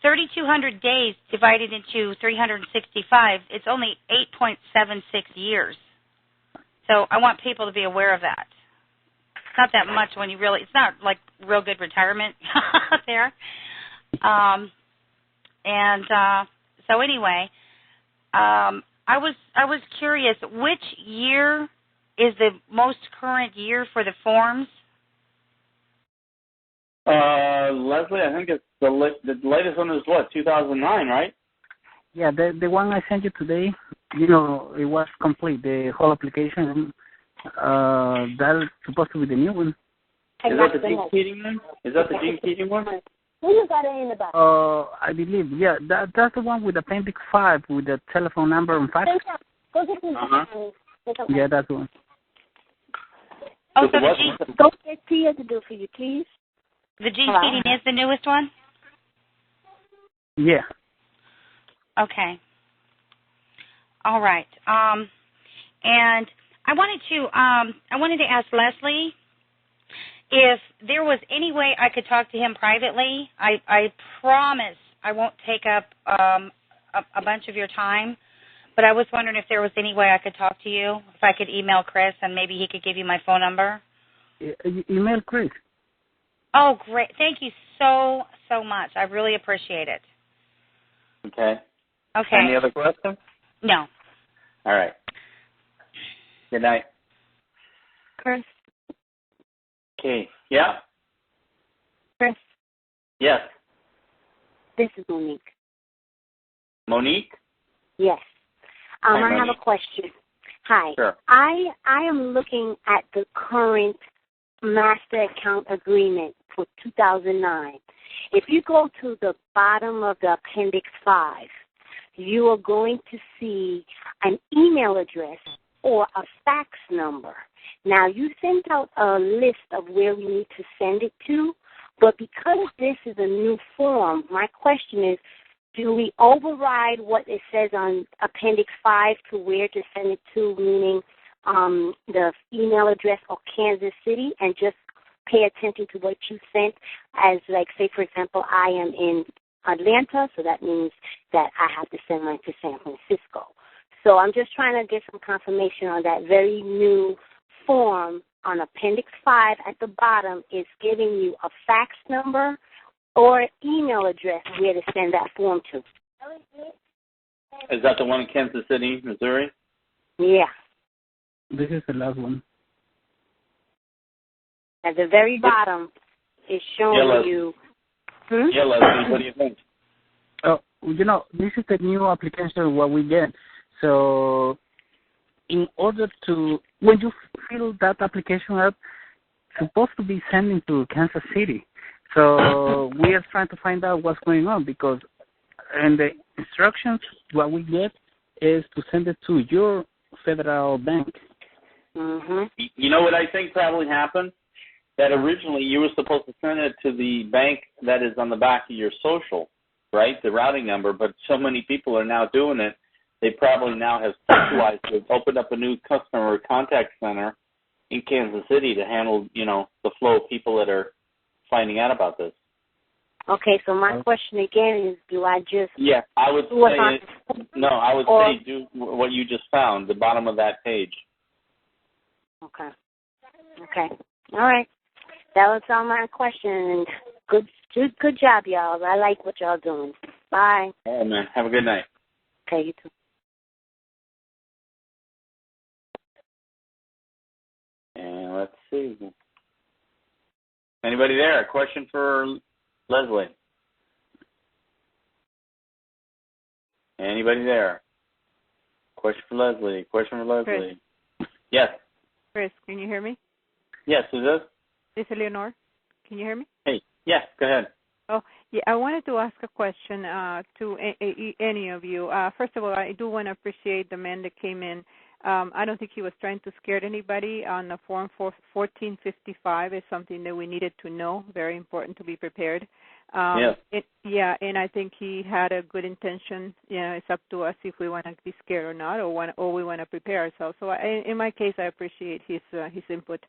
3,200 days divided into 365, it's only 8.76 years. So I want people to be aware of that. It's not that much when you really, it's not like real good retirement there. So anyway, I was curious, which year is the most current year for the forms? Leslie, I think it's the latest one is what, 2009, right? Yeah, the one I sent you today, it was complete, the whole application. That's supposed to be the new one. Is that the Gene Keating one? Is that the Gene Keating one? You got it in the box. I believe, yeah, that's the one with Appendix 5 with the telephone number and fax. Yeah, that's the one. Oh, so the Gene, go get Tia to do for you, please. The Gene Keating is the newest one? Yeah. Okay. All right. And I wanted to ask Leslie if there was any way I could talk to him privately. I promise I won't take up a bunch of your time, but I was wondering if there was any way I could talk to you, if I could email Chris and maybe he could give you my phone number. Email Chris. Oh, great. Thank you so much. I really appreciate it. Okay. Okay. Any other questions? No. All right. Good night. Chris. Okay. Yeah? Chris. Yes. This is Monique. Monique? Yes. Hi, I have Monique. a question. Hi. Sure. I am looking at the current master account agreement for 2009. If you go to the bottom of the Appendix 5, you are going to see an email address or a fax number. Now, you sent out a list of where we need to send it to, but because this is a new form, my question is, do we override what it says on Appendix 5 to where to send it to, meaning the email address of Kansas City, and just pay attention to what you sent as, like, say, for example, I am in Atlanta, so that means that I have to send mine to San Francisco. So I'm just trying to get some confirmation on that very new form on Appendix 5 at the bottom is giving you a fax number or email address where to send that form to. Is that the one in Kansas City, Missouri? Yeah. This is the last one. At the very bottom, it's showing you. Yeah, Leslie, what do you think? Oh, this is the new application what we get. So, in order to, when you fill that application out, it's supposed to be sending to Kansas City. So we are trying to find out what's going on because, and the instructions what we get is to send it to your federal bank. Mm-hmm. You know what I think probably happened? That originally you were supposed to send it to the bank that is on the back of your social, right? The routing number, but so many people are now doing it, they probably now have centralized to open up a new customer contact center in Kansas City to handle, the flow of people that are finding out about this. Okay, so my question again is, do I just... Yeah, I would say, say do what you just found, the bottom of that page. Okay. All right. That was all my question. Good job, y'all. I like what y'all doing. Bye. All right, man. Have a good night. Okay, you too. And let's see. Anybody there? A question for Leslie? Anybody there? Question for Leslie. Chris. Yes. Chris, can you hear me? Yes, who's this? This is Eleanor. Can you hear me? Hey, yes, go ahead. Oh, yeah, I wanted to ask a question to any of you. First of all, I do want to appreciate the man that came in. I don't think he was trying to scare anybody on the Form 1455. Is something that we needed to know, very important to be prepared. And I think he had a good intention. It's up to us if we want to be scared or not, or we want to prepare ourselves. So in my case, I appreciate his input.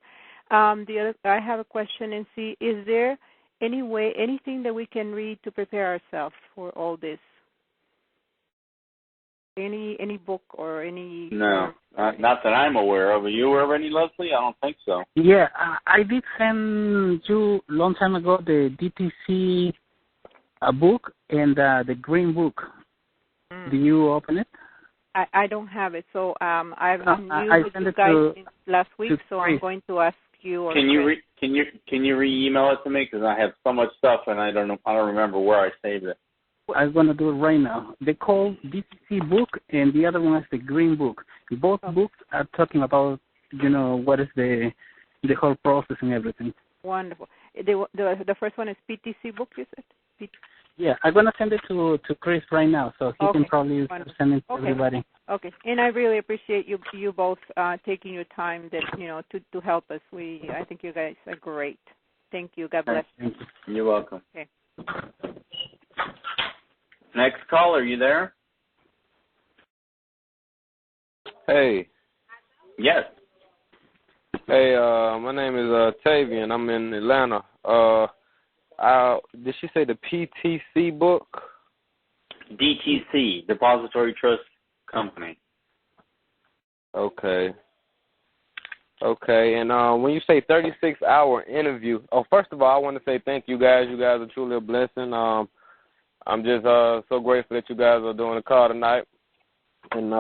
I have a question, and see, is there anything that we can read to prepare ourselves for all this? Any book or any? No, not that I'm aware of. Are you aware of any, Leslie? I don't think so. Yeah, I did send you a long time ago the DTC book and the green book. Do you open it? I don't have it, so I'm new I with sent you it guys last week, so Chris. I'm going to ask you. Can you re-email it to me, because I have so much stuff and I don't remember where I saved it. I'm going to do it right now. They call DTC book, and the other one is the green book. Both books are talking about, what is the whole process and everything. Wonderful. The first one is PTC book, you said? Yeah, I'm going to send it to Chris right now, so he can probably send it to everybody. Okay, and I really appreciate you both taking your time to help us. I think you guys are great. Thank you. God bless you. You're welcome. Okay. Next caller, you there? Hey. Yes. Hey, my name is Tavian. I'm in Atlanta. Did she say the PTC book? DTC, Depository Trust Company. Okay. And when you say 36-hour interview, first of all, I want to say thank you guys. You guys are truly a blessing. I'm just so grateful that you guys are doing the call tonight. And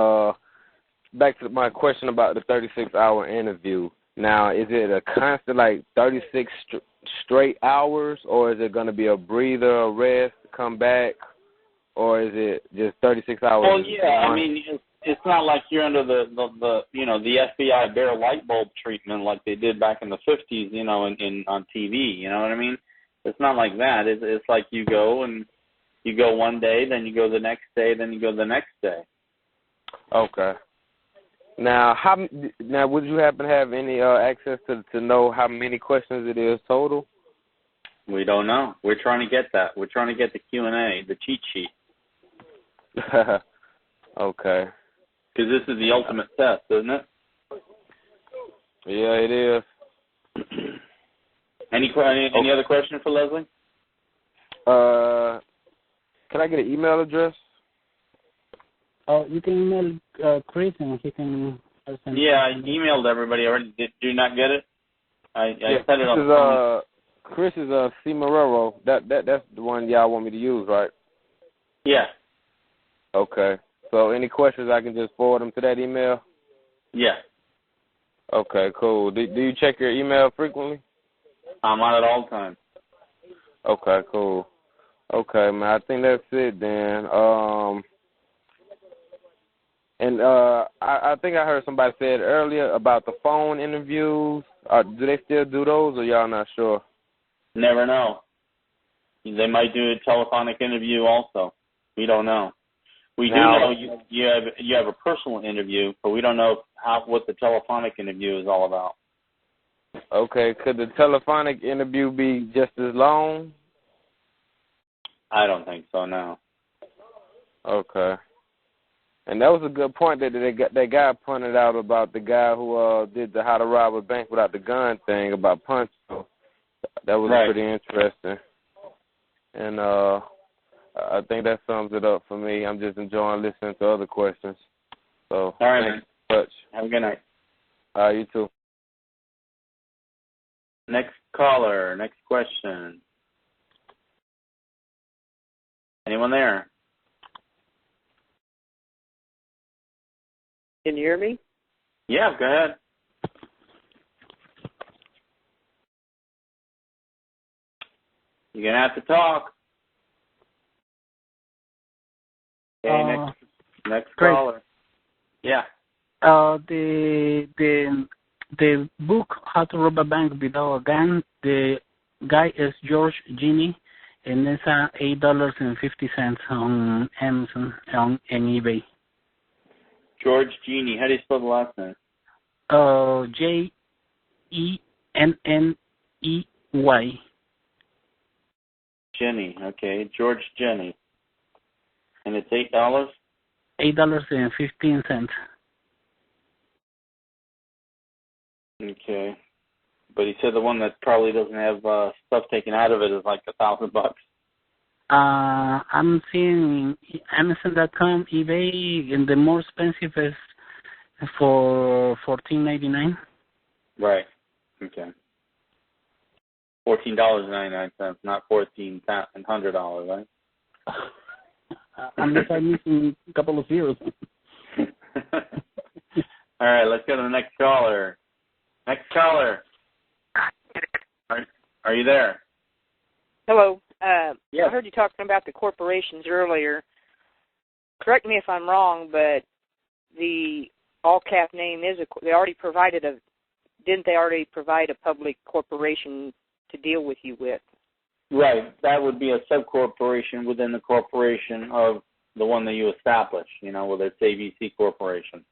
back to my question about the 36-hour interview. Now, is it a constant, 36 straight hours, or is it going to be a breather, a rest, come back, or is it just 36 hours? Well, yeah, I mean, it's not like you're under the FBI bare light bulb treatment like they did back in the 50s, on TV, you know what I mean? It's not like that. It's like you go one day, then you go the next day, then you go the next day. Okay. Now, would you happen to have any access to know how many questions it is total? We don't know. We're trying to get that. We're trying to get the Q&A, the cheat sheet. Okay. Because this is the ultimate test, isn't it? Yeah, it is. Any other question for Leslie? Can I get an email address? Oh, you can email Chris and he can send Yeah, I emailed everybody already. Did you not get it? I set it up. Chris is C. Marrero. That's the one y'all want me to use, right? Yeah. Okay. So any questions, I can just forward them to that email? Yeah. Okay, cool. Do you check your email frequently? I'm on it all the time. Okay, cool. Okay, man, I think that's it then. I think I heard somebody say it earlier about the phone interviews. Do they still do those, or y'all not sure? Never know. They might do a telephonic interview also. We don't know. We do know you have a personal interview, but we don't know what the telephonic interview is all about. Okay, could the telephonic interview be just as long? I don't think so, no. Okay. And that was a good point that that guy pointed out about the guy who did the how to rob a bank without the gun thing about Puncho. That was pretty interesting. And I think that sums it up for me. I'm just enjoying listening to other questions. So, all right, thanks so much. Have a good night. You too. Next caller, next question. Anyone there? Can you hear me? Yeah, go ahead. You're going to have to talk. Okay, next caller. Yeah. The book How to Rob a Bank Without a Gun, the guy is George Genie, and it's $8.50 on Amazon and eBay. George Genie. How do you spell the last name? Jenney. Jenny. Okay, George Jenny. And it's $8? $8.15. Okay. But he said the one that probably doesn't have stuff taken out of it is like $1,000. I'm seeing Amazon.com, eBay, and the more expensive is for $14.99. Right. Okay. $14.99, not $1,400, right? Unless I'm missing a couple of zeros. All right, let's go to the next caller. Next caller. Are you there? Hello. Yes. I heard you talking about the corporations earlier. Correct me if I'm wrong, but the all-cap name is didn't they already provide a public corporation to deal with you with? Right. That would be a sub-corporation within the corporation of the one that you establish, whether it's ABC Corporation.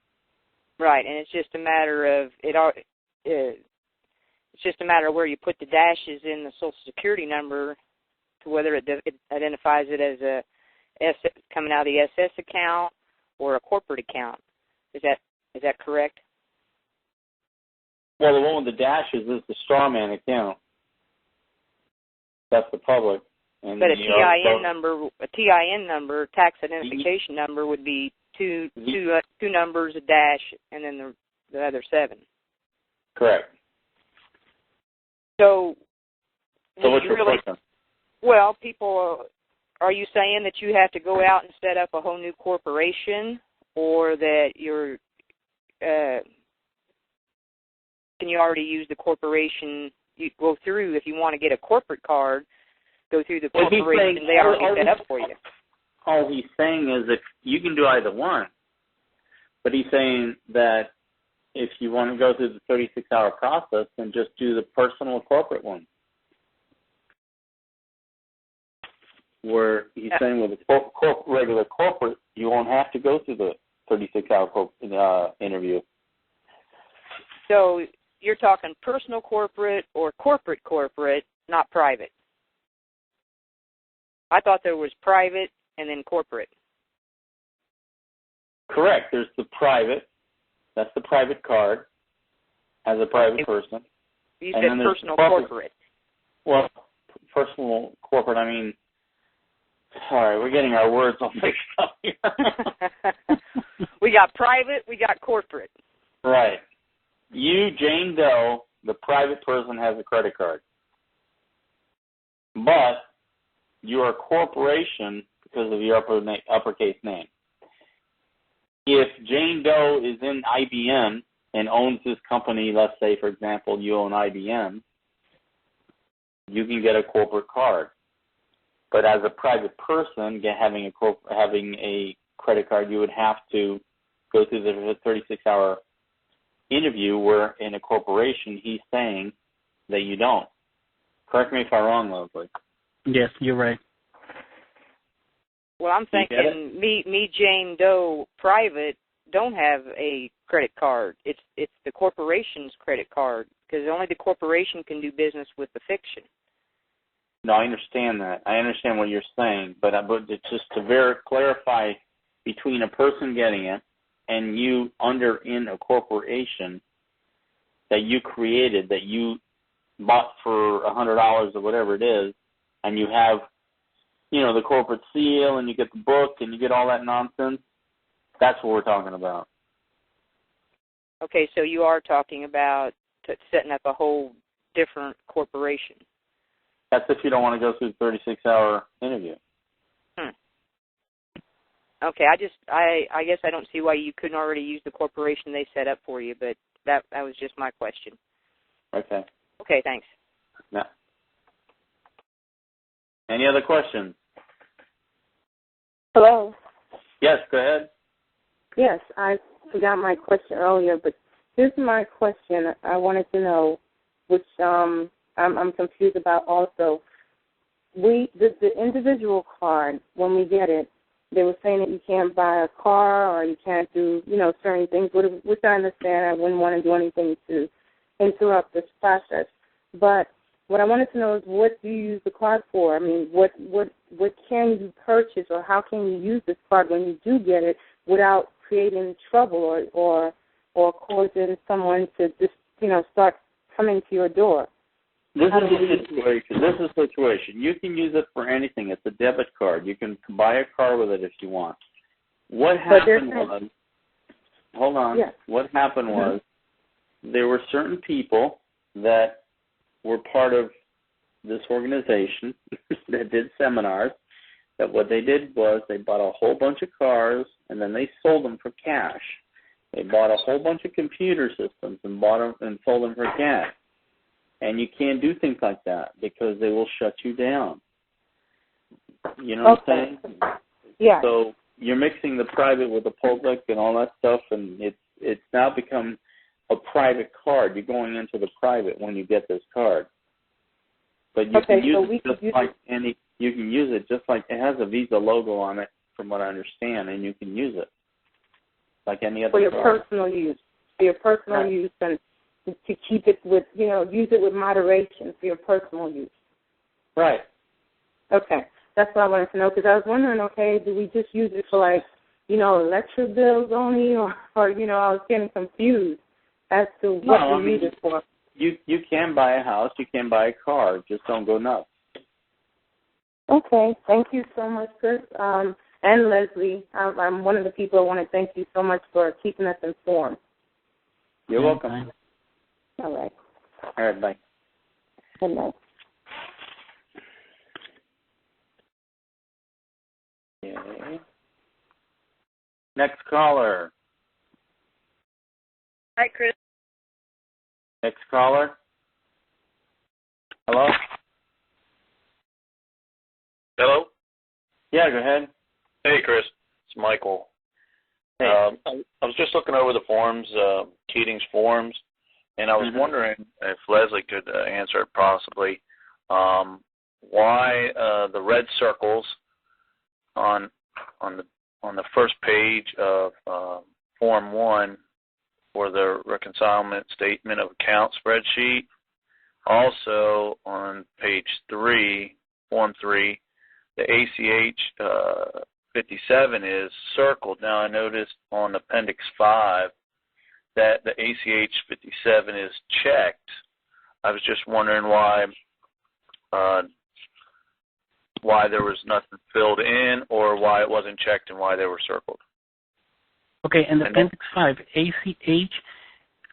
Right, and it's just a matter of it's just a matter of where you put the dashes in the Social Security number to whether it identifies it as a coming out of the SS account or a corporate account. Is that correct? Well, the one with the dashes is the strawman account. That's the public. And but a TIN number, tax identification number, would be two numbers, a dash, and then the other 7. Correct. So what's your question? Well, people, are you saying that you have to go out and set up a whole new corporation, or that you're can you already use the corporation? You go through, if you want to get a corporate card, go through the corporation. They already set up for you. All he's saying is that you can do either one, but he's saying that if you want to go through the 36-hour process, then just do the personal corporate one. Where he's saying with the regular corporate, you won't have to go through the 36-hour interview. So you're talking personal corporate or corporate, not private. I thought there was private and then corporate. Correct. There's the private. That's the private card as a private person. You said personal corporate. Well, personal corporate, I mean, all right, we're getting our words all mixed up here. We got private, we got corporate. Right. You, Jane Doe, the private person, has a credit card. But you're a corporation because of your uppercase name. If Jane Doe is in IBM and owns this company, let's say, for example, you own IBM, you can get a corporate card. But as a private person, having a credit card, you would have to go through the 36-hour interview, where in a corporation, he's saying that you don't. Correct me if I'm wrong, Leslie. Yes, you're right. Well, I'm thinking me, Jane Doe, private, don't have a credit card. It's the corporation's credit card, because only the corporation can do business with the fiction. No, I understand that. I understand what you're saying, but it's just to clarify between a person getting it and you in a corporation that you created, that you bought for $100 or whatever it is, and you have, the corporate seal, and you get the book, and you get all that nonsense. That's what we're talking about. Okay, so you are talking about setting up a whole different corporation. That's if you don't want to go through the 36-hour interview. Okay, I guess I don't see why you couldn't already use the corporation they set up for you, but that was just my question. Okay. Okay, thanks. Yeah. Any other questions? Hello. Yes, go ahead. Yes, I forgot my question earlier, but here's my question. I wanted to know, which I'm confused about also. The individual card, when we get it, they were saying that you can't buy a car or you can't do, certain things, which I understand. I wouldn't want to do anything to interrupt this process. But what I wanted to know is what do you use the card for? I mean, what can you purchase, or how can you use this card when you do get it without creating trouble or causing someone to just start coming to your door? This is a situation. You can use it for anything. It's a debit card. You can buy a car with it if you want. What happened was, hold on. Yeah. What happened was, there were certain people that were part of this organization that did seminars, that what they did was they bought a whole bunch of cars and then they sold them for cash. They bought a whole bunch of computer systems and bought them and sold them for cash. And you can't do things like that because they will shut you down. You know what I'm saying? Yeah. So you're mixing the private with the public and all that stuff, and it's now become a private card. You're going into the private when you get this card. But you can use it just like any. You can use it just like it has a Visa logo on it, from what I understand, and you can use it like any other. For your card. personal use. For your personal use, and to keep it with, use it with moderation for your personal use. Right. Okay. That's what I wanted to know, because I was wondering, do we just use it for, electric bills only, or I was getting confused as to what we use it for. You can buy a house, you can buy a car, just don't go nuts. Okay. Thank you so much, Chris. And Leslie, I'm one of the people I want to thank you so much for keeping us informed. You're welcome. All right. All right, bye. Good night. Okay. Next caller. Hi, Chris. Next caller. Hello? Hello? Yeah, go ahead. Hey, Chris. It's Michael. Hey. I was just looking over the forms, Keating's forms, and I was wondering if Leslie could answer it possibly. Why the red circles on the first page of Form 1 for the reconciliation statement of account spreadsheet. Also on page 3, Form 3, the ACH 57 is circled. Now I noticed on Appendix 5 that the ACH 57 is checked. I was just wondering why there was nothing filled in, or why it wasn't checked and why they were circled. Okay, and Appendix 5, ACH,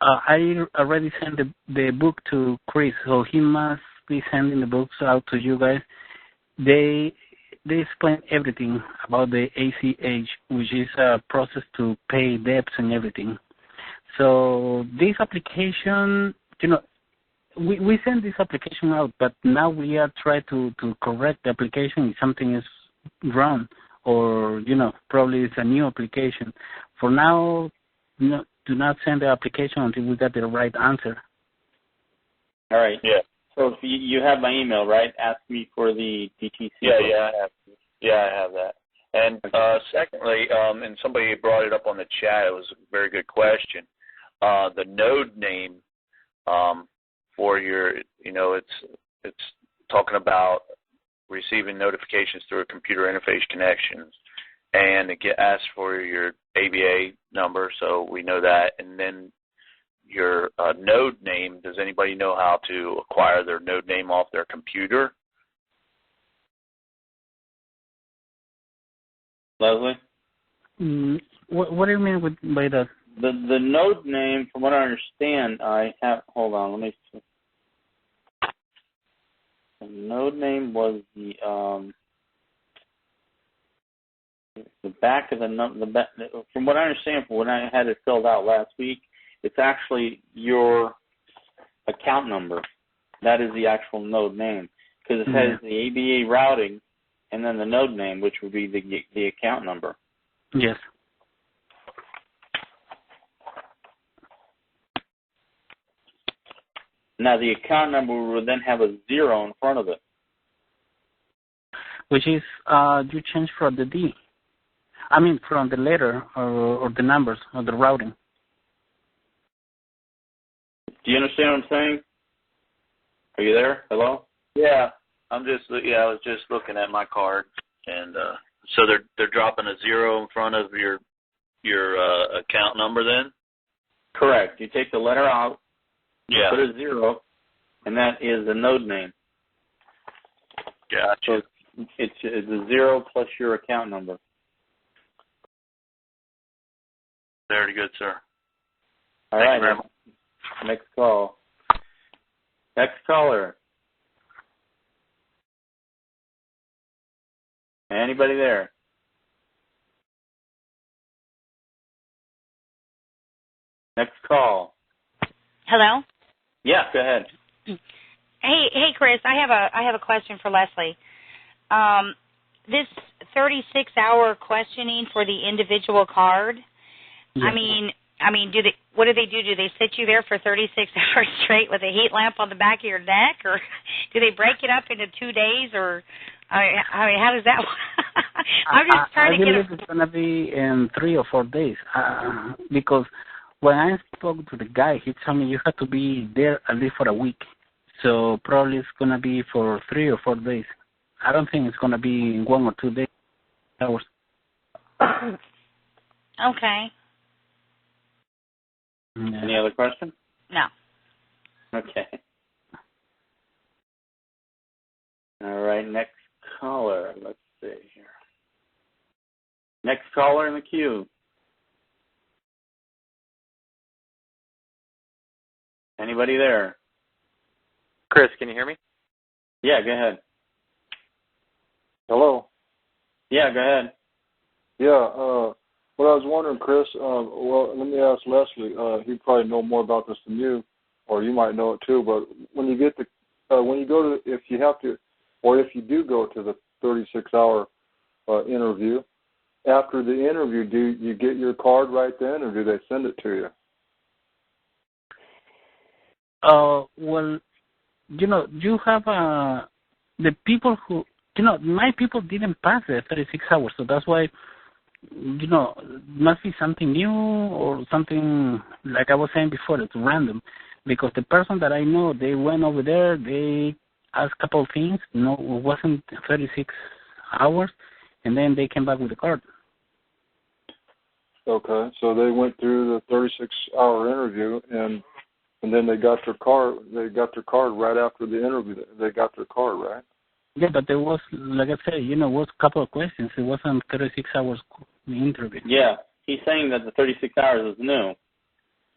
I already sent the book to Chris, so he must be sending the books out to you guys. They explain everything about the ACH, which is a process to pay debts and everything. So this application, we send this application out, but now we are trying to correct the application if something is wrong, or, probably it's a new application. For now, do not send the application until we get the right answer. All right. Yeah. So if you have my email, right? Ask me for the DTC. Yeah, I have that. And secondly, and somebody brought it up on the chat. It was a very good question. The node name for your, it's talking about receiving notifications through a computer interface connections, and it asks for your ABA number, so we know that, and then your node name. Does anybody know how to acquire their node name off their computer? Leslie? What do you mean by that? The node name, from what I understand, hold on, let me see. The node name was the back of from what I understand, from when I had it filled out last week, it's actually your account number. That is the actual node name, because it has the ABA routing and then the node name, which would be the account number. Yes. Now, the account number would then have a 0 in front of it. Which is, you change from the D. I mean, from the letter or the numbers or the routing. Do you understand what I'm saying? Are you there? Hello? Yeah, I was just looking at my card, and so they're dropping a 0 in front of your account number then? Correct. You take the letter out, Yeah. put a 0, and that is the node name. Gotcha. So it's a 0 plus your account number. Very good, sir. All Thank right. you very much. Next call. Next caller. Anybody there? Next call. Hello. Yeah, go ahead. Hey, Chris. I have a question for Leslie. This 36-hour questioning for the individual card. Yeah. I mean, what do they do? Do they sit you there for 36 hours straight with a heat lamp on the back of your neck, or do they break it up into 2 days, or I mean, how does that work? I'm just trying to get. I believe it's gonna be in 3 or 4 days, because when I spoke to the guy, he told me you have to be there at least for a week. So probably it's gonna be for 3 or 4 days. I don't think it's gonna be in 1 or 2 days. Hours. Okay. Yeah. Any other question? No. Okay. All right, next caller. Let's see here. Next caller in the queue. Anybody there? Chris, can you hear me? Yeah, go ahead. Hello. Yeah, go ahead. Yeah, what I was wondering, Chris, well, let me ask Leslie. He'd probably know more about this than you, or you might know it too. But when you get when you go to, if you have to, or if you do go to the 36-hour interview, after the interview, do you get your card right then, or do they send it to you? Well, you have the people who, my people didn't pass the 36 hours, so that's why, must be something new or something, like I was saying before, it's random. Because the person that I know, they went over there, they asked a couple of things, it wasn't 36 hours, and then they came back with the card. Okay, so they went through the 36-hour interview, and then they got their card. They got their card right after the interview. They got their card, right? Yeah, but there was, like I said, was a couple of questions. It wasn't 36 hours interview. Yeah, he's saying that the 36 hours is new.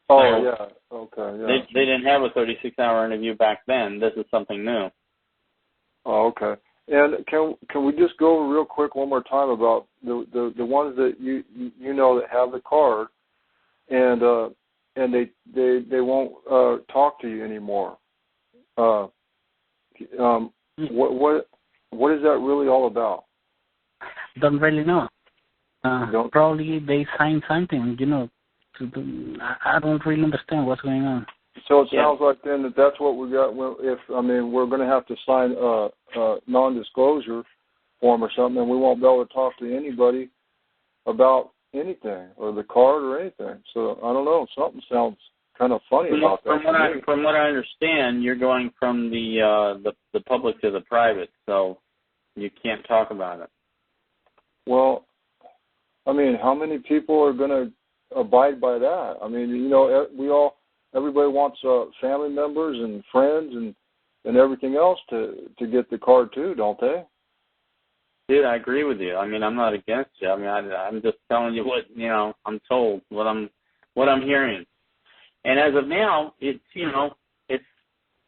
Oh, yeah. Okay, yeah. They didn't have a 36-hour interview back then. This is something new. Oh, okay. And can we just go real quick one more time about the ones that you know that have the card, and they won't talk to you anymore. What is that really all about? Don't really know. Probably they signed something, I don't really understand what's going on. So it sounds like then that's what we got. We're going to have to sign a non-disclosure form or something, and we won't be able to talk to anybody about anything or the card or anything. So I don't know. Something sounds kind of funny about that. From what I understand, you're going from the public to the private, so you can't talk about it. Well, how many people are going to abide by that? Everybody wants family members and friends and everything else to get the card too, don't they? Dude, I agree with you. I'm not against you. I'm just telling you what I'm told, what I'm hearing. And as of now, it's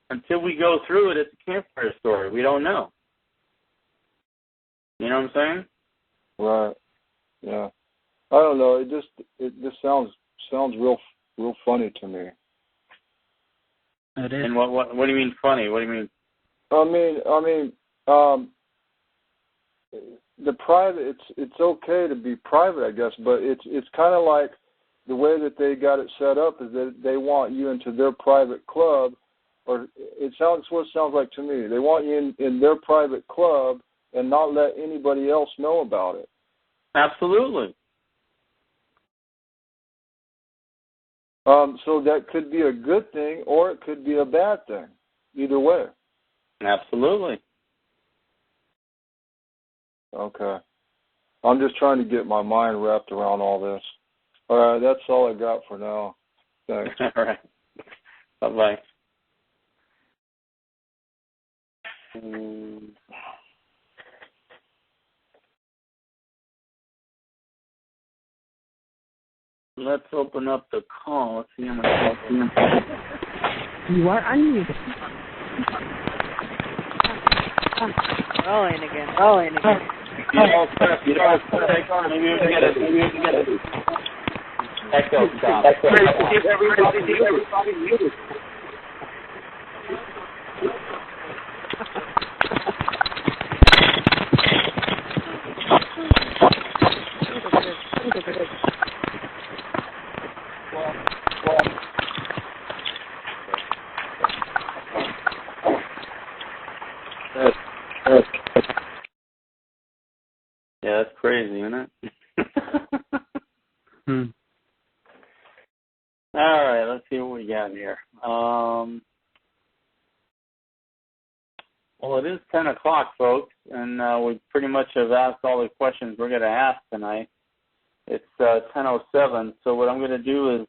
until we go through it, it's a campfire story. We don't know. You know what I'm saying? Right. Yeah. I don't know. It just sounds real funny to me. It is. And what do you mean funny? What do you mean? The private. It's okay to be private, I guess, but it's kind of like the way that they got it set up is that they want you into their private club, or it's what it sounds like to me. They want you in their private club and not let anybody else know about it. Absolutely. So that could be a good thing or it could be a bad thing. Either way. Absolutely. Okay. I'm just trying to get my mind wrapped around all this. All right, that's all I got for now. Thanks. All right. Bye-bye. Let's open up the call. Let's see how many calls we have. You are unmuted. Rolling again. You don't take on. Maybe we can get it. Echo stop. Everybody muted. Yeah, that's crazy, isn't it? All right, let's see what we got here. Well, it is 10 o'clock, folks, and we pretty much have asked all the questions we're going to ask tonight. It's 10:07, so what I'm going to do is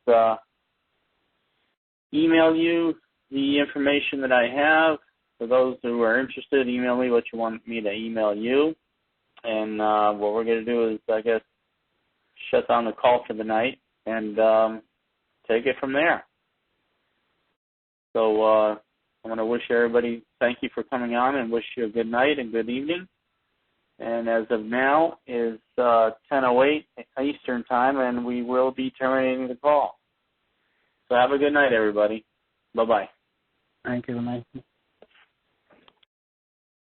email you the information that I have. For those who are interested, email me what you want me to email you. And what we're going to do is, I guess, shut down the call for the night and take it from there. So I want to wish everybody thank you for coming on and wish you a good night and good evening. And as of now is 10:08 Eastern Time, and we will be terminating the call. So have a good night, everybody. Bye-bye. Thank you. Good night.